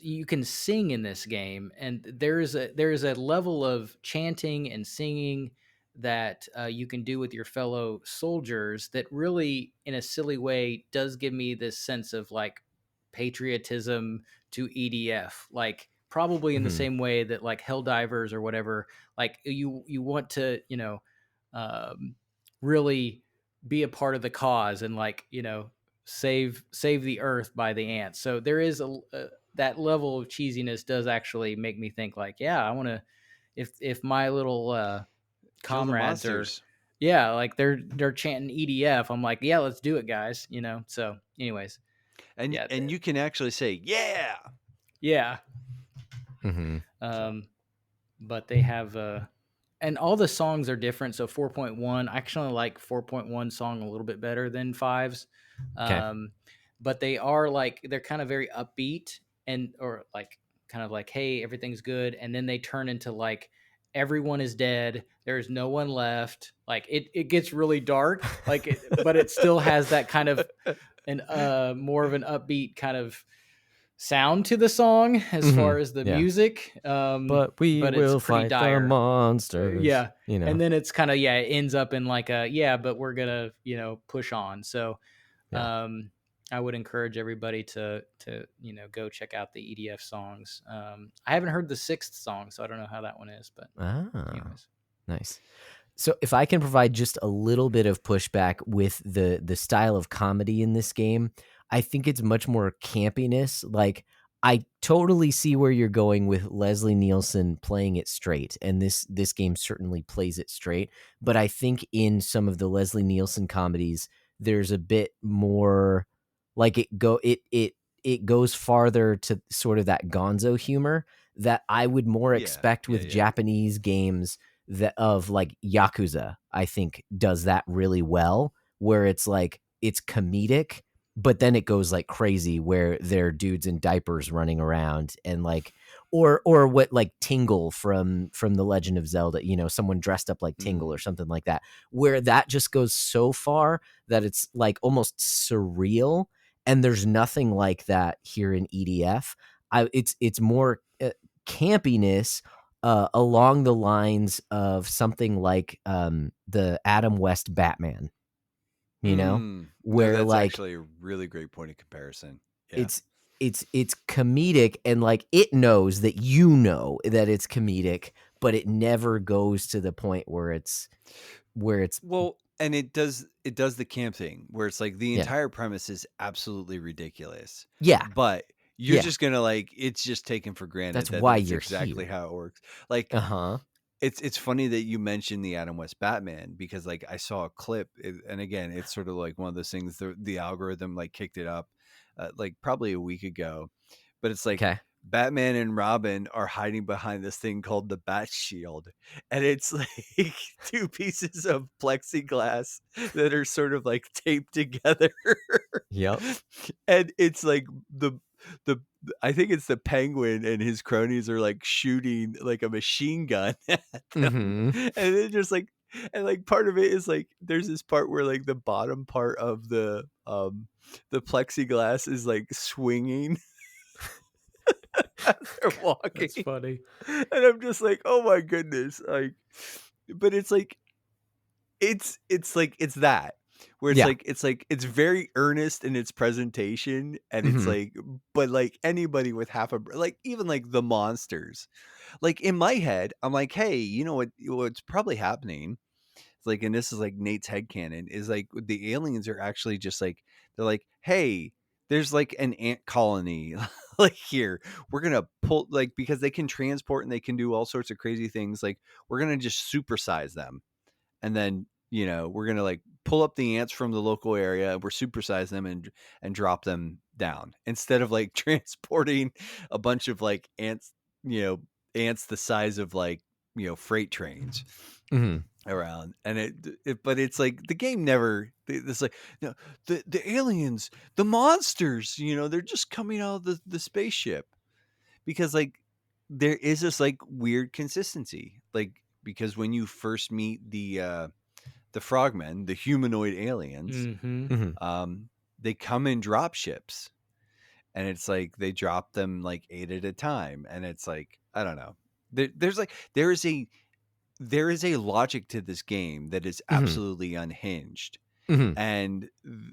you can sing in this game, and there is a level of chanting and singing that you can do with your fellow soldiers that really, in a silly way, does give me this sense of like patriotism to EDF, like probably in the same way that like Helldivers or whatever, like you want to really be a part of the cause and like save the earth by the ants. So there is that level of cheesiness does actually make me think like, yeah, I want to, if my little comrades are, like they're chanting EDF, I'm like, yeah, let's do it, guys. So anyways, and you can actually say yeah. But they have and all the songs are different. So 4.1, I actually like 4.1 song a little bit better than 5's. But they are like, they're kind of very upbeat, or like kind of like, hey, everything's good, and then they turn into like everyone is dead, there's no one left, like it gets really dark, like but it still has that kind of more of an upbeat kind of sound to the song as far as the music, but will fight the monsters, and then it's kind of it ends up in like but we're gonna push on. So I would encourage everybody to go check out the EDF songs. I haven't heard the 6th song, so I don't know how that one is, but anyways. Nice. So if I can provide just a little bit of pushback with the style of comedy in this game, I think it's much more campiness. Like, I totally see where you're going with Leslie Nielsen playing it straight, and this game certainly plays it straight. But I think in some of the Leslie Nielsen comedies, there's a bit more like it goes farther to sort of that gonzo humor that I would more expect with Japanese games that of like Yakuza. I think does that really well, where it's like it's comedic, but then it goes like crazy where they're dudes in diapers running around and like or what like Tingle from the Legend of Zelda, you know, someone dressed up like Tingle or something like that, where that just goes so far that it's like almost surreal, and there's nothing like that here in EDF. It's more campiness along the lines of something like the Adam West Batman, you know, No, where that's like actually a really great point of comparison. Yeah. it's comedic, and like it knows that you know that it's comedic, but it never goes to the point where it's Well, and it does the camp thing where it's like the Yeah. entire premise is absolutely ridiculous. Yeah. But you're Yeah. just gonna like it's just taken for granted That's that why that's you're exactly here. how it works. Like Uh-huh. it's funny that you mentioned the Adam West Batman because like I saw a clip and again it's sort of like one of those things the algorithm like kicked it up like probably a week ago, but it's like Okay. Batman and Robin are hiding behind this thing called the Bat Shield, and it's like two pieces of plexiglass that are sort of like taped together. Yep. And it's like the I think it's the Penguin and his cronies are like shooting like a machine gun at them, Mhm. and then just like and like part of it is like there's this part where like the bottom part of the plexiglass is like swinging as they're walking. That's funny. And I'm just like, oh my goodness, like, but it's like it's like it's that where Yeah. it's like it's very earnest in its presentation, and it's Mhm. like but like anybody with half a like even like the monsters, like in my head I'm like, hey, you know what's probably happening. It's like, and this is like Nate's headcanon, is like the aliens are actually just like they're like, hey, there's like an ant colony like here. We're gonna pull like because they can transport and they can do all sorts of crazy things. Like we're gonna just supersize them, and then you know we're gonna like pull up the ants from the local area. We're supersize them and drop them down instead of like transporting a bunch of like ants. You know, ants the size of like freight trains Mhm. around, and but it's like the game never it's like no the aliens, the monsters, they're just coming out of the spaceship, because like there is this like weird consistency, like because when you first meet the frogmen, the humanoid aliens, Mm-hmm. Mhm. they come in drop ships, and it's like they drop them like 8 at a time, and it's like I don't know, there's like there is a logic to this game that is Mhm. absolutely unhinged, Mhm. and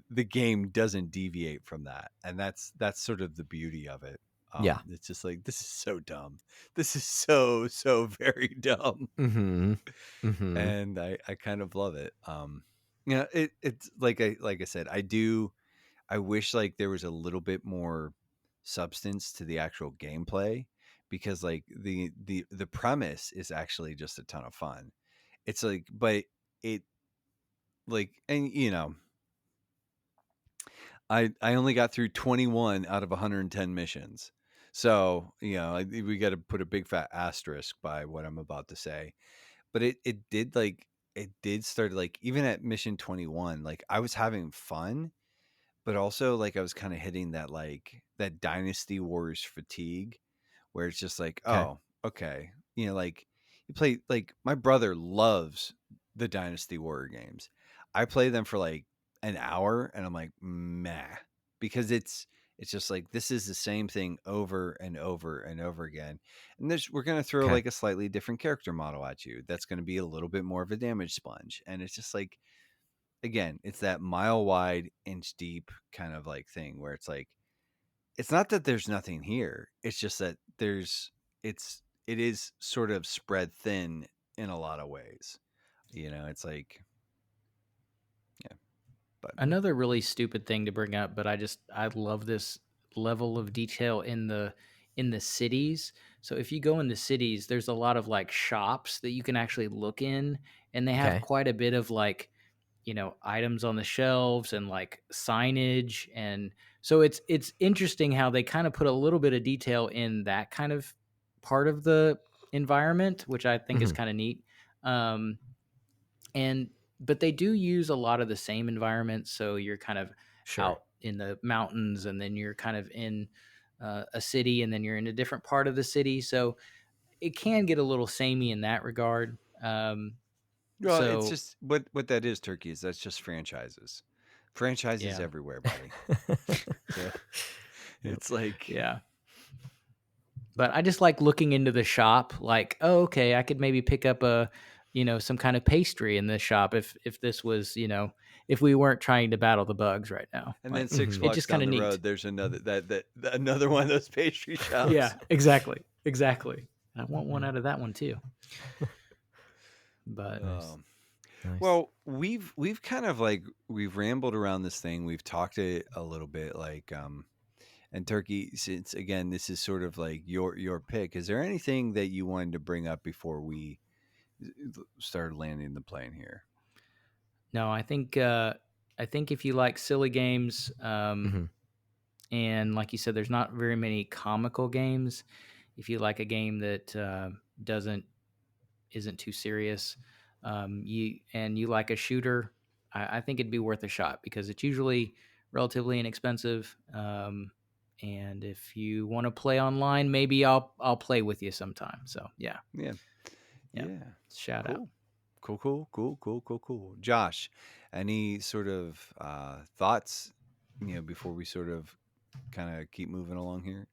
the game doesn't deviate from that, and that's sort of the beauty of it. Yeah. It's just like this is so dumb. This is so very dumb, Mhm. Mhm. and I kind of love it. It's like I said, I wish like there was a little bit more substance to the actual gameplay, because like the premise is actually just a ton of fun. It's like, but it like, and I only got through 21 out of 110 missions. So, we got to put a big fat asterisk by what I'm about to say. But it did start like even at mission 21, like I was having fun, but also like I was kind of hitting that like that Dynasty Wars fatigue, where it's just like, Okay. oh, okay, like you play like my brother loves the Dynasty Warrior games. I play them for like an hour, and I'm like, meh, because it's just like this is the same thing over and over and over again. And we're gonna throw Okay. like a slightly different character model at you. That's gonna be a little bit more of a damage sponge, and it's just like again, it's that mile wide, inch deep kind of like thing where it's like it's not that there's nothing here. It's just that it is sort of spread thin in a lot of ways. It's like yeah. But another really stupid thing to bring up, but I love this level of detail in the cities. So if you go in the cities, there's a lot of like shops that you can actually look in, and they have Okay. quite a bit of like, items on the shelves and like signage. And so it's interesting how they kind of put a little bit of detail in that kind of part of the environment, which I think is Mhm. kind of neat. And but they do use a lot of the same environments. So you're kind of Sure. out in the mountains, and then you're kind of in a city, and then you're in a different part of the city. So it can get a little samey in that regard. well, it's So just what that is, Turkey, is that's just franchises. Franchises yeah, everywhere, buddy. So it's like, yeah. But I just like looking into the shop, like, oh, okay, I could maybe pick up some kind of pastry in this shop if this was, if we weren't trying to battle the bugs right now. and then Like, six Mhm. it's blocks just down kind of the neat. road, there's another another one of those pastry shops. Yeah, exactly. Exactly. And I want one Yeah. out of that one too. But Nice. Nice. Well, we've kind of like we've rambled around this thing. We've talked it a little bit, like and Turkey, since again this is sort of like your pick. Is there anything that you wanted to bring up before we started landing the plane here? no, I think if you like silly games, Mhm. and like you said, there's not very many comical games. If you like a game that doesn't isn't too serious, you like a shooter, I think it'd be worth a shot because it's usually relatively inexpensive. And if you want to play online, maybe I'll play with you sometime. So yeah, Yeah, yeah, yeah, shout out. cool. Josh, any sort of thoughts, before we sort of kind of keep moving along here?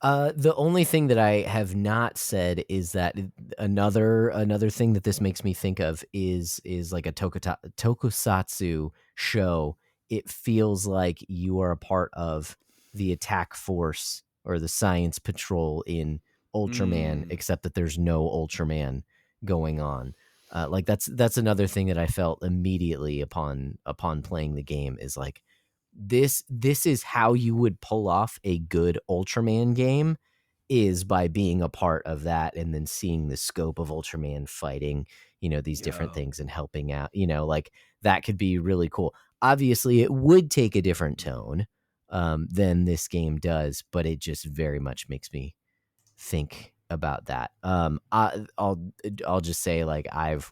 The only thing that I have not said is that another thing that this makes me think of is like a tokusatsu show. It feels like you are a part of the attack force or the science patrol in Ultraman, Mm, except that there's no Ultraman going on. Like that's another thing that I felt immediately upon playing the game is like this is how you would pull off a good Ultraman game is by being a part of that and then seeing the scope of Ultraman fighting, these different yeah, things and helping out, like that could be really cool. Obviously, it would take a different tone than this game does, but it just very much makes me think about that. I'll just say like I've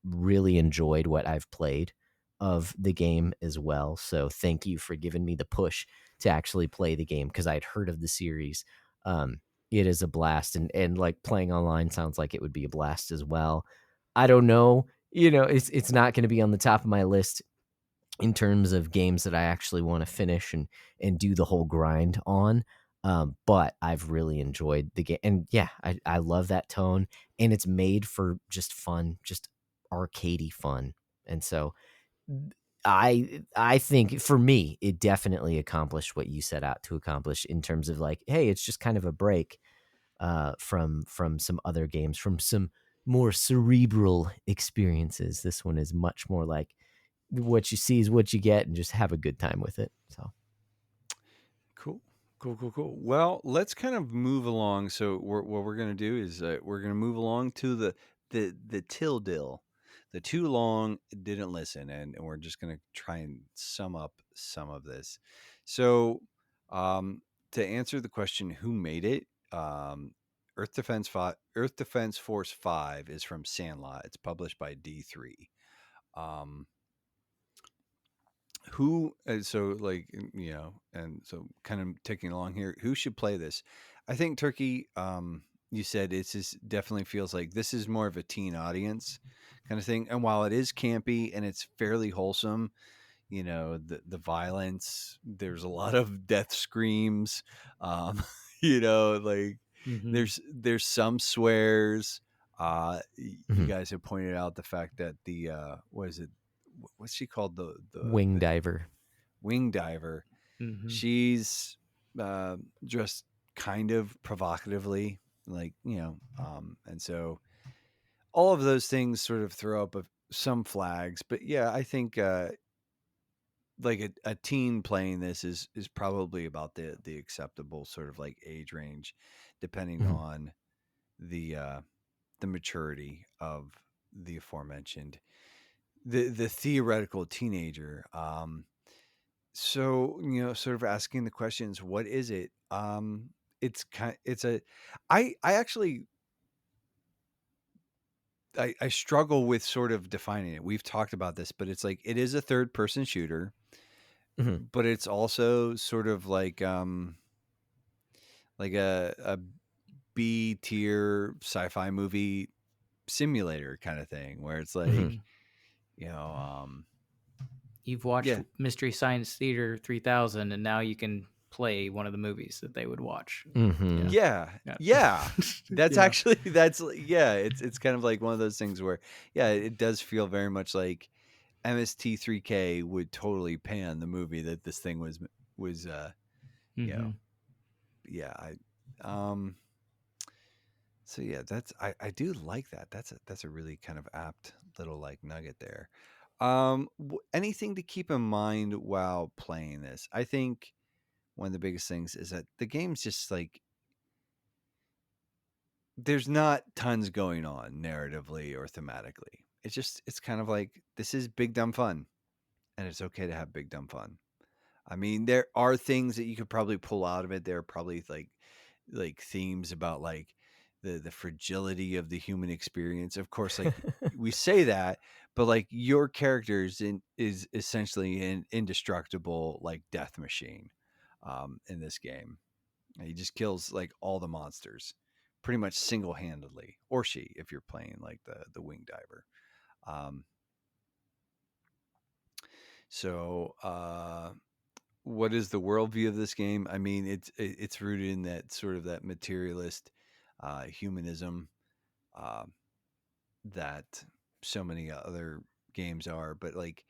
really enjoyed what I've played of the game as well. So thank you for giving me the push to actually play the game because I'd heard of the series. It is a blast, and like playing online sounds like it would be a blast as well. I don't know, it's not going to be on the top of my list in terms of games that I actually want to finish and do the whole grind on. But I've really enjoyed the game, and yeah, I love that tone, and it's made for just fun, just arcadey fun, and so I think for me it definitely accomplished what you set out to accomplish in terms of like, hey, it's just kind of a break from some other games, from some more cerebral experiences. This one is much more like what you see is what you get and just have a good time with it. So cool. Well, let's kind of move along. So what we're going to do is we're going to move along to the till dill. The too long didn't listen, and we're just going to try and sum up some of this. So, to answer the question, who made it? Earth Defense Force 5 is from Sandlot. It's published by D3. Um, who so like and so kind of taking along here, who should play this? I think Turkey, you said it's just definitely feels like this is more of a teen audience kind of thing, and while it is campy and it's fairly wholesome, the violence, there's a lot of death screams, um like Mm-hmm. there's some swears. You mhm. guys have pointed out the fact that the what is it, what's she called, Wing the diver. wing diver, Mm-hmm. she's dressed kind of provocatively, like, and so all of those things sort of throw up some flags. But yeah, I think like a teen playing this is probably about the acceptable sort of like age range, depending on the maturity of the aforementioned the theoretical teenager. So sort of asking the questions, what is it? It's a I actually I struggle with sort of defining it. We've talked about this, but it's like it is a third person shooter, but it's also sort of like a B tier sci-fi movie simulator kind of thing, where it's like You've watched yeah. Mystery Science Theater 3000, and now you can play one of the movies that they would watch. Yeah. That's actually it's kind of like one of those things where it does feel very much like MST3K would totally pan the movie that this thing was I so yeah, that's I do like that. That's a really kind of apt little like nugget there. Anything to keep in mind while playing this? I think one of the biggest things is that the game's just like there's not tons going on narratively or thematically. It's kind of like this is big dumb fun, and it's okay to have big dumb fun. I mean, there are things that you could probably pull out of it. There are probably like themes about like the fragility of the human experience. Of course, like we say that, but like your character is essentially an indestructible like death machine in this game. He just kills like all the monsters pretty much single-handedly, or she if you're playing like the wing diver. Um, so what is the worldview of this game? I mean, it's rooted in that sort of that materialist humanism uh, that so many other games are, but like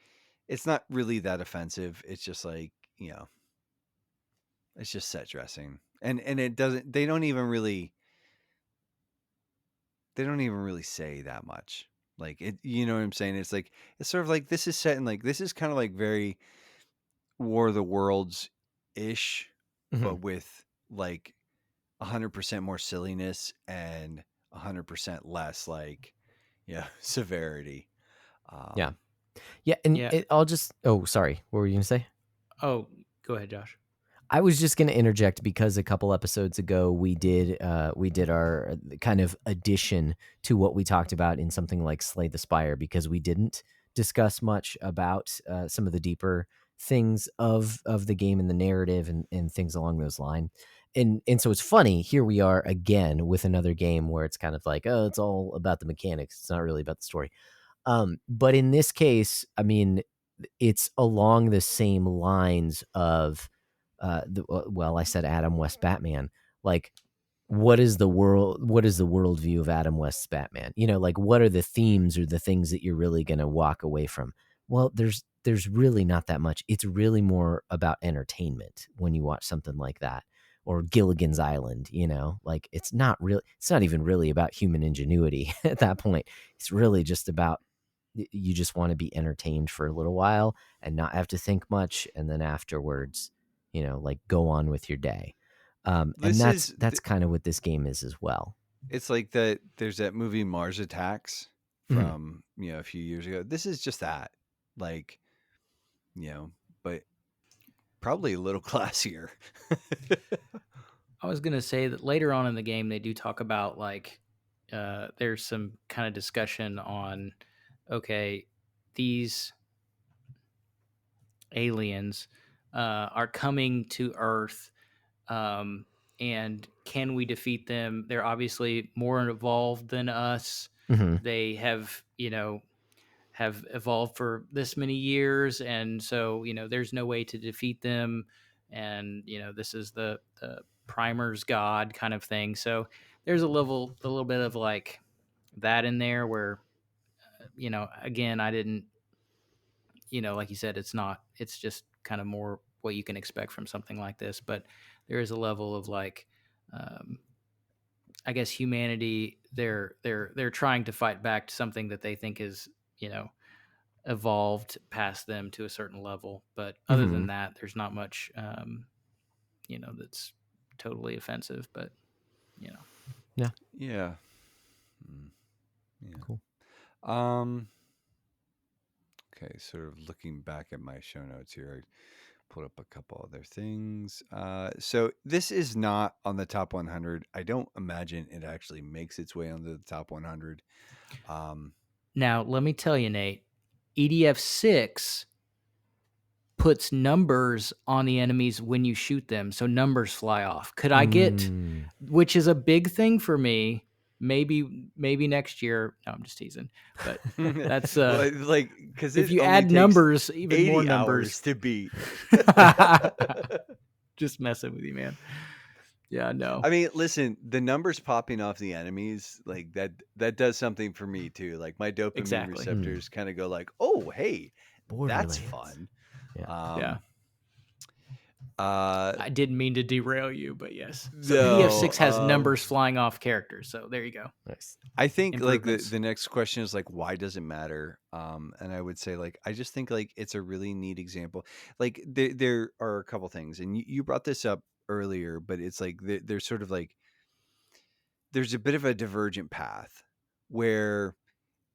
it's not really that offensive. It's just like it's just set dressing, and it doesn't. They don't even really say that much. Like it, you know what I'm saying? It's like it's sort of like this is set in like this is kind of like very War of the Worlds ish, but with like 100% more silliness and 100% less like severity. Yeah, and I'll just. Oh, sorry. What were you gonna say? Oh, go ahead, Josh. I was just going to interject because a couple episodes ago we did our kind of addition to what we talked about in something like Slay the Spire, because we didn't discuss much about some of the deeper things of the game and the narrative and things along those lines. And so it's funny, here we are again with another game where it's kind of like, oh, it's all about the mechanics. It's not really about the story. But in this case, I mean, it's along the same lines of I said Adam West Batman. Like, what is the worldview of Adam West's Batman? Like, what are the themes or the things that you're really going to walk away from? Well, there's really not that much. It's really more about entertainment when you watch something like that, or Gilligan's Island. Like it's not even really about human ingenuity at that point. It's really just about you just want to be entertained for a little while and not have to think much, and then afterwards like go on with your day. And that's kind of what this game is as well. It's like that there's that movie Mars Attacks from a few years ago. This is just that, like, but probably a little classier. I was gonna say that later on in the game they do talk about like there's some kind of discussion on these aliens are coming to Earth, and can we defeat them? They're obviously more evolved than us. They have have evolved for this many years, and so there's no way to defeat them, and this is the primer's god kind of thing. So there's a little bit of like that in there where again, I didn't like you said, it's just kind of more what you can expect from something like this, but there is a level of like I guess humanity. They're trying to fight back to something that they think is evolved past them to a certain level. But other Mm-hmm. than that, there's not much, that's totally offensive. But Yeah. Yeah. Yeah. Cool. Okay, sort of looking back at my show notes here, I pulled up a couple other things. So this is not on the top 100. I don't imagine it actually makes its way onto the top 100. Now, let me tell you, Nate, EDF 6 puts numbers on the enemies when you shoot them, so numbers fly off. Could I get, which is a big thing for me, maybe next year. No, I'm just teasing. But that's well, like, because if you add numbers, even more numbers to beat. Just messing with you, man. Yeah, no. I mean, listen, the numbers popping off the enemies, like that does something for me too. Like my dopamine receptors kind of go like, "Oh, hey, that's fun." Yeah. I I didn't mean to derail you, but yes. So No, EDF 6 has numbers flying off characters. So there you go. Nice. I think like the next question is like, why does it matter? And I would say like, I just think like it's a really neat example. Like there are a couple things, and you brought this up earlier, but it's like there's sort of like there's a bit of a divergent path where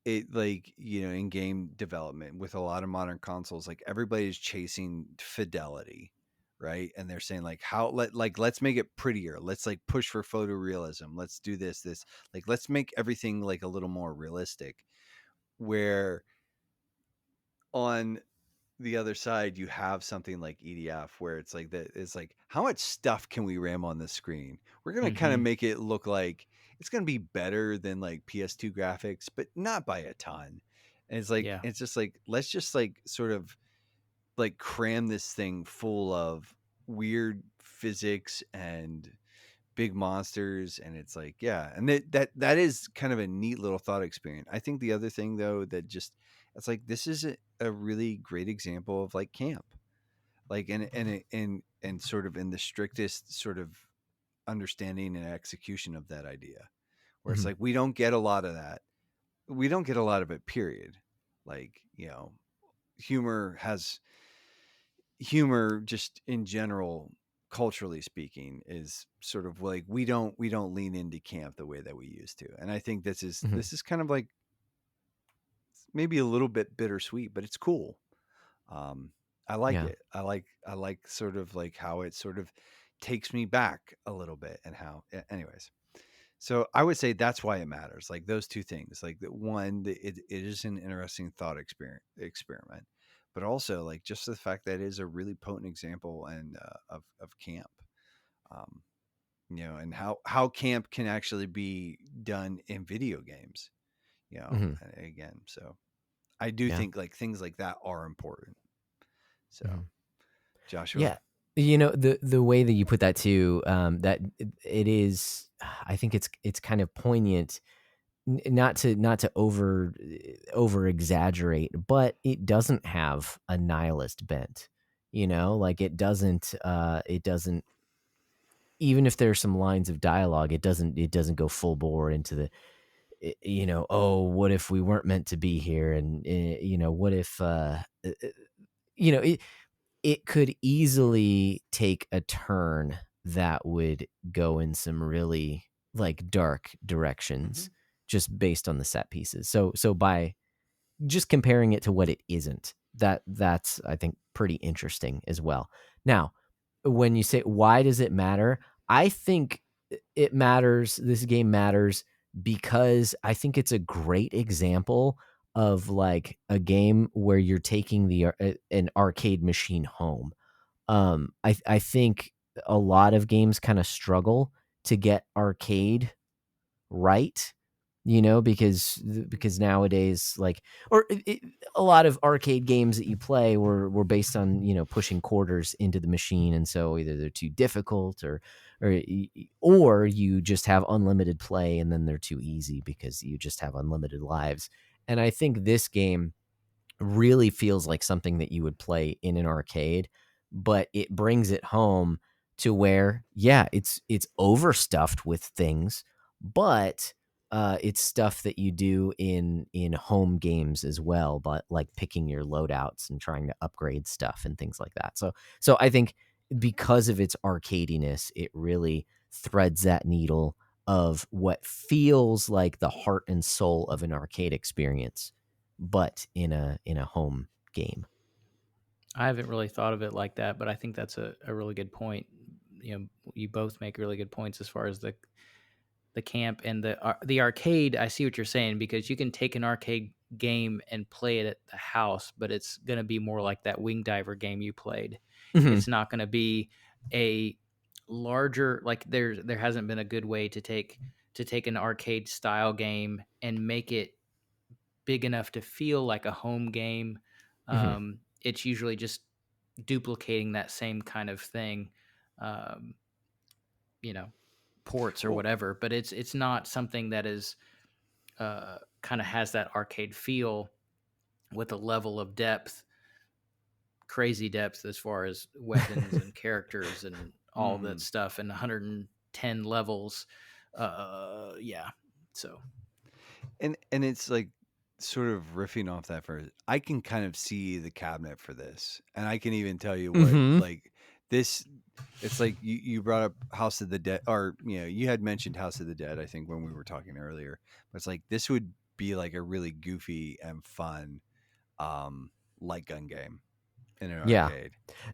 it like in game development with a lot of modern consoles, like everybody's chasing fidelity, right? And they're saying like let's make it prettier, let's like push for photorealism, let's do this like let's make everything like a little more realistic, where on the other side you have something like EDF where it's like that, it's like, how much stuff can we ram on the screen? We're going to kind of make it look like it's going to be better than like PS2 graphics, but not by a ton. And it's like it's just like, let's just like sort of like cram this thing full of weird physics and big monsters. And it's like, yeah, and that is kind of a neat little thought experiment. I think the other thing though that just, it's like, this is a really great example of like camp, like and sort of in the strictest sort of understanding and execution of that idea, where it's like we don't get a lot of that, we don't get a lot of it, period. Like humor just in general, culturally speaking, is sort of like we don't lean into camp the way that we used to. And I think this is kind of like maybe a little bit bittersweet, but it's cool. I like it. I like sort of like how it sort of takes me back a little bit, and how, anyways. So I would say that's why it matters. Like those two things, like the one, it is an interesting thought experiment, but also like just the fact that it is a really potent example and of camp, and how camp can actually be done in video games, again. So I do think like things like that are important. So Joshua, the way that you put that too, that it is, I think it's kind of poignant, not to over exaggerate, but it doesn't have a nihilist bent, like it doesn't, even if there's some lines of dialogue, it doesn't go full bore into the, oh, what if we weren't meant to be here? And, what if, it could easily take a turn that would go in some really like dark directions just based on the set pieces. So by just comparing it to what it isn't, that's I think pretty interesting as well. Now, when you say why does it matter, I think it matters. This game matters because I think it's a great example of like a game where you're taking an arcade machine home. I think a lot of games kind of struggle to get arcade right, because nowadays, like, or a lot of arcade games that you play were based on, pushing quarters into the machine. And so either they're too difficult or you just have unlimited play and then they're too easy because you just have unlimited lives. And I think this game really feels like something that you would play in an arcade, but it brings it home to where, it's overstuffed with things, but it's stuff that you do in home games as well, but like picking your loadouts and trying to upgrade stuff and things like that. So I think because of its arcadiness, it really threads that needle of what feels like the heart and soul of an arcade experience, but in a home game. I haven't really thought of it like that, but I think that's a really good point. You both make really good points as far as the camp and the arcade. I see what you're saying, because you can take an arcade game and play it at the house, but it's going to be more like that Wing Diver game you played. Mm-hmm. It's not going to be a larger, like there hasn't been a good way to take an arcade style game and make it big enough to feel like a home game. It's usually just duplicating that same kind of thing, ports or whatever, but it's not something that is kind of has that arcade feel with a level of depth, crazy depth as far as weapons and characters and all that stuff, and 110 levels. So and it's like, sort of riffing off that first, I can kind of see the cabinet for this, and I can even tell you what like this. It's like you brought up House of the Dead, or you had mentioned House of the Dead, I think, when we were talking earlier. But it's like this would be like a really goofy and fun light gun game in an arcade.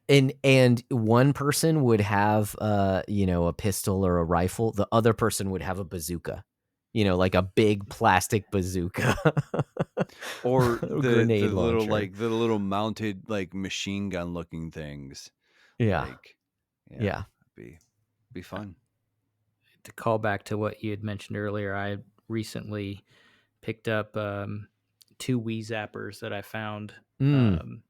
And one person would have a pistol or a rifle. The other person would have a bazooka. Like a big plastic bazooka. Or the grenade little launcher. like the little mounted like machine gun looking things. Yeah. Like, yeah. Be fun. To call back to what you had mentioned earlier, I recently picked up 2 Wii Zappers that I found. And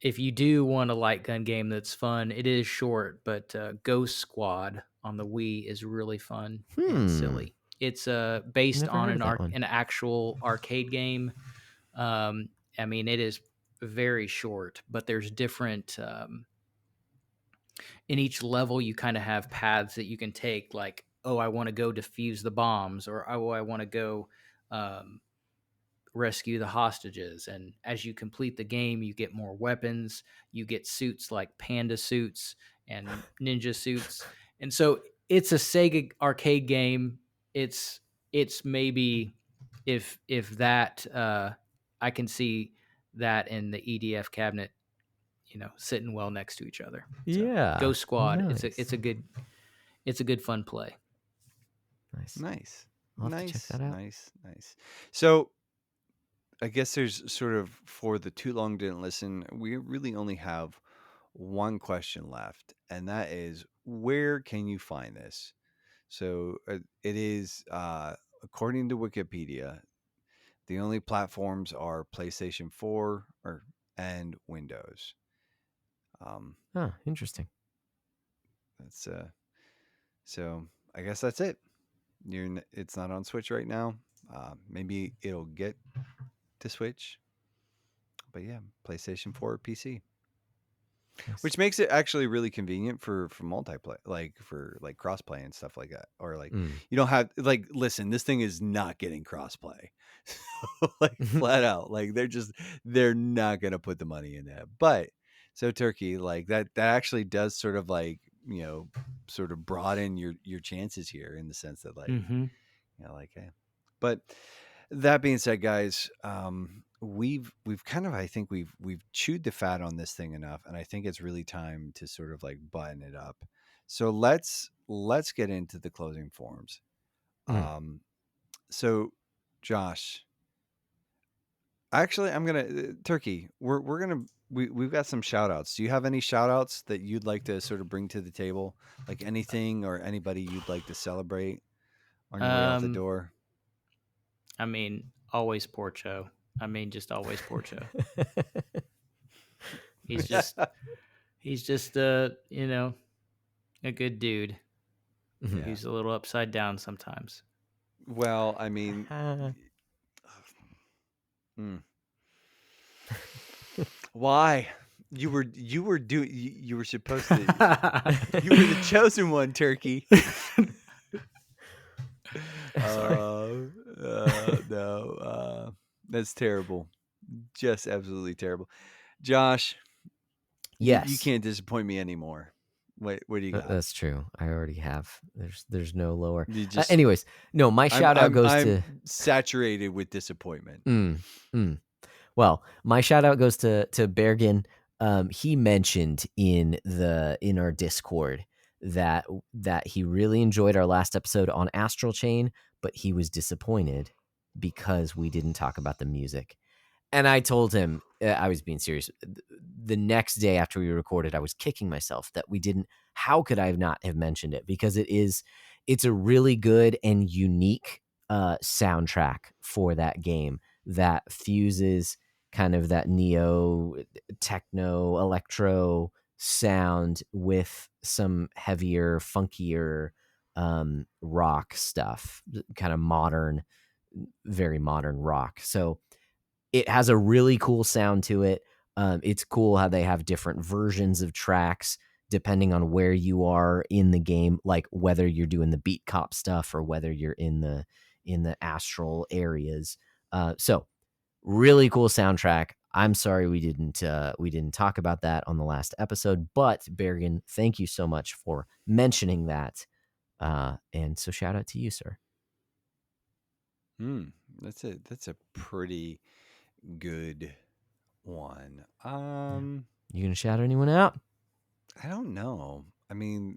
if you do want a light gun game that's fun, it is short, but Ghost Squad on the Wii is really fun and silly. It's based Never on heard of that one. an actual arcade game. I mean, it is very short, but there's different in each level. You kind of have paths that you can take, like, oh, I want to go defuse the bombs, or oh, I want to go rescue the hostages. And as you complete the game, you get more weapons, you get suits like panda suits and ninja suits. And so it's a Sega arcade game. It's maybe, if that I can see that in the EDF cabinet, sitting well next to each other. So, Ghost Squad. Nice. It's a good fun play. Nice. I'll have to check that out. Nice. So I guess there's sort of, for the too long didn't listen, we really only have one question left, and that is, where can you find this? So it is, according to Wikipedia, the only platforms are PlayStation 4 and Windows. Interesting. That's so I guess that's it. It's not on Switch right now. Maybe it'll get to Switch, but yeah, PlayStation 4 or PC. Nice. Which makes it actually really convenient for multiplayer, like for like crossplay and stuff like that. Or like you don't have, like, listen, this thing is not getting crossplay. So, like, flat out, like they're not gonna put the money in that. But so Turkey, like that actually does sort of like, sort of broaden your chances here, in the sense that, like, like, hey. But that being said, guys, we've kind of, I think we've chewed the fat on this thing enough, and I think it's really time to sort of like button it up. So let's get into the closing forms. So Josh, actually, I'm gonna Turkey. We've got some shout outs. Do you have any shout outs that you'd like to sort of bring to the table? Like anything or anybody you'd like to celebrate on your way out the door? I mean, always Porcho. Just always Porcho. He's just a good dude. He's a little upside down sometimes. Well, I mean, why? You were supposed to. You were the chosen one, Turkey. no. That's terrible. Just absolutely terrible. Josh, you Yes. can't disappoint me anymore. What do you got? That's true. I already have. There's no lower. You just Anyways, no, my shout out goes to I'm saturated with disappointment. Well, my shout out goes to Bergen. He mentioned in our Discord that he really enjoyed our last episode on Astral Chain, but he was disappointed because we didn't talk about the music. And I told him, I was being serious. The next day after we recorded, I was kicking myself that we didn't. How could I not have mentioned it? Because it's a really good and unique soundtrack for that game that fuses kind of that neo techno electro sound with some heavier, funkier rock stuff, kind of modern, very modern rock. So it has a really cool sound to it. It's cool how they have different versions of tracks depending on where you are in the game, like whether you're doing the beat cop stuff or whether you're in the astral areas. So really cool soundtrack. I'm sorry we didn't talk about that on the last episode, but Bergen, thank you so much for mentioning that. And so shout out to you, sir. That's a pretty good one. You gonna shout anyone out? I don't know. I mean,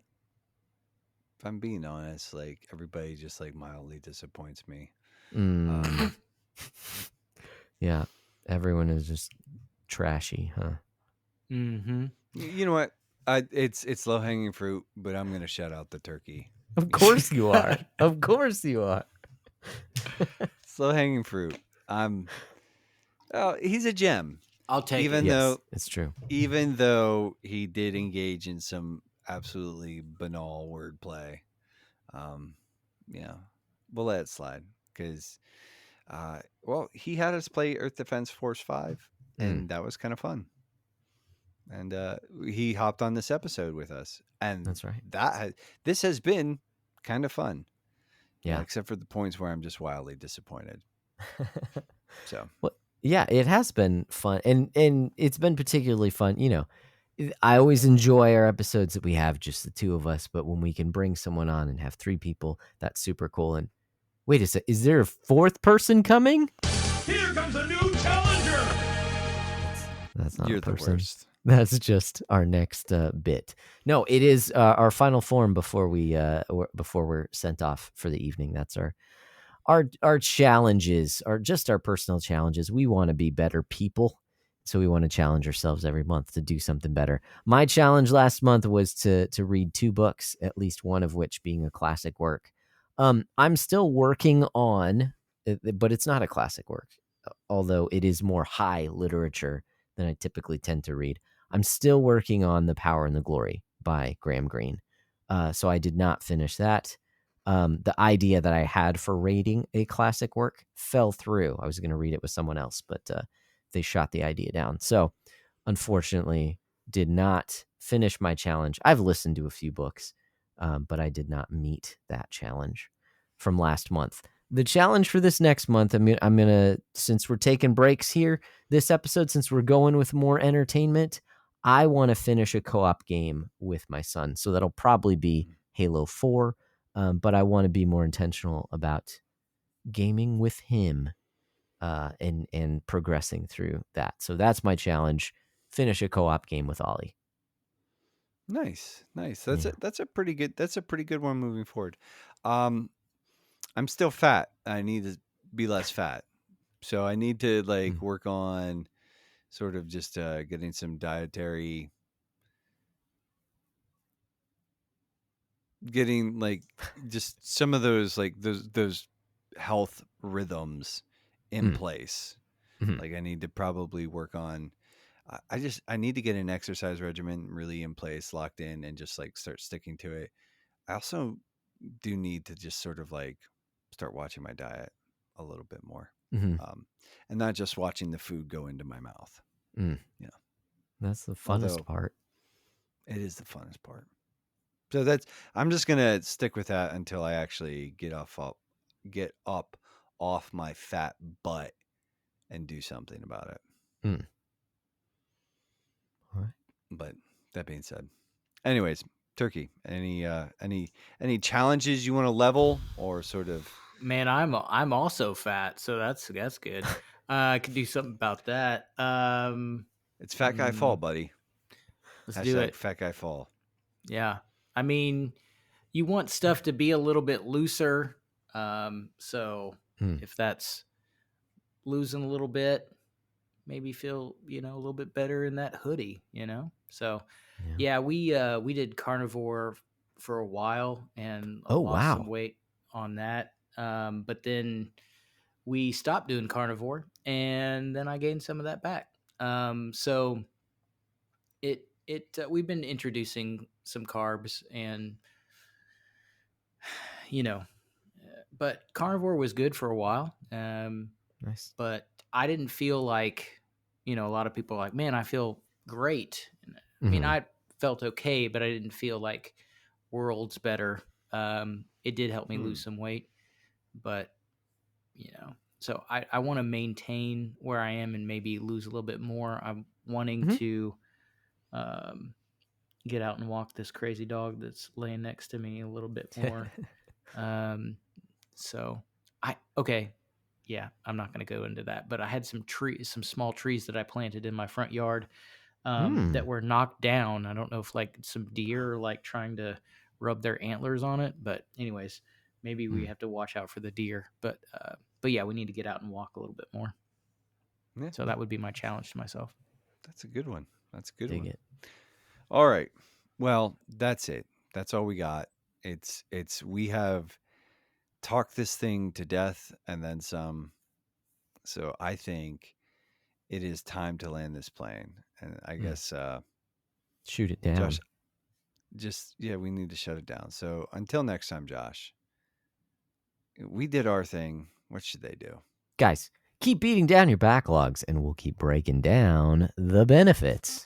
if I'm being honest, like everybody just like mildly disappoints me. Yeah, everyone is just trashy, huh? Mm-hmm. You know what? It's low hanging fruit, but I'm gonna shout out the turkey. Of course you are. Of course you are. It's low hanging fruit. He's a gem. I'll take even it. though Yes, it's true. Even though he did engage in some absolutely banal wordplay, we'll let it slide because, he had us play Earth Defense Force 5, and that was kind of fun. And he hopped on this episode with us, and that's right. This has been kind of fun. Yeah, except for the points where I'm just wildly disappointed. So, well, yeah, it has been fun, and it's been particularly fun. You know, I always enjoy our episodes that we have just the two of us, but when we can bring someone on and have three people, that's super cool. And wait a sec, is there a fourth person coming? Here comes a new challenger. That's not you're a person. The worst. That's just our next bit. No, it is our final form before we're sent off for the evening. That's our challenges, are just our personal challenges. We want to be better people, so we want to challenge ourselves every month to do something better. My challenge last month was to read 2 books, at least one of which being a classic work. I'm still working on, but it's not a classic work, although it is more high literature than I typically tend to read. I'm still working on The Power and the Glory by Graham Greene. So I did not finish that. The idea that I had for rating a classic work fell through. I was going to read it with someone else, but they shot the idea down. So unfortunately, did not finish my challenge. I've listened to a few books, but I did not meet that challenge from last month. The challenge for this next month, I'm gonna, since we're taking breaks here this episode, since we're going with more entertainment, I want to finish a co-op game with my son. So that'll probably be Halo 4, but I want to be more intentional about gaming with him and progressing through that. So that's my challenge: finish a co-op game with Ollie. Nice. That's a pretty good one moving forward. I'm still fat. I need to be less fat. So I need to work on sort of just getting some dietary, getting just some of those those health rhythms in place. Mm-hmm. I need to probably work on, I need to get an exercise regimen really in place, locked in, and just start sticking to it. I also do need to just sort of start watching my diet a little bit more, and not just watching the food go into my mouth. Yeah, that's the funnest part. It is the funnest part. So I'm just gonna stick with that until I actually get up off my fat butt and do something about it. All right. But that being said, anyways, Turkey, any challenges you want to level or sort of? Man, I'm also fat, so that's good. I could do something about that. It's Fat Guy Fall, buddy. Let's do it. Fat Guy Fall. Yeah, I mean, you want stuff to be a little bit looser. So if that's losing a little bit, maybe feel a little bit better in that hoodie. So yeah, we did carnivore for a while and lost some weight on that. But then we stopped doing carnivore, and then I gained some of that back. So we've been introducing some carbs, and but carnivore was good for a while. Nice. But I didn't feel like, a lot of people are like, man, I feel great. I mean, I felt okay, but I didn't feel like worlds better. It did help me lose some weight, but so I want to maintain where I am and maybe lose a little bit more. I'm wanting to get out and walk this crazy dog that's laying next to me a little bit more. So yeah, I'm not going to go into that, but I had some small trees that I planted in my front yard that were knocked down. I don't know if like some deer are like trying to rub their antlers on it, but anyways, maybe we have to watch out for the deer. But yeah, we need to get out and walk a little bit more. Yeah. So that would be my challenge to myself. That's a good one. That's a good Dig one. it. All right. Well, that's it. That's all we got. We have talked this thing to death and then some. So I think it is time to land this plane. And I guess shoot it down. Josh, we need to shut it down. So until next time, Josh, we did our thing. What should they do? Guys, keep beating down your backlogs and we'll keep breaking down the benefits.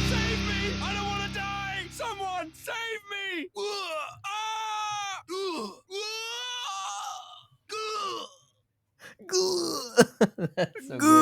Save me! I don't want to die! Someone save me! That's so good.